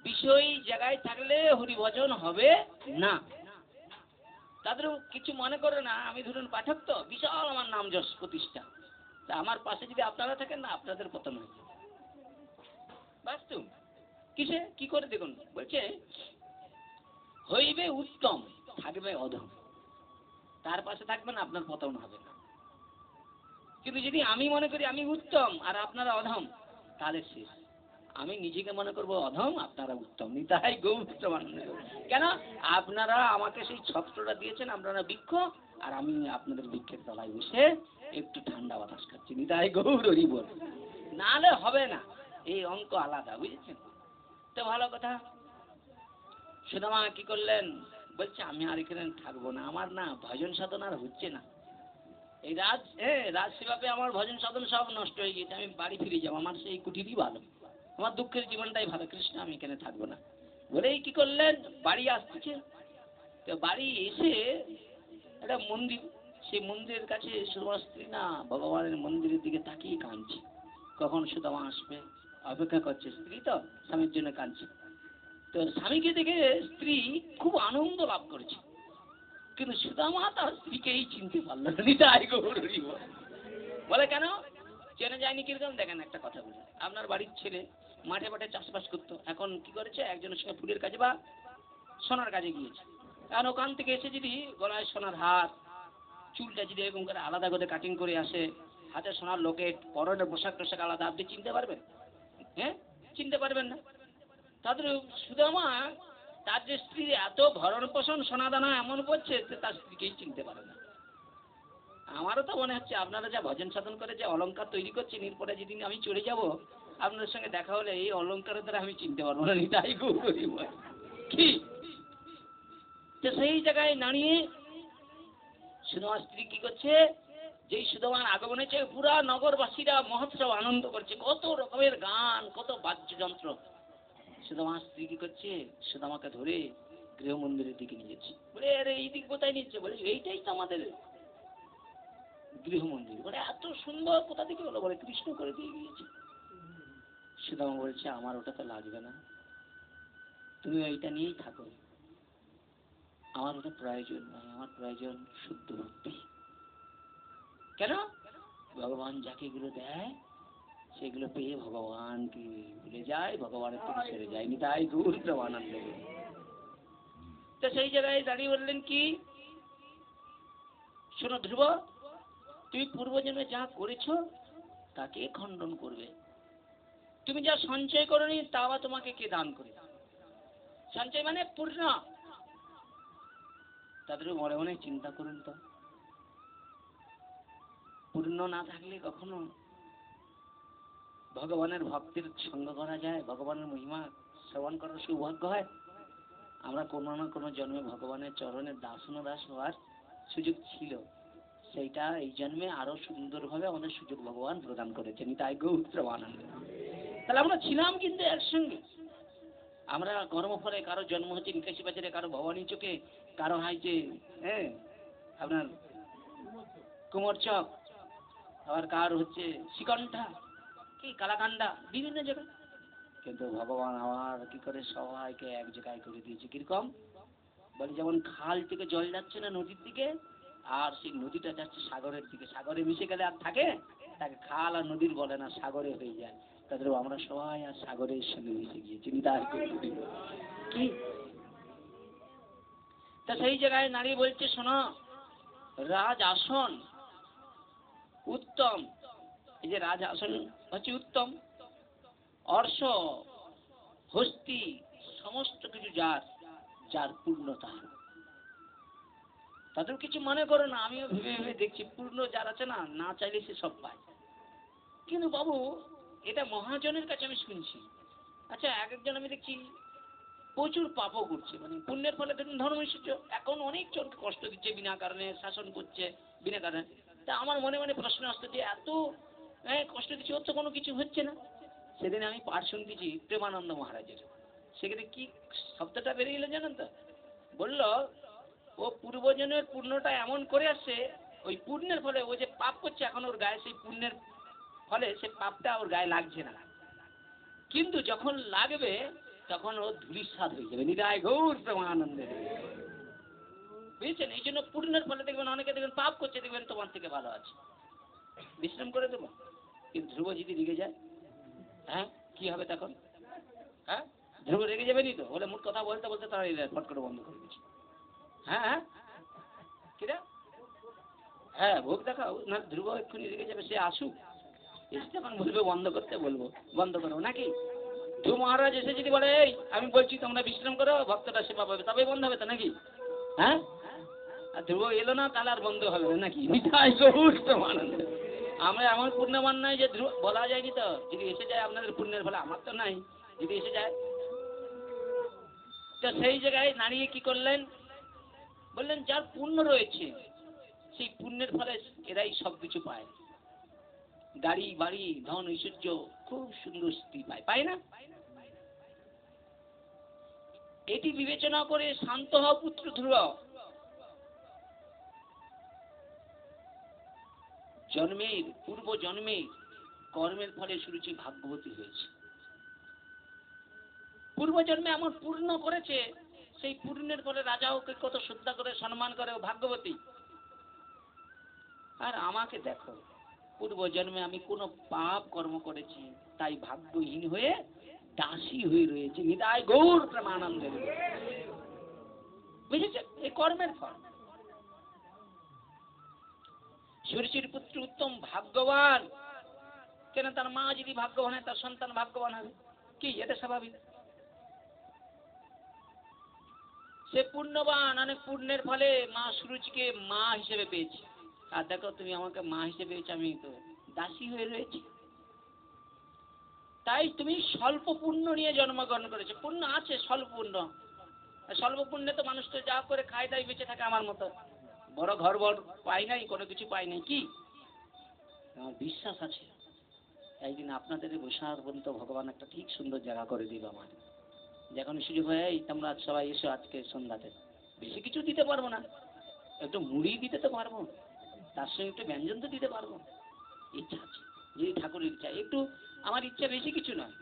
Speaker 1: বিষয় জায়গায় থাকলে হরি ভজন হবে না। তাদের কিছু মনে করে না, আমি ধরুন পাঠক, তো বিশাল আমার নাম যশ প্রতিষ্ঠা, তা আমার পাশে যদি আপনারা থাকেন না, আপনাদের পতন হয়ে যাবে। বাস্তব কিসে কি করে দেখুন, বলছে হইবে উত্তম, থাকবে অধম, তার পাশে থাকবেন, আপনার পতন হবে না। কিন্তু যদি আমি মনে করি আমি উত্তম আর আপনারা অধম, তাহলে শেষ। আমি নিজেকে মনে করব অধম, আপনারা উত্তম, নিতাই গৌরমান্বিত। কেন, আপনারা আমাকে সেই ছত্রটা দিয়েছেন, আপনারা বৃক্ষ, আর আমি আপনাদের বৃক্ষের তলায় বসে একটু ঠান্ডা বাতাস খাচ্ছি, নিতাই গৌর হরি বল, নাহলে হবে না, এই অঙ্ক আলাদা, বুঝেছেন। তো ভালো কথা, সুদামা কি করলেন, বলছে আমি আর এখানে থাকবো না, আমার না ভজন সাধনা আর হচ্ছে না, এই রাজসেবাতে আমার ভজন সাধন সব নষ্ট হয়ে গিয়েছে, আমি বাড়ি ফিরে যাবো, আমার সেই কুটিরই ভালো, আমার দুঃখের জীবনটাই ভালো, কৃষ্ণ আমি এখানে থাকবো না বলেই কি করলেন, বাড়ি আসতেছে। তো বাড়ি এসে একটা মন্দির, সেই মন্দিরের কাছে সুদামার স্ত্রী না ভগবানের মন্দিরের দিকে তাকিয়ে কাঁদছে, কখন সুদামা আসবে অপেক্ষা করছে, স্ত্রী তো স্বামীর জন্য কাঁদছে। তো স্বামীকে দেখে স্ত্রী খুব আনন্দ লাভ করেছে, কিন্তু সুদামা তার স্ত্রীকেই চিনতে পারল না। বলে কেন চেনা যায়নি কিরকম? দেখেন একটা কথা বলি, আপনার বাড়ির ছেলে মাঠে মাঠে চাষবাস করতো, এখন কি করেছে, একজনের সঙ্গে ফুলের কাজে বা সোনার কাজে গিয়েছে, কারণ ওখান থেকে এসে যদি গলায় সোনার হার, চুলটা যদি এরকম করে আলাদা করে কাটিং করে আসে, হাতে সোনার লোকেট, পরনের পোশাক টোশাক আলাদা, আপনি চিনতে পারবেন? হ্যাঁ, চিনতে পারবেন না। তাদের সুদামা তার যে স্ত্রী এত ভরণ পোষণ সোনাদানা এমন করছে, তার স্ত্রীকেই চিনতে পারে না। আমারও তো মনে হচ্ছে আপনারা যা ভজন সাধন করে যে অলংকার তৈরি করছেন, এরপরে যেদিন আমি চলে যাব আপনাদের সঙ্গে দেখা হলে এই অলংকারের দ্বারা আমি চিনতে পারবো না, তাই কি? তো সেই জায়গায় দাঁড়িয়ে সুদামার স্ত্রী কি করছে, যেই সুদামার আগমনে পুরা নগরবাসীরা মহোৎসব আনন্দ করছে, কত রকমের গান, কত বাদ্যযন্ত্র। সুদামার স্ত্রী কি করছে, সুদামাকে ধরে গৃহ মন্দিরের দিকে নিয়ে যাচ্ছে, বলে আরে এই দিক কোথায় নিচ্ছে? বলে এইটাই তো আমাদের গৃহ মন্দির। বলে এত সুন্দর, কোথা থেকে হলো? বলে কৃষ্ণ করে দিয়ে গিয়েছে। সুদামা বলছে আমার ওটা তো লাগবে না, তুমি এইটা নিয়েই থাকো, আমার ওটা প্রয়োজন নয়, আমার প্রয়োজন শুদ্ধ ভক্তি। কেন? ভগবান যাকে এগুলো দেয় সেগুলো পেয়ে ভগবানকে ভুলে যায়, ভগবানের থেকে ছেড়ে যায়নি, তাই দূর আনন্দ। তো সেই জায়গায় দাঁড়িয়ে বললেন কি, শোনো ধ্রুব, তুমি পূর্বজন্মে যা করেছো তাকে খণ্ডন করবে, তুমি যা সঞ্চয় করনি তা বা তোমাকে কে দান করে? সঞ্চয় মানে পূর্ণ। তাদের মনে মনে চিন্তা করুন তো, পূর্ণ না থাকলে কখনো ভগবানের ভক্তির সঙ্গ করা যায়, ভগবানের মহিমা শ্রবণ করার সৌভাগ্য হয়? আমরা কোনো না কোনো জন্মে ভগবানের চরণের দাস হওয়ার সুযোগ ছিল, সেইটা এই জন্মে আরো সুন্দরভাবে আমাদের সুযোগ ভগবান প্রদান করেছেন, তাই গৌর আনন্দ। তাহলে আমরা ছিলাম কিন্তু একসঙ্গে, আমরা কর্মফলে কারো জন্ম হচ্ছে নিকাশি বাজারে, কারো ভবানী চোখে, কারো হয়েছে আপনার কুমোরচক, আবার কার হচ্ছে শ্রীকণ্ঠা, কি কালাকান্দা, বিভিন্ন জায়গায়। কিন্তু ভগবান আমার কি করে সবাইকে এক জায়গায় করে দিয়েছে, কিরকম? বলে যেমন খাল থেকে জল যাচ্ছে না নদীর দিকে, আর সেই নদীটা যাচ্ছে সাগরের দিকে, সাগরে মিশে গেলে আর থাকে, তাকে খাল আর নদীর বলে না, সাগরে হয়ে যায়। তাদের আমরা সবাই আর সাগরের সঙ্গে মিশে গিয়েছি, কি? তা সেই জায়গায় নারী বলছে, শোনো, রাজ আসন উত্তম, এই যে রাজ আসন হচ্ছে উত্তম, অর্শ হস্তি সমস্ত কিছু যার, যার পূর্ণতা, তাদের কিছু মনে করো না। আমিও ভেবে ভেবে দেখছি, পূর্ণ যার আছে না, না চাইলে সে সব পায়। কিন্তু বাবু এটা মহাজনের কাছে আমি শুনছি। আচ্ছা, এক একজন আমি দেখছি প্রচুর পাপও করছে, মানে পুণ্যের ফলে দেখুন ধর্মৈশ্বর্য, এখন অনেক জনকে কষ্ট দিচ্ছে বিনা কারণে, শাসন করছে বিনা কারণে। তা আমার মনে মনে প্রশ্ন আসতো যে এত কষ্ট দিচ্ছে, ওর তো কোনো কিছু হচ্ছে না। সেদিন আমি পাঠ শুনতেছি প্রেমানন্দ মহারাজের, সেখানে কি শব্দটা বেরিয়ে গেল জানেন তো? বলল ও পূর্বজন্মের পুণ্যটা এমন করে আসছে, ওই পুণ্যের ফলে ও যে পাপ করছে এখন ওর গায়ে, সেই পুণ্যের ফলে সে পাপটা ওর গায়ে লাগছে না, কিন্তু যখন লাগবে তখন ও ধূলিসাৎ হয়ে যাবে। নিতাই গৌর প্রেমানন্দে, বুঝেছেন? এই জন্য পুণ্যের ফলে দেখবেন অনেকে দেখবেন পাপ করছে, দেখবেন তোমার থেকে ভালো আছে, বিশ্রাম করে দেবো। কিন্তু ধ্রুব যদি রেগে যায়, হ্যাঁ কি হবে তখন? হ্যাঁ, ধ্রুব রেগে যাবে নি তো? বলে মোট কথা বলতে বলতে তারা ফট করে বন্ধ করে দিচ্ছে। হ্যাঁ হ্যাঁ, কিরা? হ্যাঁ, ভোগ দেখাও না, ধ্রুব এক্ষুনি রেগে যাবে, সে আসুক, এসে যখন বলবে বন্ধ করতে বলবো, বন্ধ করবো নাকি? ধ্রুব মহারাজ এসে যদি বলে এই আমি বলছি তোমরা বিশ্রাম করো, ভক্তটা সেবা পাবে, তবে বন্ধ হবে তো নাকি? হ্যাঁ, আর ধ্রুব এলো না তাহলে আর বন্ধ হবে না নাকি? আমরা এমন পুণ্যবান নাই যে ধ্রুব বলা যায়নি তো, যদি এসে যায় আপনাদের পুণ্যের ফলে, আমার তো নাই, যদি এসে যায়। তো সেই জায়গায় দাঁড়িয়ে কি করলেন, বললেন যার পুণ্য রয়েছে সেই পুণ্যের ফলে এরাই সব কিছু পায়, গাড়ি বাড়ি ধন ঐশ্বর্য, খুব সুন্দর স্ত্রী পায়, পায় না? এটি বিবেচনা করে শান্ত হও পুত্র ধ্রুব। জন্মের পূর্ব জন্মে কর্মের ফলে সুরুচি ভাগ্যবতী হয়েছে, পূর্ব জন্মে এমন পূর্ণ করেছে, সেই পূর্ণের ফলে রাজা ওকে কত শ্রদ্ধা করে সম্মান করে, ও ভাগ্যবতী। আর আমাকে দেখো, পূর্ব জন্মে আমি কোনো পাপ কর্ম করেছি, তাই ভাগ্যহীন হয়ে দাসী হয়ে রয়েছে। নিতাই গৌর প্রেমানন্দে, বুঝেছে? এই কর্মের ফল। সুরুচির পুত্র উত্তম ভাগ্যবান, কেন? তার মা যদি ভাগ্যবান হয়, তার সন্তান ভাগ্যবান হবে, কি এটা স্বাভাবিক। সে পুণ্যবান, অনেক পুণ্যের ফলে মা সুরুচিকে মা হিসেবে পেয়েছে। আর দেখো, তুমি আমাকে মা হিসেবে পেয়েছো, আমি তো দাসী হয়ে রয়েছি। তাই তুমি স্বল্প পুণ্য নিয়ে জন্মগ্রহণ করেছো। পুণ্য আছে, স্বল্প পুণ্য। স্বল্প পুণ্যে তো মানুষ তো যা করে খায় তাই বেঁচে থাকে। আমার মতো বড় ঘর বড় পাই নাই, কোনো কিছু পাই নাই, কি আমার বিশ্বাস আছে একদিন আপনাদের বসার পর্যন্ত ভগবান একটা ঠিক সুন্দর জায়গা করে দিল আমার। যখন সুযোগ হয়, এই তোমরা সবাই এসো আজকে সন্ধ্যাতে, বেশি কিছু দিতে পারবো না, একটু মুড়ি দিতে তো পারবো, তার সঙ্গে একটু ব্যঞ্জন তো দিতে পারবো। ইচ্ছা আছে, যদি ঠাকুরের ইচ্ছা। একটু আমার ইচ্ছা, বেশি কিছু নয়,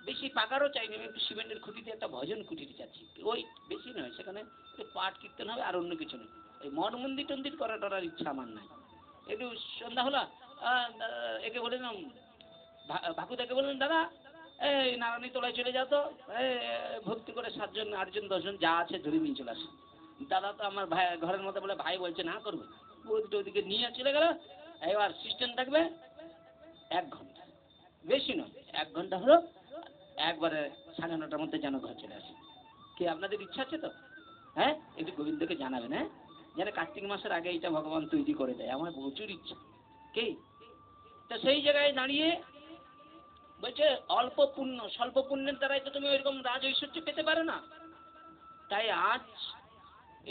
Speaker 1: বেশি পাকারও চাইনি, আমি একটু সিমেন্টের খুঁটিতে একটা ভজন কুটির চাচ্ছি, ওই বেশি নয়, সেখানে একটু পাঠ কীর্তন হবে, আর অন্য কিছু নেই। এই মঠ মন্দির টন্দির করার ইচ্ছা আমার নাই। একটু সন্ধ্যা হলো, একে বললাম, ভাকুদাকে বললেন, দাদা এই নারায়ণী তলায় চলে যাও তো, ভক্তি করে 7 জন 8 জন 10 জন যা আছে ধরে নিয়ে চলে আসে। দাদা তো আমার ভাই ঘরের মধ্যে বলে, ভাই বলছে না করবো, ওদিকে নিয়ে চলে গেল। এবার সিস্টেম থাকবে 1 ঘন্টা, বেশি নয়, 1 ঘন্টা হলো, একবারে 9:30টার মধ্যে যেন ঘর চলে আসে। কি আপনাদের ইচ্ছা আছে তো? হ্যাঁ, একটু গোবিন্দকে জানাবেন, হ্যাঁ, যেন কার্তিক মাসের আগে এটা ভগবান তৈরি করে দেয়, আমার প্রচুর ইচ্ছা। কি তো সেই জায়গায় দাঁড়িয়ে বলছে, অল্প পুণ্য, স্বল্প পুণ্যের দ্বারাই তো তুমি ওইরকম রাজ ঐশ্বর্য পেতে পারো না, তাই আজ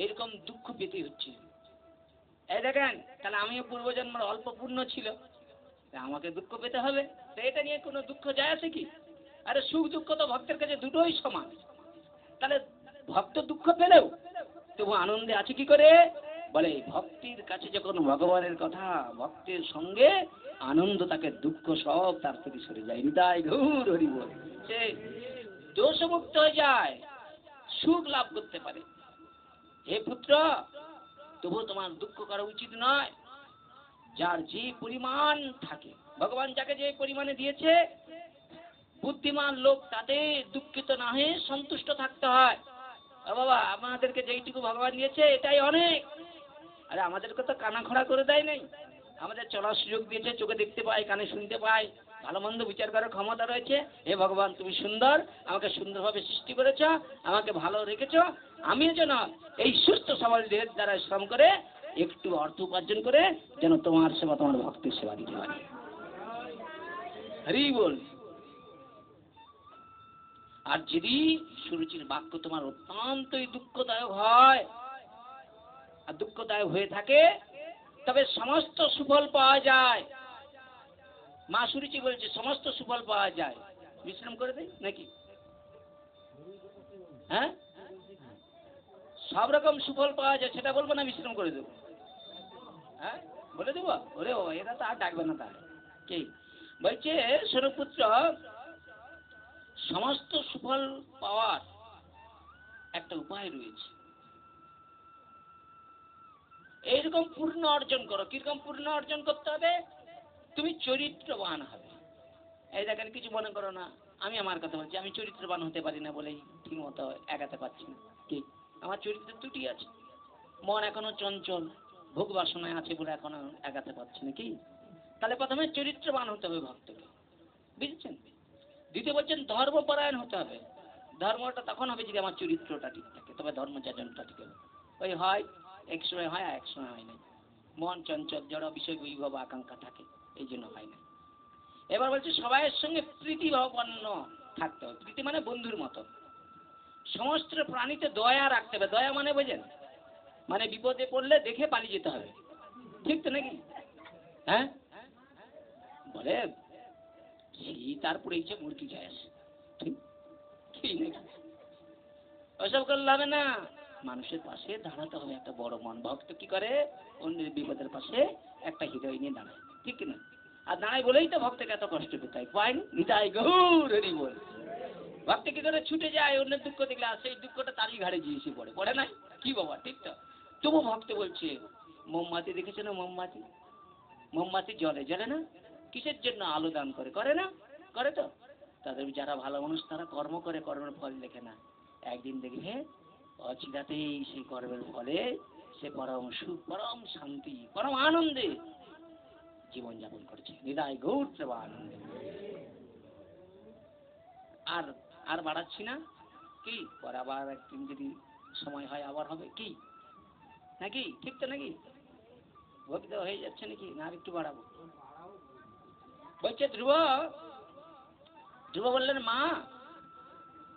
Speaker 1: এরকম দুঃখ পেতে হচ্ছে। এই দেখেন, তাহলে আমিও পূর্বজন্মের অল্প পুণ্য ছিল, আমাকে দুঃখ পেতে হবে? তো এটা নিয়ে কোনো দুঃখ যায় আছে কি? আরে সুখ দুঃখ তো ভক্তের কাছে দুটোই সমান। তাহলে ভক্ত দুঃখ পেলেও তবু আনন্দে আছে কি করে? বলে ভক্তির কাছে যখন ভগবানের কথা, ভক্তের সঙ্গে আনন্দ, তাকে দুঃখ সব তার থেকে সরে যায়। হৃদয় ঘুর হরি বল, সে দোষমুক্ত হয়ে যায়, সুখ লাভ করতে পারে। হে পুত্র, তবু তোমার দুঃখ করা উচিত নয়। যার যে পরিমাণ থাকে, ভগবান যাকে যে পরিমাণে দিয়েছে, বুদ্ধিমান লোক তাতে দুঃখিত না হয়ে সন্তুষ্ট থাকতে হয়। বাবা, আমাদেরকে যেইটুকু ভগবান দিয়েছে এটাই অনেক। আরে আমাদেরকে তো কানা খোড়া করে দেয় নাই, আমাদের চলার সুযোগ দিয়েছে, চোখে দেখতে পাই, কানে শুনতে পাই, ভালো মন্দ বিচার করার ক্ষমতা রয়েছে। হে ভগবান, তুমি সুন্দর, আমাকে সুন্দরভাবে সৃষ্টি করেছ, আমাকে ভালো রেখেছ, আমিও যেন এই সুস্থ সবল দেহের দ্বারা শ্রম করে একটু অর্থ উপার্জন করে যেন তোমার সেবা, তোমার ভক্তের সেবা দিতে পারি। হরি বল। আর যদি সুরুচির বাক্য তোমার অত্যন্তই দুঃখদায়ক হয়, আর দুঃখদায়ক হয়ে থাকে, তবে সমস্ত সুফল পাওয়া যায়। মা সুরুচি বলছে সমস্ত সুফল পাওয়া যায়, বিশ্রাম করে দেয় নাকি? হ্যাঁ, সব রকম সুফল পাওয়া যায়, সেটা বলবো না বিশ্রাম করে দেবো? হ্যাঁ, বলে দেবো? ওরে ও, এরা তো আর ডাকবে না। তার কি বলছে? সরপুত্র, সমস্ত সুফল পাওয়ার একটা উপায় রয়েছে। এইরকম পূর্ণ অর্জন করো। কিরকম পূর্ণ অর্জন করতে হবে? তুমি চরিত্রবান হবে। এই দেখেন, কিছু মনে করো না, আমি আমার কথা বলছি, আমি চরিত্রবান হতে পারি না বলেই ঠিক মতো এগাতে পারছি না। কি আমার চরিত্রের ত্রুটি আছে, মন এখনো চঞ্চল, ভোগ বাসনায় আছে বলে এখনো এগাতে পারছি না। কি তাহলে প্রথমে চরিত্রবান হতে হবে ভক্তকে, বুঝেছেন? দ্বিতীয় বলছেন ধর্মপরায়ণ হতে হবে। ধর্মটা তখন হবে যদি আমার চরিত্রটা ঠিক থাকে, তবে ধর্মযাজনটা ঠিক হবে। ওই হয় এক সময় হয়, আর এক সময় হয় না। মন চঞ্চল, জড় বিষয় বৈভব আকাঙ্ক্ষা থাকে, এই জন্য হয় না। এবার বলছে সবাইয়ের সঙ্গে প্রীতিভাবাপন্ন থাকতে হবে। প্রীতি মানে বন্ধুর মতো। সমস্ত প্রাণীতে দয়া রাখতে হবে। দয়া মানে বোঝেন? মানে বিপদে পড়লে দেখে পালিয়ে যেতে হবে। ঠিক তো নাকি? হ্যাঁ, বলে তারপরে ইচ্ছে মূর্তি যায় আসে, ঠিক কি নাকি? ওসব করলে হবে না, মানুষের পাশে দাঁড়াতে হবে। একটা বড় মন ভক্ত কি করে, অন্যের বিপদের পাশে একটা হৃদয় নিয়ে দাঁড়ায়, ঠিক কিনা? আর দাঁড়ায় বলেই তো ভক্তকে এত কষ্ট পেতে হয়। পাইন নিতাই গৌর হরি বল। ভক্ত কি করে ছুটে যায়, অন্যের দুঃখ দেখলে আর সেই দুঃখটা তারই ঘাড়ে গিয়ে এসে পড়ে, পড়ে নাই কি বাবা? ঠিক তো? তবু ভক্ত বলছে, মোমবাতি দেখেছো না, মোমবাতি, মোমবাতি জ্বলে, জ্বলে না? কিসের জন্য? আলো দান করে, করে না? করে তো। তাদের যারা ভালো মানুষ তারা কর্ম করে, কর্মের ফল দেখে না। একদিন দেখবে অচিরাতেই সেই কর্মের ফলে সে পরম সুখ, পরম শান্তি, পরম আনন্দে জীবন যাপন করছে। হৃদয় গৌর আনন্দে। আর আর বাড়াচ্ছি না, কি পরে আবার একদিন যদি সময় হয় আবার হবে, কি নাকি? ঠিক তো নাকি? ভক্তি দেওয়া হয়ে যাচ্ছে নাকি? না আর একটু বাড়াবো? বলছে ধ্রুব, ধ্রুব বললেন, মা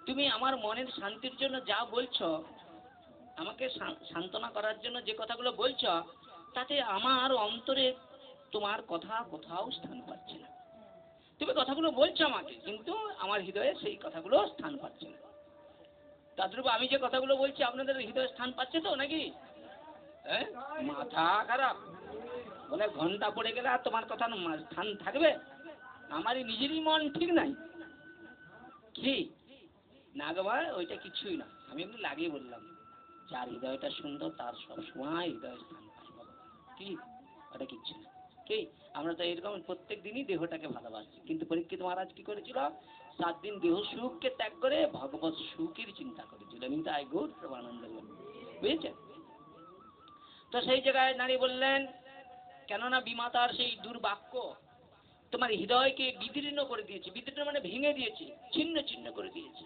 Speaker 1: তুমি আমার মনের শান্তির জন্য যা বলছো, আমাকে সান্ত্বনা করার জন্য যে কথাগুলো বলছো, তাতে আমার অন্তরে তোমার কথা কোথাও স্থান পাচ্ছে না। তুমি কথাগুলো বলছো আমাকে, কিন্তু আমার হৃদয়ে সেই কথাগুলো স্থান পাচ্ছে না। তা ধ্রুব, আমি যে কথাগুলো বলছি আপনাদের হৃদয়ে স্থান পাচ্ছে তো নাকি? মাথা খারাপ? বলে ঘন্টা পড়ে গেলে আর তোমার কথা স্থান থাকবে? আমারই নিজেরই মন ঠিক নাই কি না গো ভাই, ওইটা কিছুই না। আমি এমনি লাগিয়ে বললাম, যার হৃদয়টা সুন্দর তার সবসময় হৃদয় স্থান পায় বাবা। কি ওটা কিচ্ছু না। কি আমরা তো এরকম প্রত্যেক দিনই দেহটাকে ভালোবাসছি, কিন্তু পরীক্ষিত মহারাজ কি করেছিল? 7 দিন দেহ সুখকে ত্যাগ করে ভগবত সুখের চিন্তা করেছিল। কিন্তু আই গৌর প্রেমানন্দ, বুঝেছেন? তো সেই জায়গায় নারী বললেন, কেননা বিমাতার সেই দুর্বাক্য তোমার হৃদয়কে বিদীর্ণ করে দিয়েছে। বিদীর্ণ মানে ভেঙে দিয়েছে, ছিন্ন ছিন্ন করে দিয়েছে,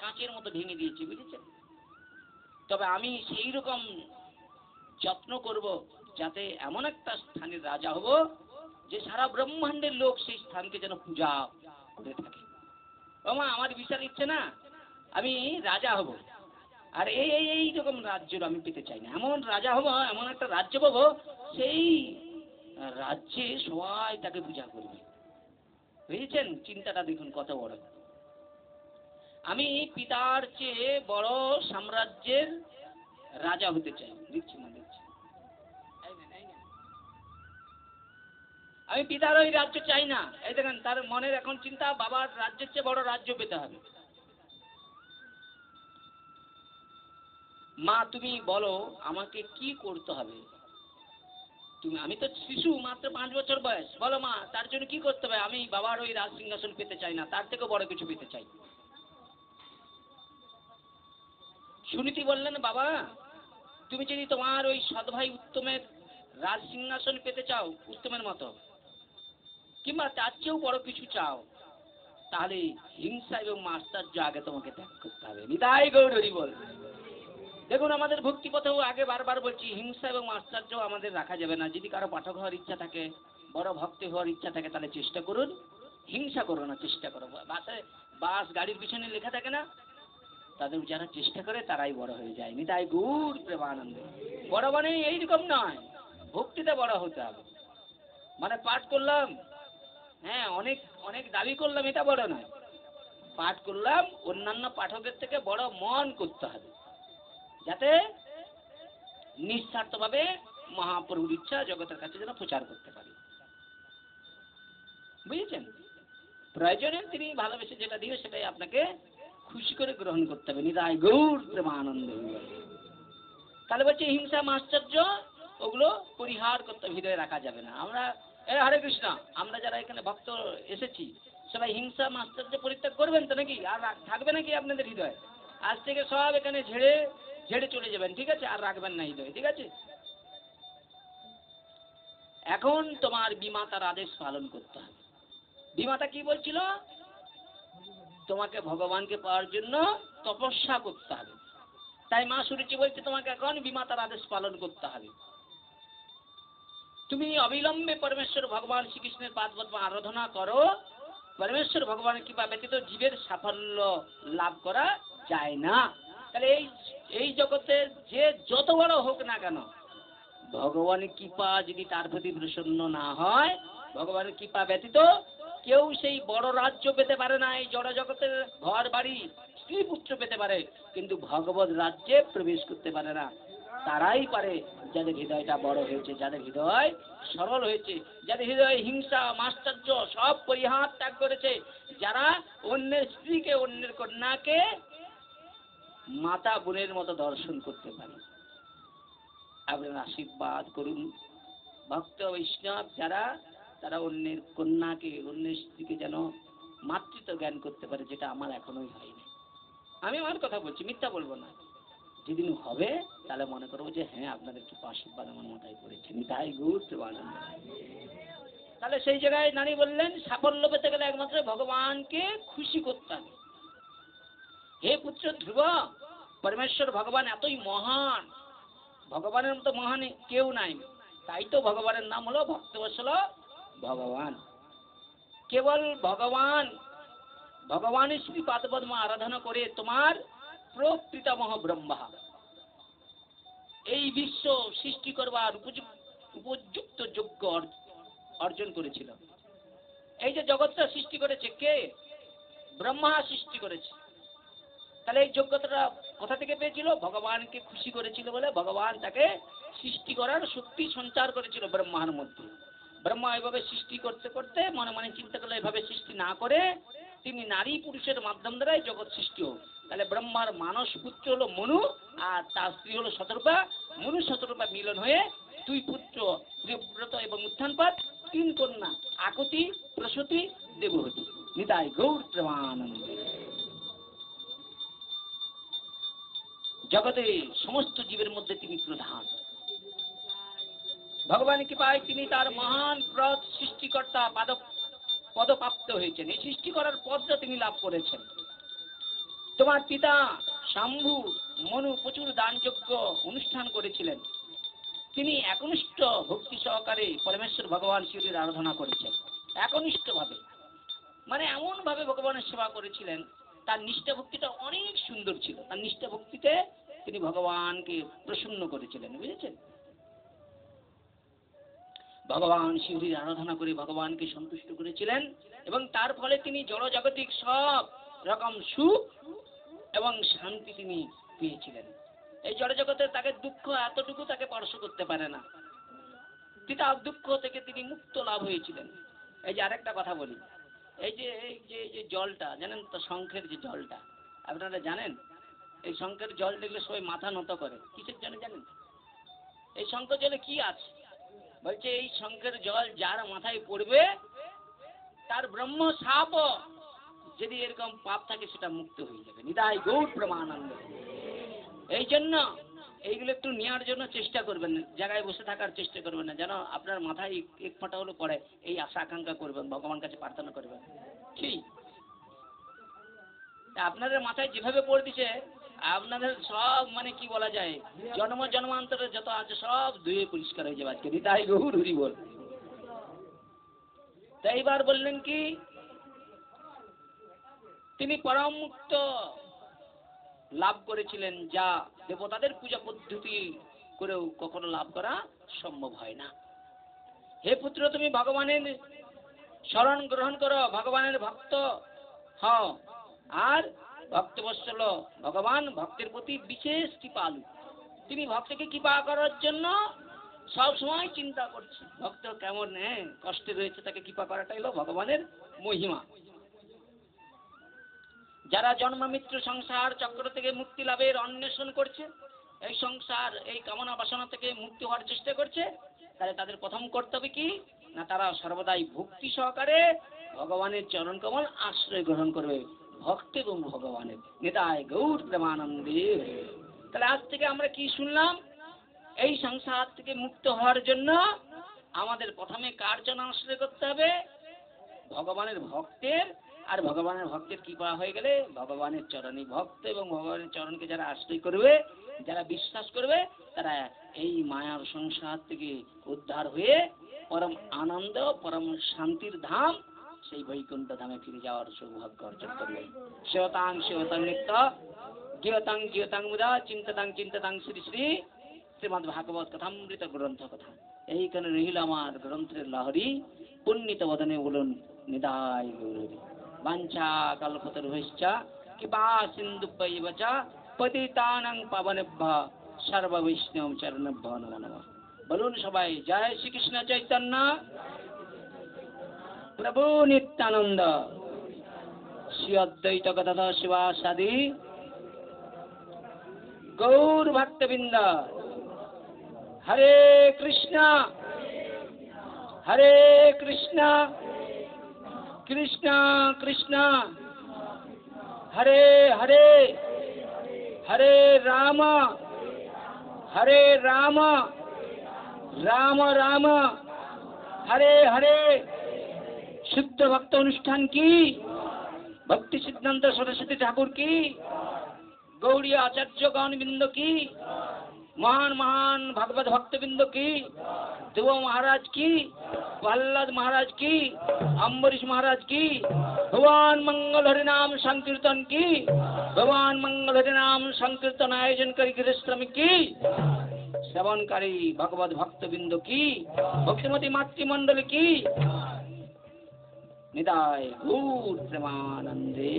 Speaker 1: কাঁচের মতো ভেঙে দিয়েছে, বুঝেছেন? তবে আমি সেই রকম যত্ন করব যাতে এমন একটা স্থানের রাজা হব যে সারা ব্রহ্মাণ্ডের লোক সেই স্থানকে যেন পূজা করে থাকে। ও মা, আমার বিশাল ইচ্ছে না, আমি রাজা হব, আর এই এই এই রকম রাজ্য আমি পেতে চাই না। এমন রাজা হব, এমন একটা রাজ্য পাবো, সেই রাজ্যে সবাই তাকে পূজা করবে। বুঝেছেন? চিন্তাটা দেখুন কত বড়। আমি পিতার চেয়ে বড় সাম্রাজ্যের রাজা হতে চাই। দিচ্ছি না, দিচ্ছি। আমি পিতার ওই রাজ্য চাই না। এই দেখেন, তার মনের এখন চিন্তা বাবার রাজ্যের চেয়ে বড় রাজ্য পেতে হবে। মা তুমি বলো আমাকে কি করতে হবে? তুমি, আমি তো শিশু, মাত্র 5 বছর বয়স, বলো মা তার জন্য কি করতে হবে? আমি বাবার ওই রাজ সিংহাসন পেতে চাই না, তার থেকে বড় কিছু পেতে চাই। সুনীতি বললেন, বাবা তুমি যদি তোমার ওই সৎ ভাই উত্তমের রাজ সিংহাসন পেতে চাও, উত্তমের মতো, কিংবা তার চেয়েও বড় কিছু চাও, তাহলে হিংসা এবং মাস্টার্য আগে তোমাকে ত্যাগ করতে হবে। নিতাই গৌর হরি বল। দেখুন আমাদের ভক্তি পথেও আগে বারবার বলছি, হিংসা এবং মাস্টার্য আমাদের রাখা যাবে না। যদি কারো পাঠক হওয়ার ইচ্ছা থাকে, বড় ভক্তি হওয়ার ইচ্ছা থাকে, তাহলে চেষ্টা করুন, হিংসা করো না, চেষ্টা করো। বাস গাড়ির পিছনে লেখা থাকে না, তাদের যারা চেষ্টা করে তারাই বড় হয়ে যায়। নিতাই গৌর প্রেমানন্দ। বড় মানে এইরকম নয়, ভক্তিতে বড় হতে হবে। মানে পাঠ করলাম, হ্যাঁ অনেক অনেক দাবি করলাম, এটা বড় নয়। পাঠ করলাম অন্যান্য পাঠকের থেকে বড় মন করতে হবে, যাতে নিঃস্বার্থভাবে মহাপ্রভুর ইচ্ছা জগতের কাছে যেন প্রচার করতে পারি। বুঝেছেন? প্রয়োজনে তিনি ভালোবেসে যেটা দিবে সেটাই আপনাকে খুশি করে গ্রহণ করতে হবে। নিতাই গৌর প্রেমানন্দ। তাহলে বলছে হিংসা মাশ্চর্য ওগুলো পরিহার করতে, হৃদয়ে রাখা যাবে না। আমরা হরে কৃষ্ণ, আমরা যারা এখানে ভক্ত এসেছি সবাই হিংসা মাশ্চর্য পরিত্যাগ করবেন তো নাকি? আর থাকবে নাকি আপনাদের হৃদয়ে? আজ থেকে সব এখানে ঝেড়ে ঝেড়ে চলে যাবেন, ঠিক আছে? আর রাখবেন না হৃদয়ে, ঠিক আছে? এখন তোমার বিমাতার আদেশ পালন করতে হবে। বিমাতা কি বলছিল? তোমাকে ভগবানকে পাওয়ার জন্য তপস্যা করতে হবে। তাই মা সুরুচি বলছে তোমাকে এখন বিমাতার আদেশ পালন করতে হবে। তুমি অবিলম্বে পরমেশ্বর ভগবান শ্রীকৃষ্ণের পাদ পদ্ম আরাধনা করো। পরমেশ্বর ভগবানের কৃপা ব্যতীত জীবের সাফল্য লাভ করা যায় না। তাহলে এই জগতে যে যত বড় হোক না কেন, ভগবানের কৃপা যদি তার প্রতি প্রসন্ন না হয়, ভগবানের কৃপা ব্যতীত কেউ সেই বড় রাজ্য পেতে পারে না। এই জড় জগতের ঘর বাড়ি স্ত্রী পুত্র পেতে পারে, কিন্তু ভগবত রাজ্যে প্রবেশ করতে পারে না। তারাই পারে যাদের হৃদয়টা বড় হয়েছে, যাদের হৃদয় সরল হয়েছে, যাদের হৃদয় হিংসা মাশ্চর্য সব পরিহার ত্যাগ করেছে, যারা অন্যের স্ত্রীকে অন্যের কন্যাকে মাতা বোনের মতো দর্শন করতে পারে। আপনার আশীর্বাদ করুন ভক্ত বৈষ্ণব যারা, তারা অন্যের কন্যাকে অন্যের স্ত্রীকে যেন মাতৃত্ব জ্ঞান করতে পারে, যেটা আমার এখনোই হয়নি। আমি আমার কথা বলছি, মিথ্যা বলবো না। যেদিন হবে তাহলে মনে করবো যে হ্যাঁ আপনাদের একটু আশীর্বাদ আমার মাথায় পড়েছে, তাই ঘুরতে পারেন। তাহলে সেই জায়গায় নারী বললেন সাফল্য পেতে গেলে একমাত্র ভগবানকে খুশি করতে হবে। হে পুত্র ধ্রুব, পরমেশ্বর ভগবান এতই মহান, ভগবানের মতো মহান কেউ নাই, তাই তো ভগবানের নাম হলো ভক্তবৎসল ভগবান। কেবল ভগবান ভগবানের শ্রী পাদপদ্ম আরাধনা করে তোমার প্রপিতামহ ব্রহ্মা এই বিশ্ব সৃষ্টি করবার উপযুক্ত যোগ্য অর্জন করেছিল। এই যে জগৎটা সৃষ্টি করেছে কে? ব্রহ্মা সৃষ্টি করেছে। তাহলে এই যোগ্যতাটা কোথা থেকে পেয়েছিল? ভগবানকে খুশি করেছিল বলে ভগবান তাকে সৃষ্টি করার শক্তি সঞ্চার করেছিল ব্রহ্মার মধ্যে। ব্রহ্মা এভাবে সৃষ্টি করতে করতে মনে মনে চিন্তা করলে এভাবে সৃষ্টি না করে তিনি নারী পুরুষের মাধ্যম দ্বারাই জগৎ সৃষ্টি হোক। তাহলে ব্রহ্মার মানস পুত্র হলো মনু, আর তার স্ত্রী হলো শতরূপা। মনু শতরূপা মিলন হয়ে দুই পুত্র প্রিয়ব্রত এবং উত্থানপাদ, তিন কন্যা আকুতি, প্রসূতি, দেবহূতি। নিতাই গৌর প্রেমানন্দে। জগতে সমস্ত জীবের মধ্যে তিনি প্রধান। ভগবানের কৃপায় তিনি তার মহান পদ সৃষ্টিকর্তা পদপ্রাপ্ত হয়েছেন। এই সৃষ্টি করার পদটা তিনি লাভ করেছেন। তোমার পিতা শম্ভু মনু প্রচুর দানযজ্ঞ অনুষ্ঠান করেছিলেন। তিনি একনিষ্ঠ ভক্তি সহকারে পরমেশ্বর ভগবান শিবের আরাধনা করেছেন। একনিষ্ঠ ভাবে, মানে এমন ভাবে ভগবানের সেবা করেছিলেন, তার নিষ্ঠা ভক্তিটা অনেক সুন্দর ছিল। তার নিষ্ঠা ভক্তিতে তিনি ভগবানকে প্রসন্ন করেছিলেন, বুঝেছেন? ভগবান শিবের আরাধনা করে ভগবানকে সন্তুষ্ট করেছিলেন, এবং তার ফলে তিনি জড়জাগতিক সব রকম সুখ এবং শান্তি তিনি পেয়েছিলেন। এই জড়জগতের তাকে দুঃখ এতটুকু তাকে স্পর্শ করতে পারে না। তার দুঃখ থেকে তিনি মুক্ত লাভ হয়েছিলেন। এই যে আরেকটা কথা বলি, এই যে জলটা জানেন তো, শঙ্খের যে জলটা, আপনারা জানেন? এই শঙ্খের জল দেখলে সবাই মাথা নত করে, কিসের জন্য জানেন? এই শঙ্খ জলে কি আছে? বলছে এই শঙ্খের জল যার মাথায় পড়বে তার ব্রহ্ম সাপ যদি এরকম পাপ থাকে সেটা মুক্ত হয়ে যাবে। নিতাই গৌর প্রেমানন্দ। এই জন্য এইগুলো একটু নেওয়ার জন্য চেষ্টা করবেন, জায়গায় বসে থাকার চেষ্টা করবেন না, যেন আপনার মাথায় এক ফোঁটা হলো পড়ে। এই আশা আকাঙ্ক্ষা করবেন, ভগবান কাছে প্রার্থনা করবেন। ঠিক আপনাদের মাথায় যেভাবে পড়ে দিছে, আপনাদের সব মানে কি বলা যায়, জন্মান্তরে যত আছে সব ধুয়ে পরিষ্কার হয়ে যাবে আজকে। নিতাই গৌর হরি বল। তাই এইবার বললেন কি, তিনি পরম মুক্ত লাভ করেছিলেন, যা দেবতাদের পূজা পদ্ধতি করেও কখনো লাভ করা সম্ভব হয় না। হে পুত্র, তুমি ভগবানের শরণ গ্রহণ করো, ভগবানের ভক্ত হও, আর ভক্তবৎসল ভগবান ভক্তের প্রতি বিশেষ কৃপালু। তিনি ভক্তকে কৃপা করার জন্য সব সময় চিন্তা করছে, ভক্ত কেমন কষ্টে রয়েছে, তাকে কৃপা করাটাই হলো ভগবানের মহিমা। যারা জন্ম মৃত্যু সংসার চক্র থেকে মুক্তি লাভের অন্বেষণ করছে, এই সংসার এই কামনা বাসনা থেকে মুক্তি হওয়ার চেষ্টা করছে, তাহলে তাদের প্রথম কর্তব্য কি না, তারা সর্বদাই ভক্তি সহকারে ভগবানের চরণ কমল আশ্রয় গ্রহণ করবে, ভক্ত এবং ভগবানের। নিতাই গৌর প্রেমানন্দে। তাহলে আজ থেকে আমরা কি শুনলাম? এই সংসার থেকে মুক্ত হওয়ার জন্য আমাদের প্রথমে কার চরণ আশ্রয় করতে হবে? ভগবানের ভক্তের। আর ভগবানের ভক্তের কৃপা হয়ে গেলে ভগবানের চরণই। ভক্ত এবং ভগবানের চরণকে যারা আশ্রয় করবে, যারা বিশ্বাস করবে, তারা এই মায়ার সংসার থেকে উদ্ধার হয়ে পরম আনন্দ, পরম শান্তির ধাম, সেই বৈকুণ্ঠ ধামে ফিরে যাওয়ার সৌভাগ্য অর্জন করবে। শিবতাং শিবতাং নিত্য, গিয়তাং গিয়তাং মুদা, চিন্ততাং চিন্ততাং শ্রী শ্রী শ্রীমদ্ ভাগবত কথামৃত গ্রন্থ কথা এইখানে রহিল আমার গ্রন্থের লহরী পুণ্যিত বদনে বলুন নিদায় গৌরী বাঞ্ছা কল্পতরুভ্যশ্চ কৃপা সিন্ধুভ্যৈব চ পতিতানাং পাবনেভ্যো সর্ব বৈষ্ণব চরণেভ্যো নমো নমঃ। বলুন সবাই জয় শ্রীকৃষ্ণ চৈতন্য প্রভু নিত্যানন্দ শ্রী অদ্বৈত গদাধর শিবাসাদি গৌর ভক্তবৃন্দ। হরে কৃষ্ণ কৃষ্ণ কৃষ্ণ হরে হরে হরে রাম রাম রাম হরে হরে। শুদ্ধ ভক্ত অনুষ্ঠান কি ভক্তি সিদ্ধান্ত সরস্বতী ঠাকুর কি গৌড়ীয় আচার্যগণ বৃন্দ কি মহান মহান ভগবত ভক্তবৃন্দ কি ধ্রুব মহারাজ কি প্রহ্লাদ মহারাজ কি অম্বরীশ মহারাজ কি ভগবান मंगल हरिनाम संकीर्तन की भगवान मंगल हरिनाम संकीर्तन आयोजनकारी गृहश्रमिक की श्रवणकारी भगवत भक्तबृंद की भक्तिमती मातृमंडल की निदाय गौर प्रेमानंदे।